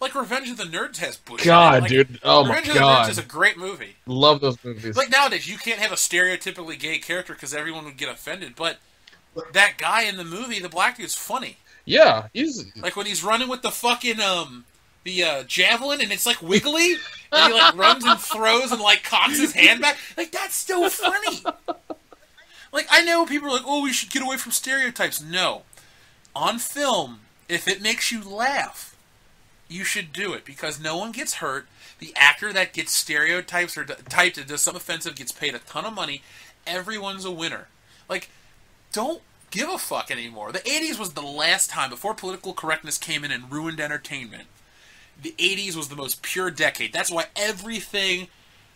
Like Revenge of the Nerds has Bush. God, like, dude, oh my god, Revenge of the Nerds is a great movie. Love those movies. Like nowadays, you can't have a stereotypically gay character because everyone would get offended, but that guy in the movie, the black dude's funny. Yeah, he's like when he's running with the fucking the javelin and it's like wiggly, and he like runs and throws and like cocks his hand back. Like that's so funny. Like I know people are like, oh, we should get away from stereotypes. No, on film, if it makes you laugh, you should do it because no one gets hurt. The actor that gets stereotypes or typed and does something offensive gets paid a ton of money. Everyone's a winner. Like. Don't give a fuck anymore. The 80s was the last time, before political correctness came in and ruined entertainment, the 80s was the most pure decade. That's why everything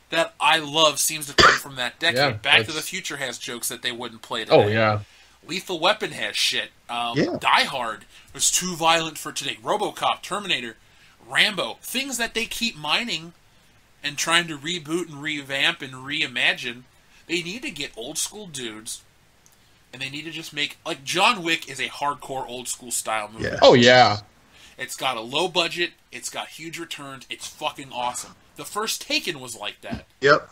that I love seems to come from that decade. Yeah, Back to the Future has jokes that they wouldn't play today. Oh, yeah. Lethal Weapon has shit. Die Hard was too violent for today. RoboCop, Terminator, Rambo. Things that they keep mining and trying to reboot and revamp and reimagine. They need to get old school dudes. And they need to just make... Like, John Wick is a hardcore old-school style movie. Yeah. Oh, yeah. It's got a low budget. It's got huge returns. It's fucking awesome. The first Taken was like that. Yep.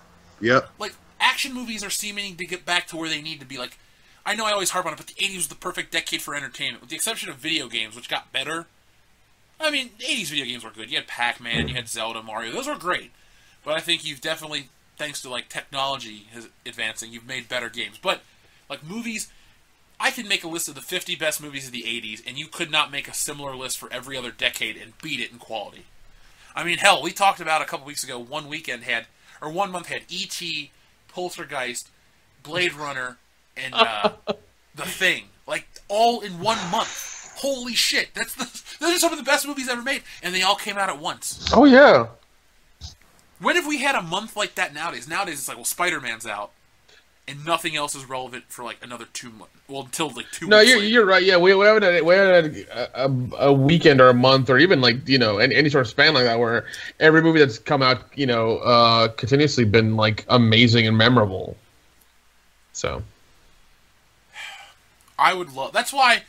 Like, action movies are seeming to get back to where they need to be. Like, I know I always harp on it, but the 80s was the perfect decade for entertainment, with the exception of video games, which got better. I mean, 80s video games were good. You had Pac-Man, you had Zelda, Mario. Those were great. But I think you've definitely, thanks to, like, technology advancing, you've made better games. But, like, movies, I can make a list of the 50 best movies of the 80s, and you could not make a similar list for every other decade and beat it in quality. I mean, hell, we talked about a couple weeks ago, one month had E.T., Poltergeist, Blade Runner, and The Thing. Like, all in 1 month. Holy shit. Those are some of the best movies ever made, and they all came out at once. Oh, yeah. When have we had a month like that nowadays? Nowadays, it's like, well, Spider-Man's out, and nothing else is relevant for, like, another 2 months. Well, until, like, 2 No, weeks you're right. Yeah, we haven't had a weekend or a month or even, like, you know, any sort of span like that where every movie that's come out, you know, continuously been, like, amazing and memorable. So. I would love... That's why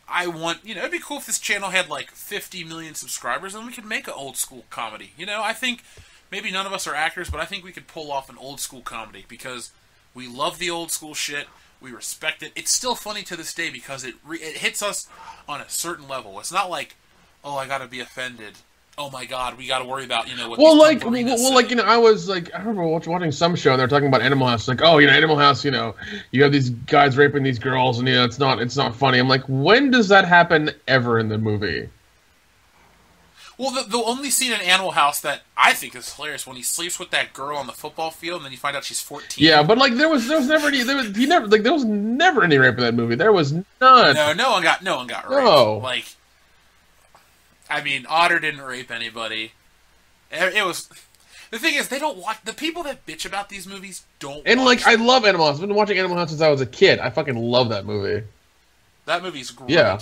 I want... You know, it'd be cool if this channel had, like, 50 million subscribers, and we could make an old-school comedy. You know, I think... Maybe none of us are actors, but I think we could pull off an old-school comedy, because we love the old-school shit, we respect it. It's still funny to this day, because it hits us on a certain level. It's not like, oh, I gotta be offended. Oh my god, we gotta worry about, you know, what well, these like, say. you know, I remember watching some show, and they're talking about Animal House. Like, oh, you know, Animal House, you know, you have these guys raping these girls, and, you know, it's not funny. I'm like, when does that happen ever in the movie? Well, the only scene in Animal House that I think is hilarious when he sleeps with that girl on the football field, and then you find out she's 14. Yeah, but like there was never any there was never any rape in that movie. There was none. No one got raped. No. Like, I mean, Otter didn't rape anybody. It was the thing is they don't watch the people that bitch about these movies don't. And watch like them. I love Animal House. I've been watching Animal House since I was a kid. I fucking love that movie. That movie's great. Yeah.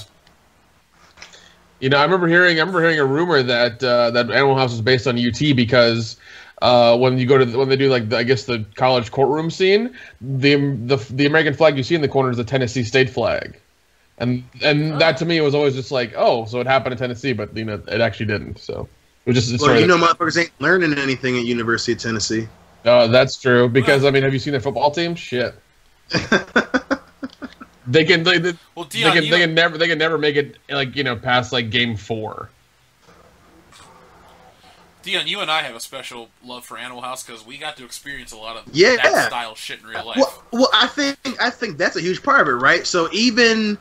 You know, I remember hearing a rumor that that Animal House was based on UT because when they do like I guess the college courtroom scene, the American flag you see in the corner is the Tennessee state flag, and that to me was always just like, oh, so it happened in Tennessee, but you know it actually didn't. So it was just well, you know, motherfuckers ain't learning anything at University of Tennessee. That's true because I mean, have you seen their football team? Shit. They can never make it like you know past like game 4. Dion, you and I have a special love for Animal House because we got to experience a lot of that style shit in real life. Well, I think that's a huge part of it, right? So even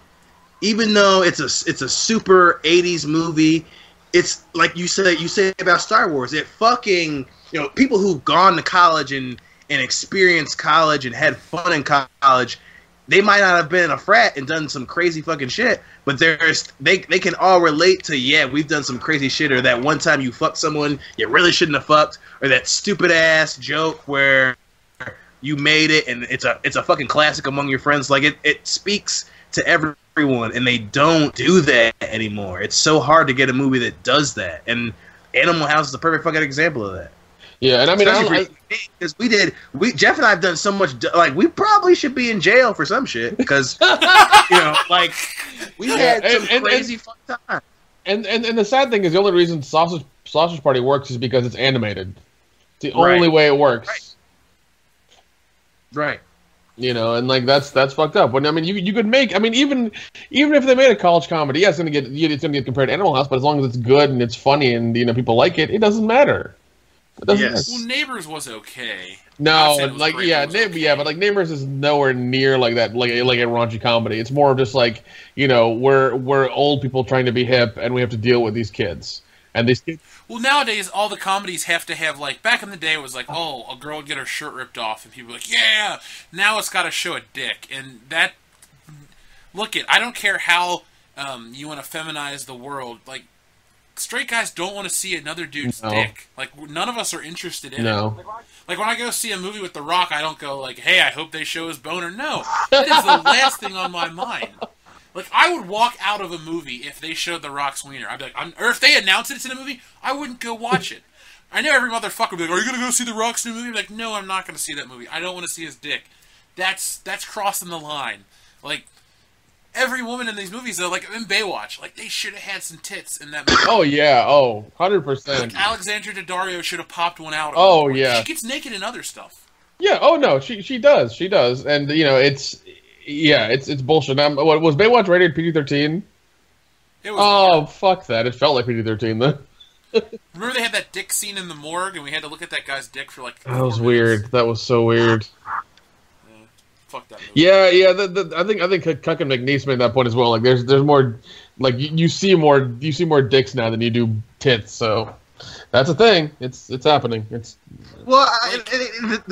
though it's a super 80s movie, it's like you say about Star Wars. It fucking people who've gone to college and experienced college and had fun in college. They might not have been in a frat and done some crazy fucking shit, but they can all relate to, we've done some crazy shit, or that one time you fucked someone you really shouldn't have fucked, or that stupid ass joke where you made it and it's a fucking classic among your friends. Like it speaks to everyone, and they don't do that anymore. It's so hard to get a movie that does that, and Animal House is the perfect fucking example of that. Yeah, and I mean, because Jeff and I have done so much. Like, we probably should be in jail for some shit because like we had some crazy fun time. And the sad thing is, the only reason Sausage Party works is because it's animated. It's the only way it works. Right. You know, and like that's fucked up. When I mean, you could make. I mean, even if they made a college comedy, it's gonna get compared to Animal House. But as long as it's good and it's funny and people like it, it doesn't matter. Yes. Well, Neighbors was okay. No, like but like Neighbors is nowhere near like that, like a raunchy comedy. It's more of just like we're old people trying to be hip, and we have to deal with these kids. And these kids. Well, nowadays all the comedies have to have like back in the day it was like, oh, a girl would get her shirt ripped off, and people were like, yeah. Now it's got to show a dick, and that. I don't care how you want to feminize the world, like. Straight guys don't want to see another dude's dick. Like, none of us are interested in it. Like, when I go see a movie with The Rock, I don't go like, hey, I hope they show his boner. No. That is the last thing on my mind. Like, I would walk out of a movie if they showed The Rock's wiener. I'd be like, or if they announced it's in a movie, I wouldn't go watch it. I know every motherfucker would be like, are you going to go see The Rock's new movie? I'm like, no, I'm not going to see that movie. I don't want to see his dick. That's crossing the line. Like, every woman in these movies, though, like in Baywatch, like they should have had some tits in that movie. Oh yeah, 100%. Like Alexandra Daddario should have popped one out. Oh yeah, she gets naked in other stuff. Yeah. Oh no, she does. She does, and it's bullshit. What was Baywatch rated PG-13? It was. Fuck that! It felt like PG-13 then. Remember they had that dick scene in the morgue, and we had to look at that guy's dick for like. That was weird. That was so weird. Fuck that movie. Yeah. I think Cuck and McNeese made that point as well. Like, there's more, like you see more dicks now than you do tits. So that's a thing. It's happening. It's the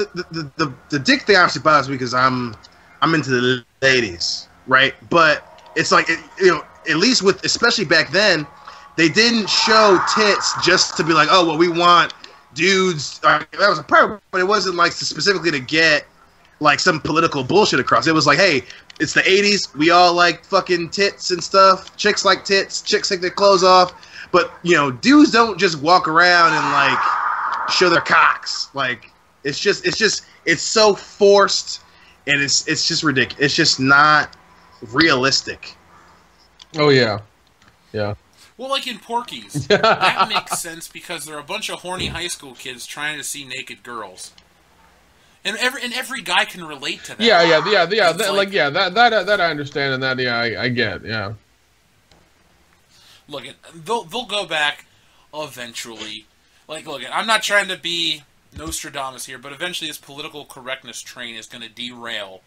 dick thing obviously bothers me because I'm into the ladies, right? But it's like at least with, especially back then, they didn't show tits just to be like, oh well, we want dudes. That was a part, but it wasn't like specifically to get like some political bullshit across. It was like, hey, it's the 80s. We all like fucking tits and stuff. Chicks like tits. Chicks take their clothes off. But, dudes don't just walk around and like show their cocks. Like, it's so forced, and it's just ridiculous. It's just not realistic. Oh yeah. Yeah. Well, like in Porky's, that makes sense because they're a bunch of horny high school kids trying to see naked girls. And every guy can relate to that. Yeah. That I understand, and that I get. Yeah. Look, they'll go back eventually. Like, look, I'm not trying to be Nostradamus here, but eventually this political correctness train is going to derail,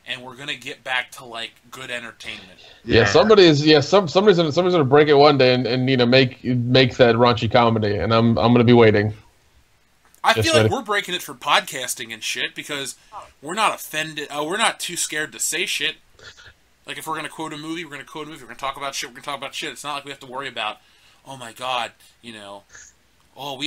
and we're going to get back to like good entertainment. Yeah, somebody's gonna break it one day and make that raunchy comedy, and I'm gonna be waiting. I feel like we're breaking it for podcasting and shit because we're not offended. We're not too scared to say shit. Like, if we're going to quote a movie, we're going to quote a movie. We're going to talk about shit, we're going to talk about shit. It's not like we have to worry about, oh my god, we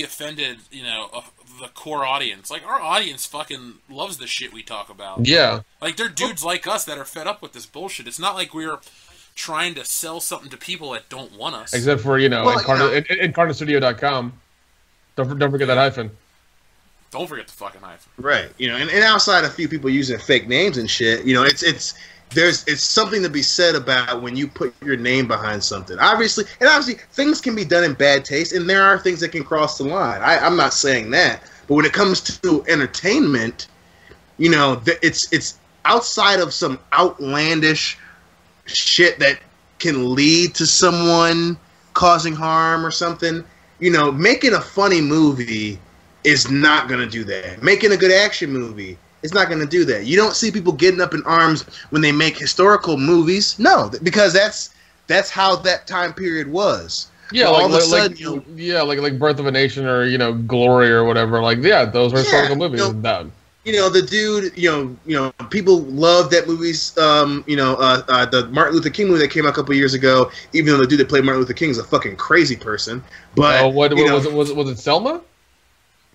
offended, the core audience. Like, our audience fucking loves the shit we talk about. Yeah. Like, they're dudes like us that are fed up with this bullshit. It's not like we're trying to sell something to people that don't want us. Except for, incarnastudio.com. Don't forget that hyphen. Don't forget the fucking hyphen. Right. And outside a few people using fake names and shit, it's something to be said about when you put your name behind something. Obviously, things can be done in bad taste, and there are things that can cross the line. I'm not saying that. But when it comes to entertainment, it's outside of some outlandish shit that can lead to someone causing harm or something. Making a funny movie is not going to do that. Making a good action movie is not going to do that. You don't see people getting up in arms when they make historical movies. No, because that's how that time period was. Yeah, like Birth of a Nation or Glory or whatever. Like, yeah, those are historical movies. The dude, people love that movie's, the Martin Luther King movie that came out a couple years ago. Even though the dude that played Martin Luther King is a fucking crazy person. But was it Selma?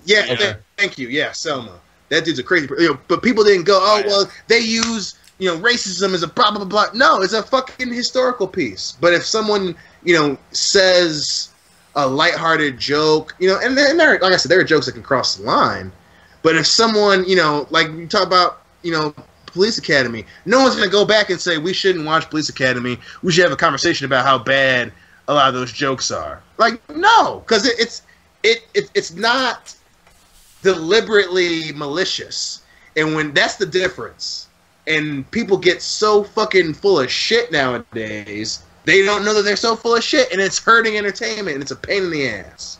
Yeah, okay. Thank you. Yeah, Selma. That dude's a crazy person. But people didn't go, oh, well, they use, racism as a blah, blah, blah. No, it's a fucking historical piece. But if someone, says a lighthearted joke, and there, like I said, there are jokes that can cross the line. But if someone, like you talk about, Police Academy, no one's going to go back and say, we shouldn't watch Police Academy. We should have a conversation about how bad a lot of those jokes are. Like, no, because it's not deliberately malicious, and when that's the difference, and people get so fucking full of shit nowadays, they don't know that they're so full of shit, and it's hurting entertainment, and it's a pain in the ass.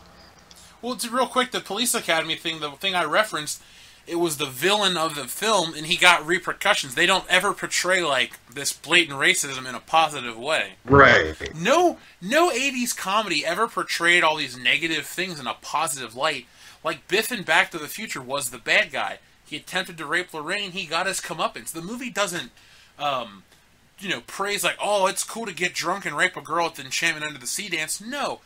Well, it's real quick, the Police Academy thing, the thing I referenced, it was the villain of the film, and he got repercussions. They don't ever portray like this blatant racism in a positive way. Right. No 80s comedy ever portrayed all these negative things in a positive light. Like, Biff in Back to the Future was the bad guy. He attempted to rape Lorraine. He got his comeuppance. The movie doesn't, praise like, oh, it's cool to get drunk and rape a girl at the Enchantment Under the Sea dance. No.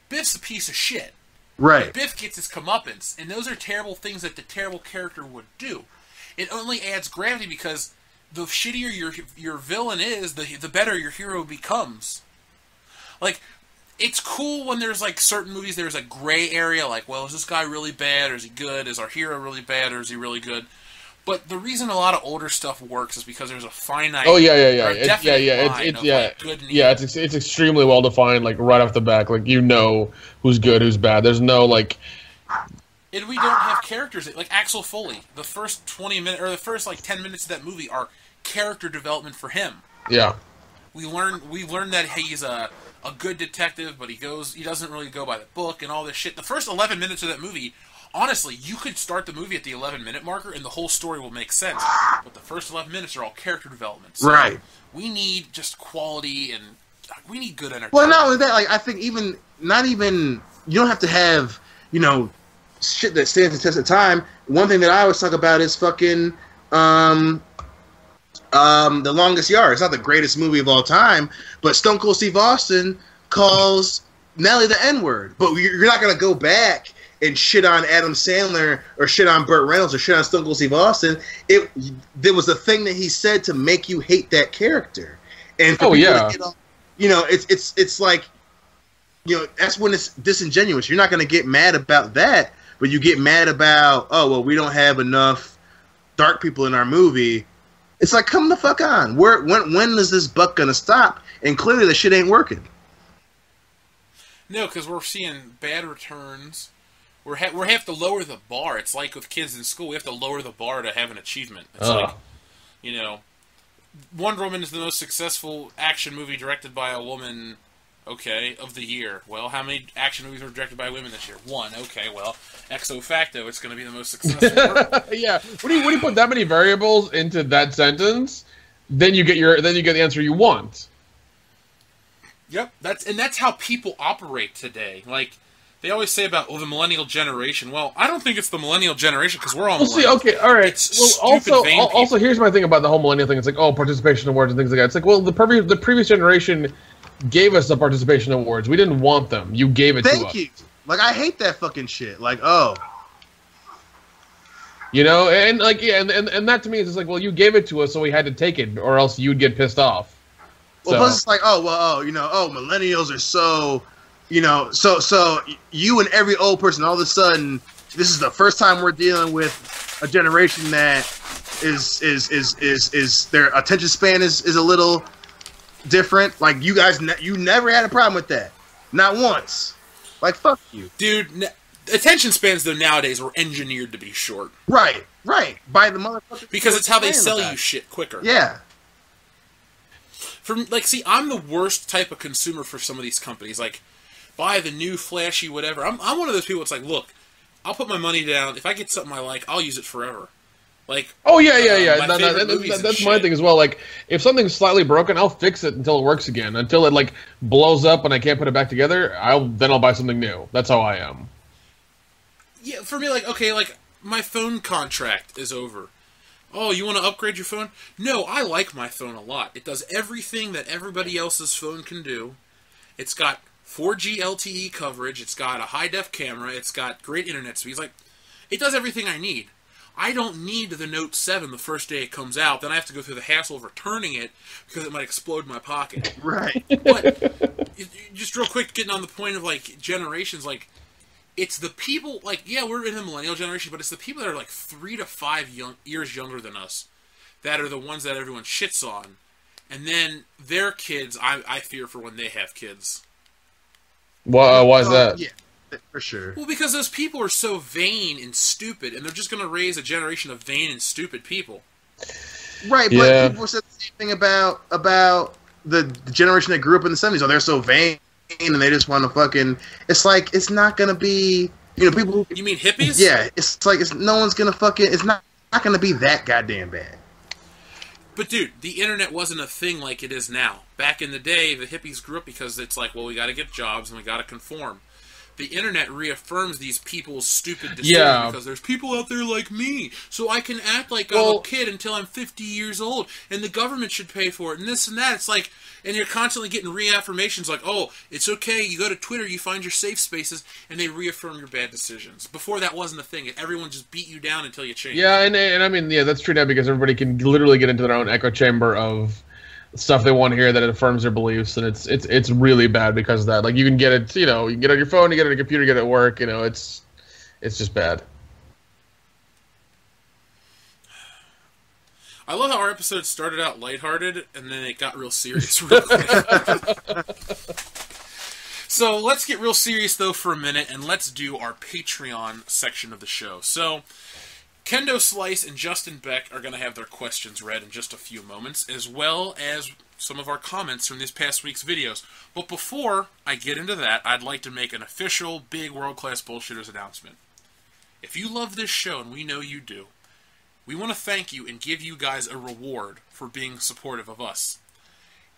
Biff's a piece of shit. Right. But Biff gets his comeuppance. And those are terrible things that the terrible character would do. It only adds gravity because the shittier your villain is, the better your hero becomes. Like, it's cool when there's, like, certain movies, there's a gray area, like, well, is this guy really bad, or is he good? Is our hero really bad, or is he really good? But the reason a lot of older stuff works is because there's a finite... Oh, yeah. It's extremely well defined, like, right off the back. Like, who's good, who's bad. There's no, like... And we don't have characters like Axel Foley. The first 20 minutes or the first like 10 minutes of that movie are character development for him. Yeah. We learn that he's a good detective, but he doesn't really go by the book and all this shit. The first 11 minutes of that movie, honestly, you could start the movie at the 11-minute marker and the whole story will make sense. But the first 11 minutes are all character development. So Right. We need just quality and we need good entertainment. Well, not only that, like I think you don't have to have, shit that stands the test of time. One thing that I always talk about is fucking The Longest Yard. It's not the greatest movie of all time, but Stone Cold Steve Austin calls Nelly the N-word. But you're not going to go back and shit on Adam Sandler or shit on Burt Reynolds or shit on Stone Cold Steve Austin. There was a thing that he said to make you hate that character. And for people to get it's like, that's when it's disingenuous. You're not going to get mad about that, but you get mad about, oh, well, we don't have enough dark people in our movie. It's like, come the fuck on. When is this buck going to stop? And clearly the shit ain't working. No, because we're seeing bad returns. We have to lower the bar. It's like with kids in school. We have to lower the bar to have an achievement. It's like, Wonder Woman is the most successful action movie directed by a woman, of the year. Well, how many action movies were directed by women this year? One. Okay, well, ipso facto, it's going to be the most successful. Yeah. When you put that many variables into that sentence, then you get the answer you want. Yep, that's how people operate today. Like they always say about the millennial generation. Well, I don't think it's the millennial generation because we're all. Well, see, okay, all right. It's also, here's my thing about the whole millennial thing. It's like, participation awards and things like that. It's like, well, the previous generation gave us the participation awards. We didn't want them. You gave it to us. Thank you. Like, I hate that fucking shit. Like, oh. And like, yeah, and that to me is just like, well, you gave it to us, so we had to take it, or else you'd get pissed off. Well, plus it's like, millennials are so, so you and every old person, all of a sudden, this is the first time we're dealing with a generation that is their attention span is a little different. Like, you guys, you never had a problem with that. Not once. Like, fuck you. Dude, attention spans, though, nowadays were engineered to be short. Right. By the motherfucker. Because it's how they sell you shit quicker. Yeah. I'm the worst type of consumer for some of these companies. Like, buy the new flashy whatever. I'm one of those people that's like, look, I'll put my money down. If I get something I like, I'll use it forever. Like, that's my thing as well. Like, if something's slightly broken, I'll fix it until it works again. Until it like blows up and I can't put it back together, I'll buy something new. That's how I am. Yeah, for me, like my phone contract is over. Oh, you want to upgrade your phone? No, I like my phone a lot. It does everything that everybody else's phone can do. It's got 4G LTE coverage. It's got a high-def camera. It's got great internet speeds. Like, it does everything I need. I don't need the Note 7 the first day it comes out. Then I have to go through the hassle of returning it because it might explode in my pocket. Right. But just real quick, getting on the point of, like, generations, like, it's the people, like, yeah, we're in the millennial generation, but it's the people that are, like, 3 to 5 years younger than us that are the ones that everyone shits on. And then their kids, I fear for when they have kids. Why is that? Yeah. For sure. Well, because those people are so vain and stupid, and they're just going to raise a generation of vain and stupid people. Right, but people said the same thing about the generation that grew up in the 70s. Oh, they're so vain, and they just want to fucking... It's like, it's not going to be... people... You mean hippies? Yeah, it's like, no one's going to fucking... It's not going to be that goddamn bad. But, dude, the internet wasn't a thing like it is now. Back in the day, the hippies grew up because it's like, well, we got to get jobs, and we got to conform. The internet reaffirms these people's stupid decisions because there's people out there like me, so I can act like I'm a kid until I'm 50 years old, and the government should pay for it, and this and that. It's like, and you're constantly getting reaffirmations like, oh, it's okay, you go to Twitter, you find your safe spaces, and they reaffirm your bad decisions. Before that wasn't a thing. Everyone just beat you down until you change. Yeah, and I mean, yeah, that's true now because everybody can literally get into their own echo chamber of stuff they want to hear that it affirms their beliefs, and it's really bad because of that. Like, you can get it, you can get it on your phone, you get it on your computer, you get it at work, it's just bad. I love how our episode started out lighthearted, and then it got real serious real quick. So let's get real serious, though, for a minute, and let's do our Patreon section of the show. So, Kendo Slice and Justin Beck are going to have their questions read in just a few moments, as well as some of our comments from this past week's videos. But before I get into that, I'd like to make an official big World Class Bullshitters announcement. If you love this show, and we know you do, we want to thank you and give you guys a reward for being supportive of us.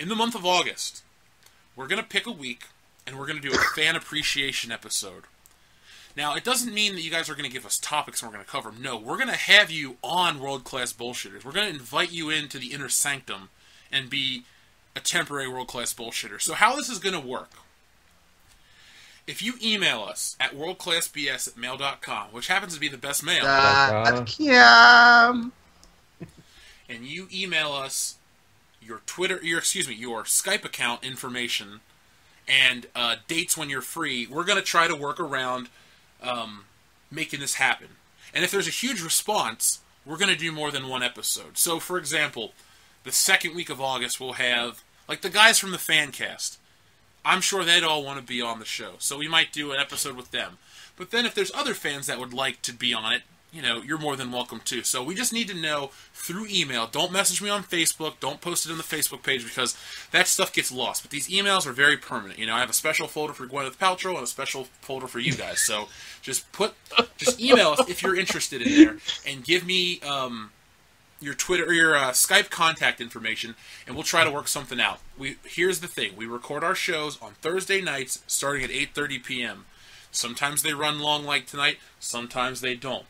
In the month of August, we're going to pick a week, and we're going to do a fan appreciation episode. Now, it doesn't mean that you guys are going to give us topics and we're going to cover them. No, we're going to have you on World Class Bullshitters. We're going to invite you into the inner sanctum and be a temporary World Class Bullshitter. So how this is going to work, if you email us at worldclassbs@mail.com, which happens to be the best mail, and you email us your your Skype account information and dates when you're free, we're going to try to work around making this happen. And if there's a huge response, we're going to do more than one episode. So, for example, the second week of August we'll have, like, the guys from the fan cast. I'm sure they'd all want to be on the show, so we might do an episode with them. But then if there's other fans that would like to be on it, you know, you're more than welcome to. So we just need to know through email. Don't message me on Facebook. Don't post it on the Facebook page because that stuff gets lost. But these emails are very permanent. You know, I have a special folder for Gwyneth Paltrow and a special folder for you guys. So just email us if you're interested in there and give me your Twitter or your Skype contact information, and we'll try to work something out. Here's the thing: we record our shows on Thursday nights, starting at 8:30 p.m. Sometimes they run long, like tonight. Sometimes they don't.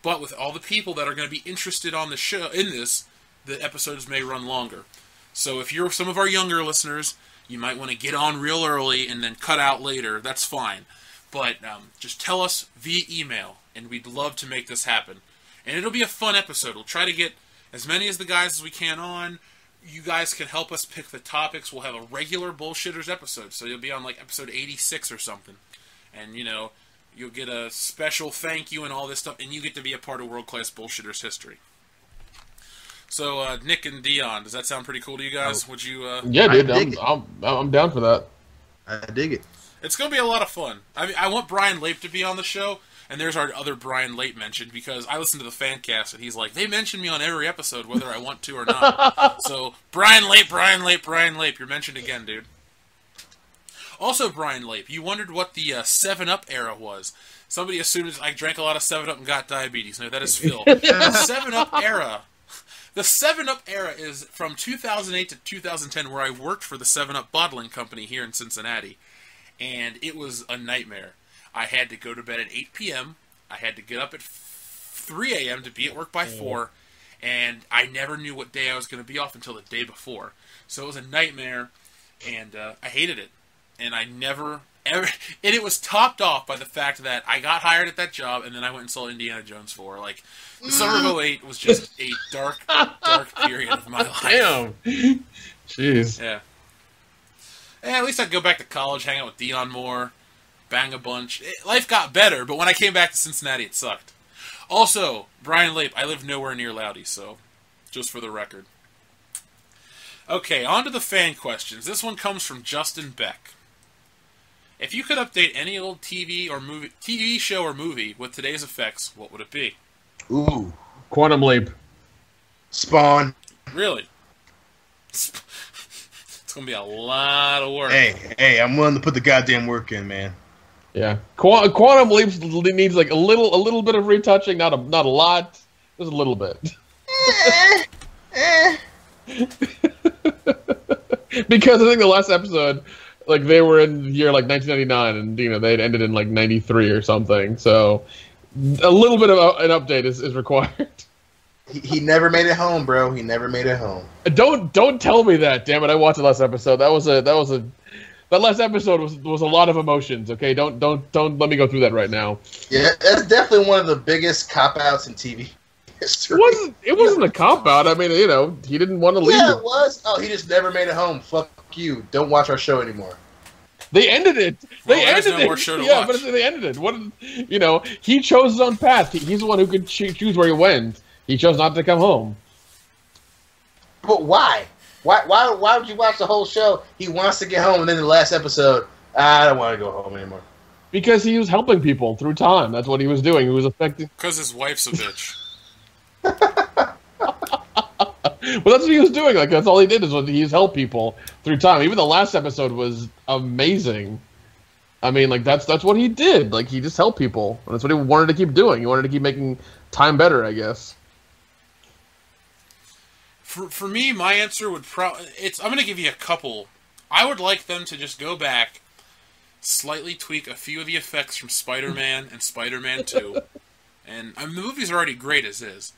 But with all the people that are going to be interested on the show the episodes may run longer. So if you're some of our younger listeners, you might want to get on real early and then cut out later. That's fine. But just tell us via email, and we'd love to make this happen. And it'll be a fun episode. We'll try to get as many as the guys as we can on. You guys can help us pick the topics. We'll have a regular Bullshitters episode. So you'll be on like episode 86 or something. And, you know, you'll get a special thank you and all this stuff, and you get to be a part of World Class Bullshitters history. So, Nick and Dion, does that sound pretty cool to you guys? Would you? Yeah, dude, I'm down for that. I dig it. It's going to be a lot of fun. I mean, I want Brian Lape to be on the show, and there's our other Brian Lape mentioned, because I listen to the fan cast, and he's like, they mention me on every episode, whether I want to or not. So, Brian Lape, you're mentioned again, dude. Also, Brian Lape, you wondered what the 7-Up era was. Somebody assumed I drank a lot of 7-Up and got diabetes. No, that is Phil. The 7-Up era. The 7-Up era is from 2008 to 2010, where I worked for the 7-Up bottling company here in Cincinnati. And it was a nightmare. I had to go to bed at 8 p.m. I had to get up at 3 a.m. to be at work by 4. And I never knew what day I was going to be off until the day before. So it was a nightmare, and I hated it. And I never, ever... And it was topped off by the fact that I got hired at that job, and then I went and saw Indiana Jones 4. Like, the summer of 2008 was just a dark, dark period of my life. Damn. Jeez. Yeah. And at least I'd go back to college, hang out with Dion more, bang a bunch. Life got better, but when I came back to Cincinnati, it sucked. Also, Brian Lape, I live nowhere near Loudy, so just for the record. Okay, on to the fan questions. This one comes from Justin Beck. If you could update any old TV show or movie with today's effects, what would it be? Ooh. Quantum Leap. Spawn. Really? It's going to be a lot of work. Hey, I'm willing to put the goddamn work in, man. Yeah. Quantum Leap needs like a little bit of retouching, not a lot. Just a little bit. Because I think the last episode, like, they were in the year like 1999, and you know they'd ended in like 93 or something. So a little bit of an update is required. He never made it home, bro. He never made it home. Don't tell me that. Damn it! I watched the last episode. That last episode was a lot of emotions. Okay, don't let me go through that right now. Yeah, that's definitely one of the biggest cop-outs in TV history. It wasn't a cop-out. I mean, you know, he didn't want to leave. Yeah, it was. Oh, he just never made it home. Fuck you. Don't watch our show anymore. They ended it. There's no more show to watch. But they ended it. What? You know, he chose his own path. He's the one who could choose where he went. He chose not to come home. But why? Why would you watch the whole show? He wants to get home, and then the last episode, I don't want to go home anymore. Because he was helping people through time. That's what he was doing. He was affecting. Because his wife's a bitch. Well, that's what he was doing. Like that's all he did is he's helped people through time. Even the last episode was amazing. I mean, like that's what he did. Like he just helped people, and that's what he wanted to keep doing. He wanted to keep making time better, I guess. For me, my answer would I'm going to give you a couple. I would like them to just go back, slightly tweak a few of the effects from Spider-Man and Spider-Man 2. And I mean, the movie's already great as is.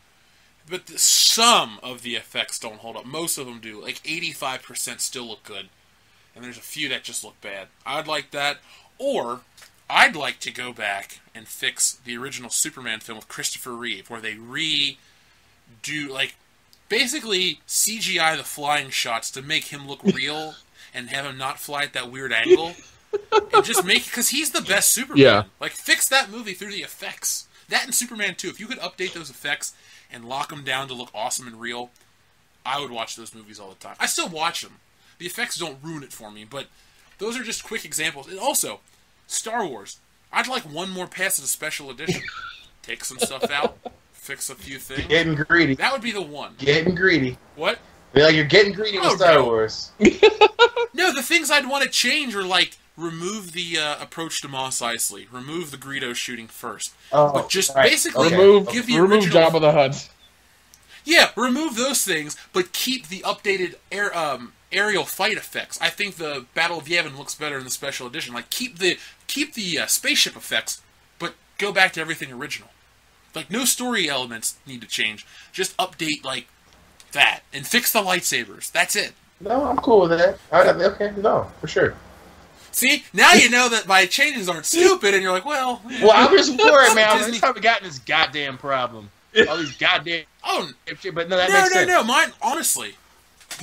But some of the effects don't hold up. Most of them do. Like 85% still look good. And there's a few that just look bad. I'd like that. Or I'd like to go back and fix the original Superman film with Christopher Reeve, where they redo, like, basically CGI the flying shots to make him look real and have him not fly at that weird angle. And just make, because he's the best Superman. Yeah. Like, fix that movie through the effects. That and Superman 2. If you could update those effects and lock them down to look awesome and real, I would watch those movies all the time. I still watch them. The effects don't ruin it for me, but those are just quick examples. And also, Star Wars. I'd like one more pass at a special edition. Take some stuff out, fix a few things. Getting greedy. That would be the one. Getting greedy. What? Like you're getting greedy with Star Wars. No, the things I'd want to change are like remove the approach to Mos Eisley, remove the Greedo shooting first, but just basically give the remove original. Jabba the Hutt. Yeah, remove those things, but keep the updated aerial fight effects. I think the Battle of Yavin looks better in the special edition. Like keep the spaceship effects, but go back to everything original. Like no story elements need to change. Just update like that and fix the lightsabers. That's it. No, I'm cool with that. Okay, no, for sure. See, now you know that my changes aren't stupid, and you're like, well... Well, I'm just worried, man. This time we got this goddamn problem. All these goddamn... Oh, but no, that makes sense. No, mine, honestly,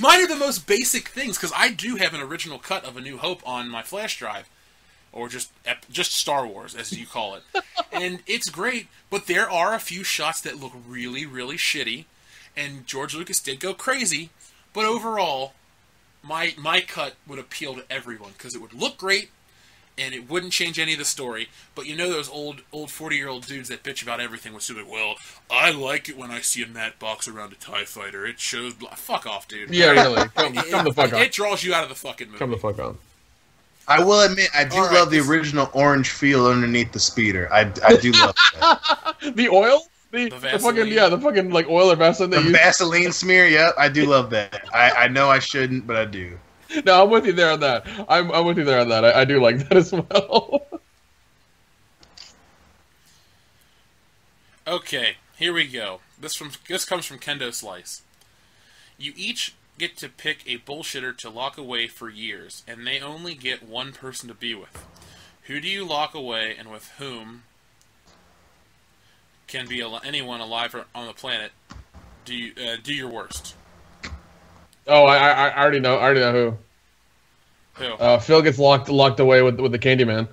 mine are the most basic things, because I do have an original cut of A New Hope on my flash drive, or just Star Wars, as you call it. And it's great, but there are a few shots that look really, really shitty, and George Lucas did go crazy, but overall... My cut would appeal to everyone because it would look great and it wouldn't change any of the story. But you know those old 40-year-old dudes that bitch about everything with stupid. Well, I like it when I see a Matt box around a TIE fighter. It shows. Fuck off, dude. Yeah, really. Come the fuck on. It draws you out of the fucking movie. Come the fuck on. I will admit, I do love the original orange feel underneath the speeder. I do love that. The oil. The fucking like oil or Vaseline. The Vaseline smear, yep, I do love that. I know I shouldn't, but I do. No, I'm with you there on that. I'm with you there on that. I do like that as well. Okay, here we go. This comes from Kendo Slice. You each get to pick a bullshitter to lock away for years, and they only get one person to be with. Who do you lock away, and with whom? Can be anyone alive on the planet. Do your worst. Oh, I already know. I already know who. Who? Phil gets locked away with the Candyman.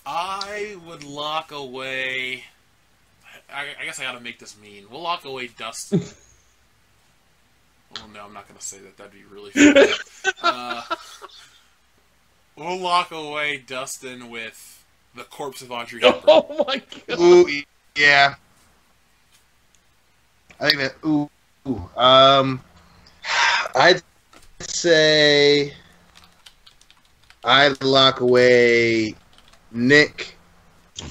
I would lock away. I guess I gotta make this mean. We'll lock away Dustin. Oh no, I'm not gonna say that. That'd be really funny. We'll lock away Dustin with the corpse of Audrey Hepburn. Oh my god. Ooh, yeah. I think that. Ooh. I'd say I'd lock away Nick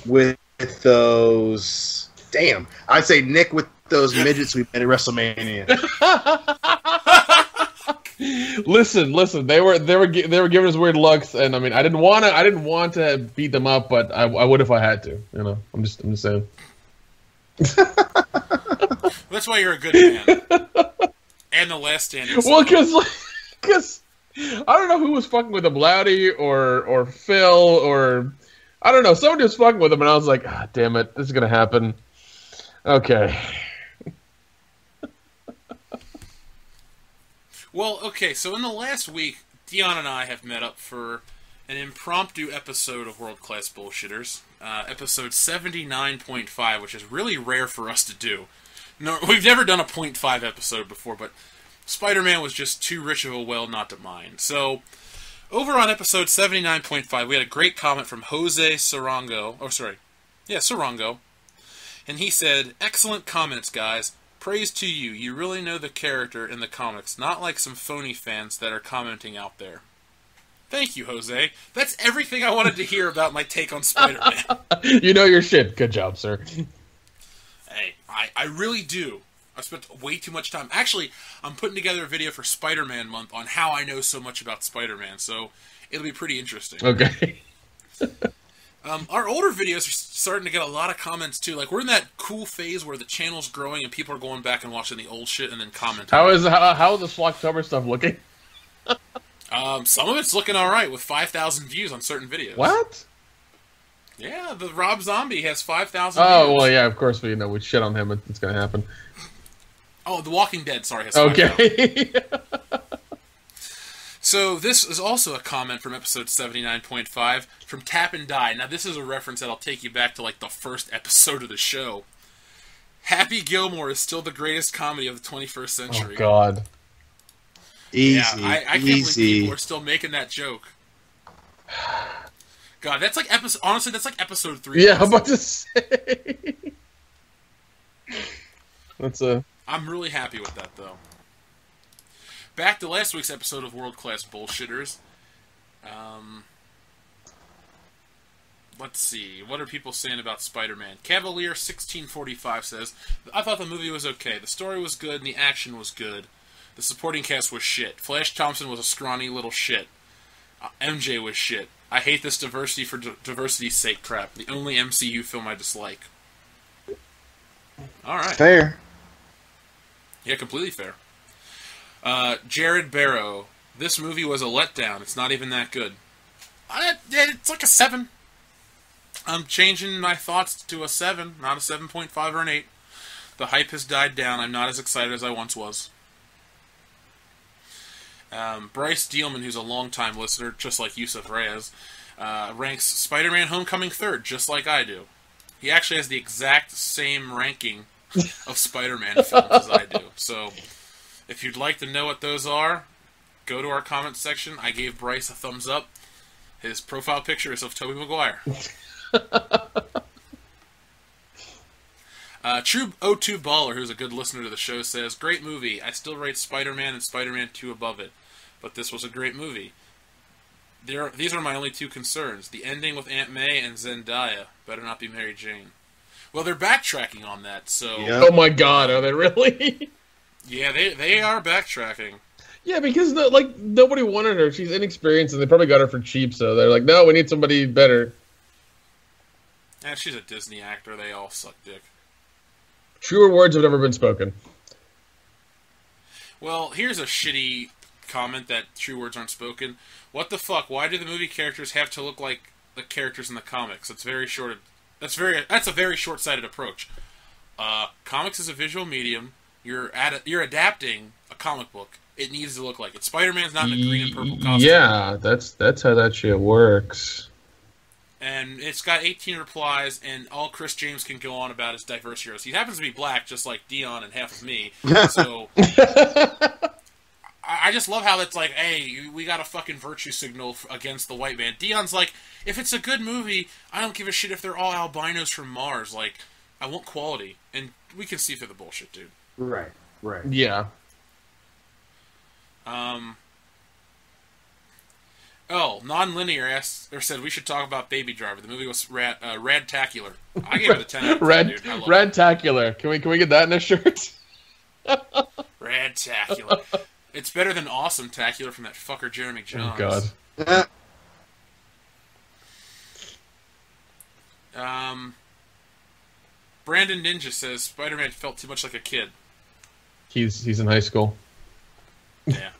with those. Damn. I'd say Nick with those midgets we met at WrestleMania. Listen. They were giving us weird looks, and I mean, I didn't want to beat them up, but I would if I had to. You know, I'm just saying. That's why you're a good man. And the Last Standing. Well, because I don't know who was fucking with him, Loudy or Phil or I don't know. Somebody was fucking with him, and I was like, ah, damn it, this is gonna happen. Okay. Well, okay, so in the last week, Dion and I have met up for an impromptu episode of World Class Bullshitters, episode 79.5, which is really rare for us to do. No, we've never done a .5 episode before, but Spider-Man was just too rich of a well not to mind. So, over on episode 79.5, we had a great comment from Jose Sarongo. Sarongo. And he said, "Excellent comments, guys. Praise to you. You really know the character in the comics, not like some phony fans that are commenting out there." Thank you, Jose. That's everything I wanted to hear about my take on Spider-Man. You know your shit. Good job, sir. Hey, I really do. I spent way too much time. Actually, I'm putting together a video for Spider-Man Month on how I know so much about Spider-Man, so it'll be pretty interesting. Okay. Our older videos are starting to get a lot of comments, too. Like, we're in that cool phase where the channel's growing and people are going back and watching the old shit and then commenting. How is the Schlocktober stuff looking? Some of it's looking alright with 5,000 views on certain videos. What? Yeah, the Rob Zombie has 5,000 Oh, views. well, yeah, of course, we shit on him. It's going to happen. Oh, The Walking Dead, sorry, has 5,000. Okay. So, this is also a comment from episode 79.5 from Tap and Die. Now, this is a reference that'll take you back to, like, the first episode of the show. Happy Gilmore is still the greatest comedy of the 21st century. Oh, God. Easy, I can't believe people are still making that joke. God, that's like episode. Honestly, that's like episode 3. Yeah, I'm about to say. I'm really happy with that, though. Back to last week's episode of World Class Bullshitters. Let's see. What are people saying about Spider-Man? Cavalier1645 says, "I thought the movie was okay. The story was good and the action was good. The supporting cast was shit. Flash Thompson was a scrawny little shit. MJ was shit. I hate this diversity for diversity's sake crap. The only MCU film I dislike." Alright. Fair. Yeah, completely fair. Jared Barrow. "This movie was a letdown. It's not even that good." It's like a 7. I'm changing my thoughts to a 7, not a 7.5 or an 8. The hype has died down. I'm not as excited as I once was. Bryce Dealman, who's a longtime listener, just like Yusuf Reyes, ranks Spider-Man Homecoming 3rd, just like I do. He actually has the exact same ranking of Spider-Man films as I do. So, if you'd like to know what those are, go to our comment section. I gave Bryce a thumbs up. His profile picture is of Tobey Maguire. True O2 Baller, who's a good listener to the show, says, "Great movie. I still rate Spider-Man and Spider-Man 2 above it. But this was a great movie. These are my only two concerns. The ending with Aunt May and Zendaya. Better not be Mary Jane." Well, they're backtracking on that, so... Yep. Oh my God, are they really? Yeah, they are backtracking. Yeah, because nobody wanted her. She's inexperienced, and they probably got her for cheap. So they're like, "No, we need somebody better." And she's a Disney actor. They all suck dick. Truer words have never been spoken. Well, here's a shitty comment that true words aren't spoken. What the fuck? Why do the movie characters have to look like the characters in the comics? That's a very short-sighted approach. Comics is a visual medium. You're adapting a comic book. It needs to look like it. Spider-Man's not in a green and purple costume. Yeah, that's how that shit works. And it's got 18 replies, and all Chris James can go on about is diverse heroes. He happens to be black, just like Dion and half of me. So I just love how it's like, hey, we got a fucking virtue signal against the white man. Dion's like, if it's a good movie, I don't give a shit if they're all albinos from Mars. Like, I want quality. And we can see through the bullshit, dude. Right. Yeah. Non-linear asked or said we should talk about Baby Driver. The movie was radtacular. I gave it a 10 out of 10, dude. I love it. Radtacular. Can we get that in a shirt? Radtacular. It's better than Awesome-tacular from that fucker Jeremy Jahns. Oh Uh, Brandon Ninja says Spider-Man felt too much like a kid. He's in high school. Yeah.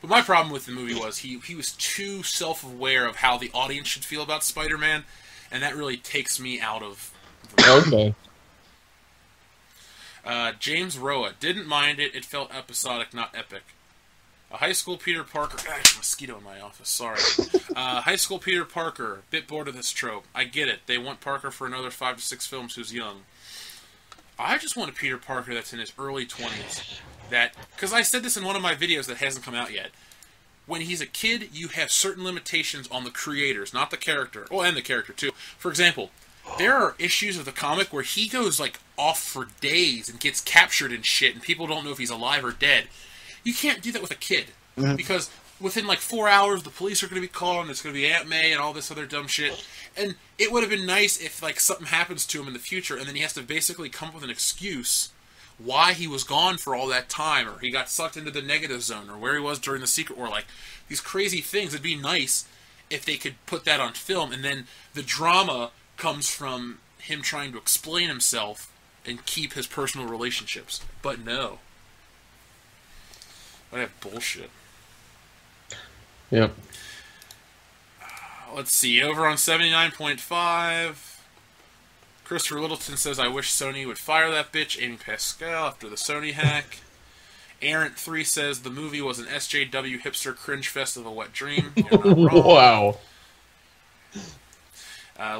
But my problem with the movie was he was too self-aware of how the audience should feel about Spider-Man, and that really takes me out of the movie. Okay. James Roa didn't mind it. It felt episodic, not epic. A high school Peter Parker... There's a mosquito in my office, sorry. High school Peter Parker, bit bored of this trope. I get it. They want Parker for another 5 to 6 films who's young. I just want a Peter Parker that's in his early 20s. Because I said this in one of my videos that hasn't come out yet. When he's a kid, you have certain limitations on the creators, not the character. Oh, and the character, too. For example, there are issues of the comic where he goes, like, off for days and gets captured and shit, and people don't know if he's alive or dead. You can't do that with a kid. Mm-hmm. Because within, like, 4 hours, the police are going to be called, and it's going to be Aunt May and all this other dumb shit. And it would have been nice if, like, something happens to him in the future, and then he has to basically come up with an excuse why he was gone for all that time, or he got sucked into the negative zone, or where he was during the Secret War, like, these crazy things. It'd be nice if they could put that on film, and then the drama comes from him trying to explain himself and keep his personal relationships. But no. What that bullshit. Yep. Let's see, over on 79.5... Christopher Littleton says, I wish Sony would fire that bitch, Amy Pascal, after the Sony hack. Errant3 says, the movie was an SJW hipster cringe fest of a wet dream. You're not wrong. Wow.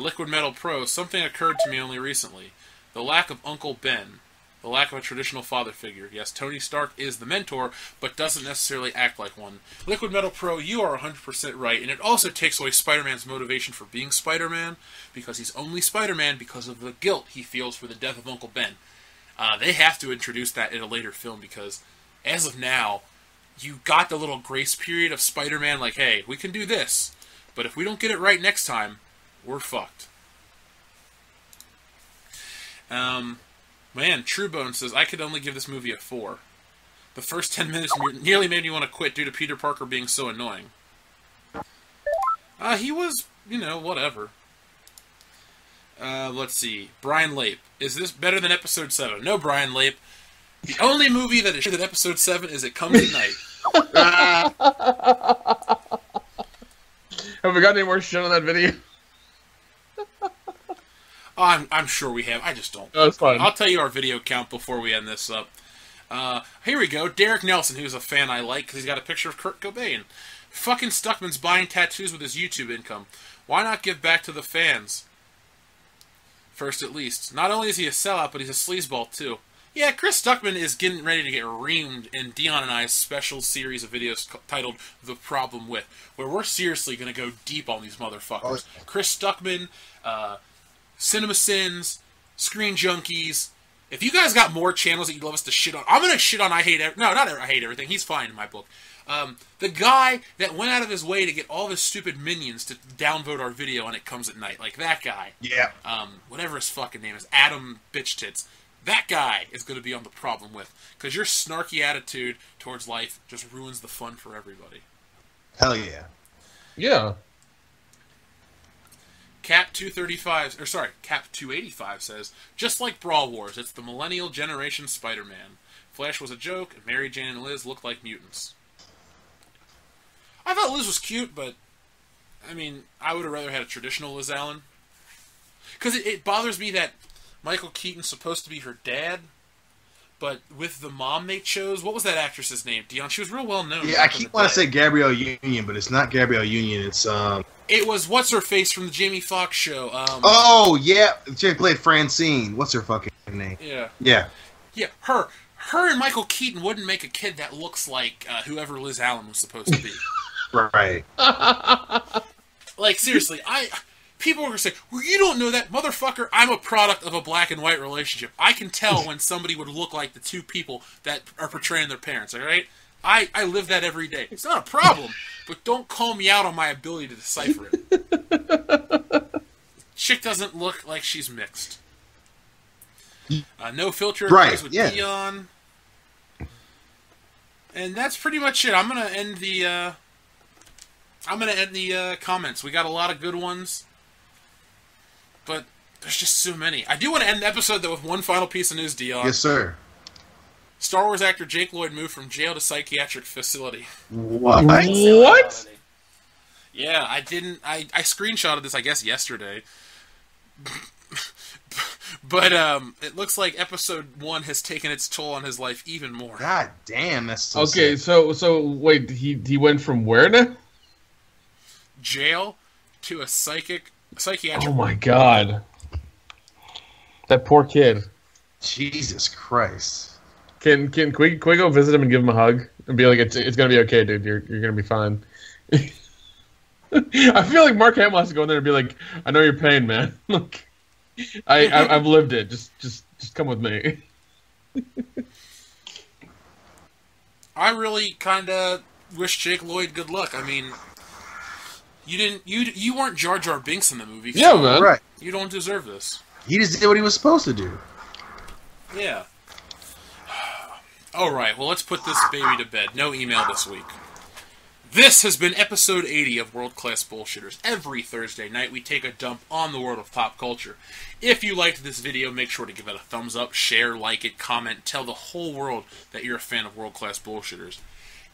Liquid Metal Pro, something occurred to me only recently. The lack of Uncle Ben. The lack of a traditional father figure. Yes, Tony Stark is the mentor, but doesn't necessarily act like one. Liquid Metal Pro, you are 100% right, and it also takes away Spider-Man's motivation for being Spider-Man, because he's only Spider-Man because of the guilt he feels for the death of Uncle Ben. They have to introduce that in a later film, because as of now, you got the little grace period of Spider-Man, like, hey, we can do this, but if we don't get it right next time, we're fucked. Man, Truebone says, I could only give this movie a 4. The first 10 minutes nearly made me want to quit due to Peter Parker being so annoying. He was, whatever. Let's see. Brian Lape. Is this better than Episode 7? No, Brian Lape. The only movie that is better than Episode 7 is It Comes at Night. Have we got any more shit on that video? I'm sure we have. I just don't. No, it's fine. I'll tell you our video count before we end this up. Here we go. Derek Nelson, who's a fan I like because he's got a picture of Kurt Cobain. Fucking Stuckman's buying tattoos with his YouTube income. Why not give back to the fans? First, at least. Not only is he a sellout, but he's a sleazeball, too. Yeah, Chris Stuckman is getting ready to get reamed in Dion and I's special series of videos titled The Problem With, where we're seriously going to go deep on these motherfuckers. Chris Stuckman, Cinema Sins, Screen Junkies. If you guys got more channels that you'd love us to shit on, I'm going to shit on I Hate Everything. He's fine in my book. The guy that went out of his way to get all of his stupid minions to downvote our video and It Comes at Night. Like, that guy. Yeah. Whatever his fucking name is. Adam Bitch Tits. That guy is going to be on The Problem With. Because your snarky attitude towards life just ruins the fun for everybody. Hell yeah. Yeah. Cap 285 says, just like Brawl Wars, it's the millennial generation Spider-Man. Flash was a joke, and Mary Jane and Liz looked like mutants. I thought Liz was cute, but, I mean, I would have rather had a traditional Liz Allen. Because it bothers me that Michael Keaton's supposed to be her dad, but with the mom they chose, what was that actress's name? Dion, she was real well known. Yeah, I keep wanting to say Gabrielle Union, but it's not Gabrielle Union, it's, It was what's-her-face from the Jamie Foxx show. Oh, yeah, she played Francine. What's her fucking name? Yeah. Yeah. Yeah, her and Michael Keaton wouldn't make a kid that looks like whoever Liz Allen was supposed to be. Right. Like, seriously, people are going to say, well, you don't know that. Motherfucker, I'm a product of a black and white relationship. I can tell when somebody would look like the two people that are portraying their parents, alright? I live that every day. It's not a problem, but don't call me out on my ability to decipher it. Chick doesn't look like she's mixed. No filter right, with yeah. Dion. And that's pretty much it. I'm gonna end the comments. We got a lot of good ones, but there's just so many. I do want to end the episode though with one final piece of news, Dion. Yes, sir. Star Wars actor Jake Lloyd moved from jail to psychiatric facility. What? What? Yeah, I screenshotted this, I guess, yesterday. But it looks like episode 1 has taken its toll on his life even more. God damn, that's so okay. sad. So wait, he went from where now? Jail to a psychiatric. Oh my god, that poor kid. Jesus Christ. Can we go visit him and give him a hug and be like, it's gonna be okay, dude. You're gonna be fine. I feel like Mark Hamill has to go in there and be like, I know your pain, man. Look, I've lived it. Just come with me. I really kind of wish Jake Lloyd good luck. I mean, you weren't Jar Jar Binks in the movie. Yeah, man. Right. You don't deserve this. He just did what he was supposed to do. Yeah. All right, well, let's put this baby to bed. No email this week. This has been episode 80 of World Class Bullshitters. Every Thursday night, we take a dump on the world of pop culture. If you liked this video, make sure to give it a thumbs up, share, like it, comment, tell the whole world that you're a fan of World Class Bullshitters.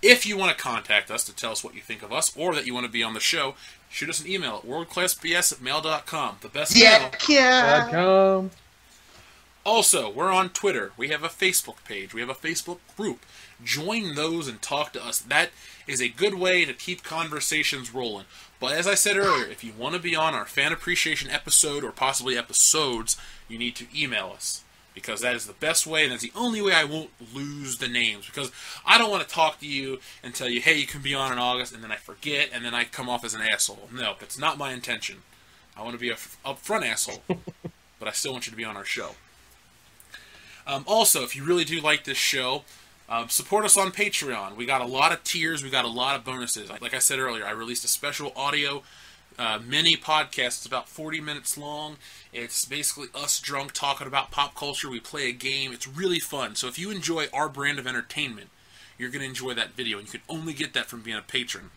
If you want to contact us to tell us what you think of us, or that you want to be on the show, shoot us an email at worldclassbs@mail.com. The best mail. Yeah. Also, we're on Twitter. We have a Facebook page. We have a Facebook group. Join those and talk to us. That is a good way to keep conversations rolling. But as I said earlier, if you want to be on our fan appreciation episode or possibly episodes, you need to email us. Because that is the best way, and that's the only way I won't lose the names. Because I don't want to talk to you and tell you, hey, you can be on in August, and then I forget, and then I come off as an asshole. No, that's not my intention. I want to be a upfront asshole, but I still want you to be on our show. Also, if you really do like this show, support us on Patreon. We got a lot of tiers. We got a lot of bonuses. Like I said earlier, I released a special audio mini podcast. It's about 40 minutes long. It's basically us drunk talking about pop culture. We play a game. It's really fun. So if you enjoy our brand of entertainment, you're going to enjoy that video. And you can only get that from being a patron.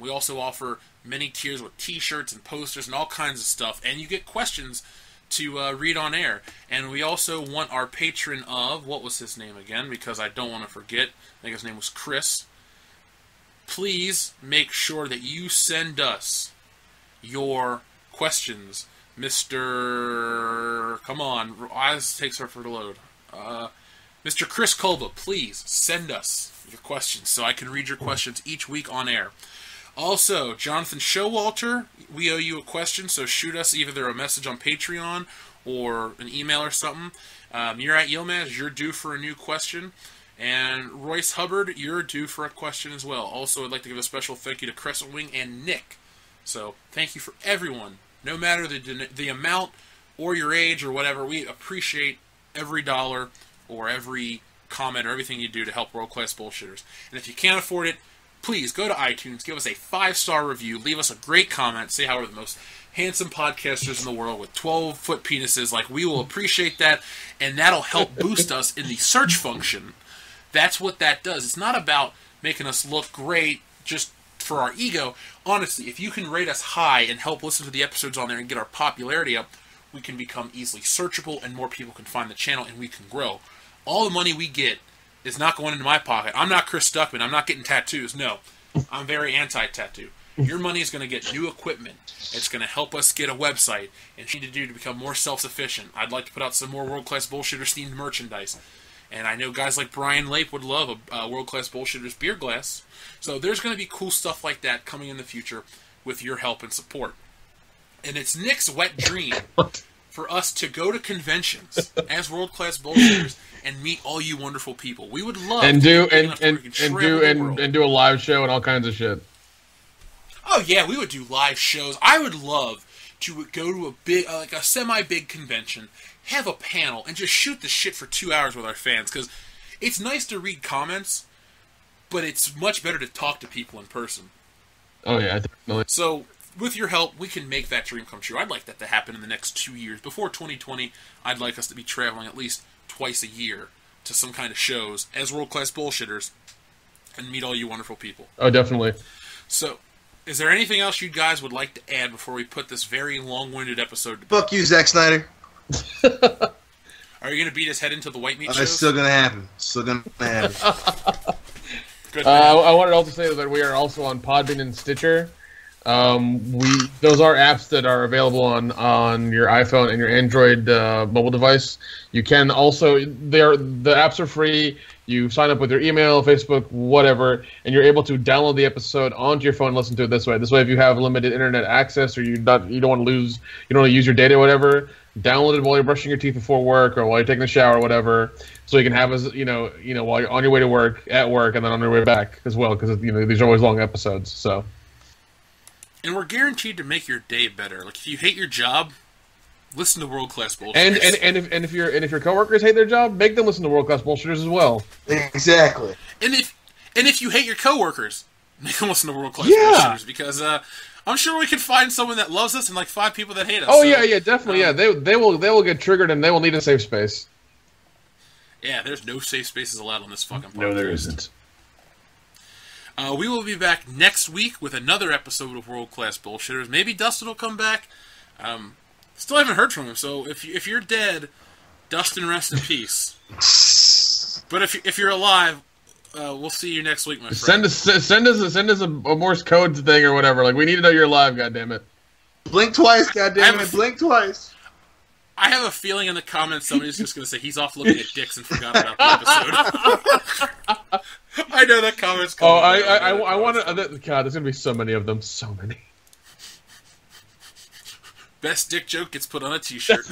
We also offer many tiers with t-shirts and posters and all kinds of stuff. And you get questions to read on air. And we also want our patron of, what was his name again, because I don't want to forget, I think his name was Chris. Please make sure that you send us your questions, Mr. Come on, eyes takes forever to load. Mr. Chris Kolba, please send us your questions so I can read your questions each week on air. Also, Jonathan Showalter, we owe you a question, so shoot us either a message on Patreon or an email or something. You're at Yilmaz, you're due for a new question. And Royce Hubbard, you're due for a question as well. Also, I'd like to give a special thank you to Crescent Wing and Nick. So, thank you for everyone. No matter the amount or your age or whatever, we appreciate every dollar or every comment or everything you do to help World Class Bullshitters. And if you can't afford it, please go to iTunes, give us a 5-star review, leave us a great comment, say how we're the most handsome podcasters in the world with 12-foot penises. Like, we will appreciate that, and that'll help boost us in the search function. That's what that does. It's not about making us look great just for our ego. Honestly, if you can rate us high and help listen to the episodes on there and get our popularity up, we can become easily searchable and more people can find the channel and we can grow. All the money we get is not going into my pocket. I'm not Chris Stuckman. I'm not getting tattoos. No, I'm very anti-tattoo. Your money is going to get new equipment. It's going to help us get a website and what you need to do to become more self-sufficient. I'd like to put out some more World Class Bullshitters themed merchandise. And I know guys like Brian Lape would love a World Class Bullshitters beer glass. So there's going to be cool stuff like that coming in the future with your help and support. And it's Nick's wet dream for us to go to conventions as World Class Bullshitters and meet all you wonderful people. We would love and do a live show and all kinds of shit. Oh yeah, we would do live shows. I would love to go to a big, like a semi-big convention, have a panel, and just shoot the shit for 2 hours with our fans. Because it's nice to read comments, but it's much better to talk to people in person. Oh yeah, definitely. So with your help, we can make that dream come true. I'd like that to happen in the next 2 years. Before 2020, I'd like us to be traveling at least twice a year to some kind of shows as World Class Bullshitters and meet all you wonderful people. Oh, definitely. So, is there anything else you guys would like to add before we put this very long-winded episode to bed? Fuck you, Zack Snyder. Are you going to beat his head into the white meat shows? It's still going to happen. Still going to happen. Good I wanted to also say that we are also on Podbean and Stitcher. Those are apps that are available on your iPhone and your Android mobile device. You can also the apps are free. You sign up with your email, Facebook, whatever, and you're able to download the episode onto your phone and listen to it this way. This way, if you have limited internet access or you don't want to use your data or whatever, download it while you're brushing your teeth before work or while you're taking a shower or whatever, so you can have as while you're on your way to work, at work, and then on your way back as well, because these are always long episodes. So, and we're guaranteed to make your day better. Like if you hate your job, listen to World Class Bullshitters. And if your coworkers hate their job, make them listen to World Class Bullshitters as well. Exactly. And if you hate your coworkers, make them listen to World Class Bullshitters, because I'm sure we can find someone that loves us and like 5 people that hate us. Oh, so, yeah, definitely, They will get triggered and they will need a safe space. Yeah, there's no safe spaces allowed on this fucking podcast. No, there isn't. We will be back next week with another episode of World Class Bullshitters. Maybe Dustin will come back. Still haven't heard from him, so if you're dead, Dustin, rest in peace. But if you're alive, we'll see you next week, my friend. Send us a Morse code thing or whatever. Like, we need to know you're alive. Goddammit. Blink twice. Goddammit. Blink twice. I have a feeling in the comments somebody's just going to say he's off looking at dicks and forgot about the episode. I know that comment's coming. Oh, I want to. God, there's going to be so many of them. So many. Best dick joke gets put on a t-shirt.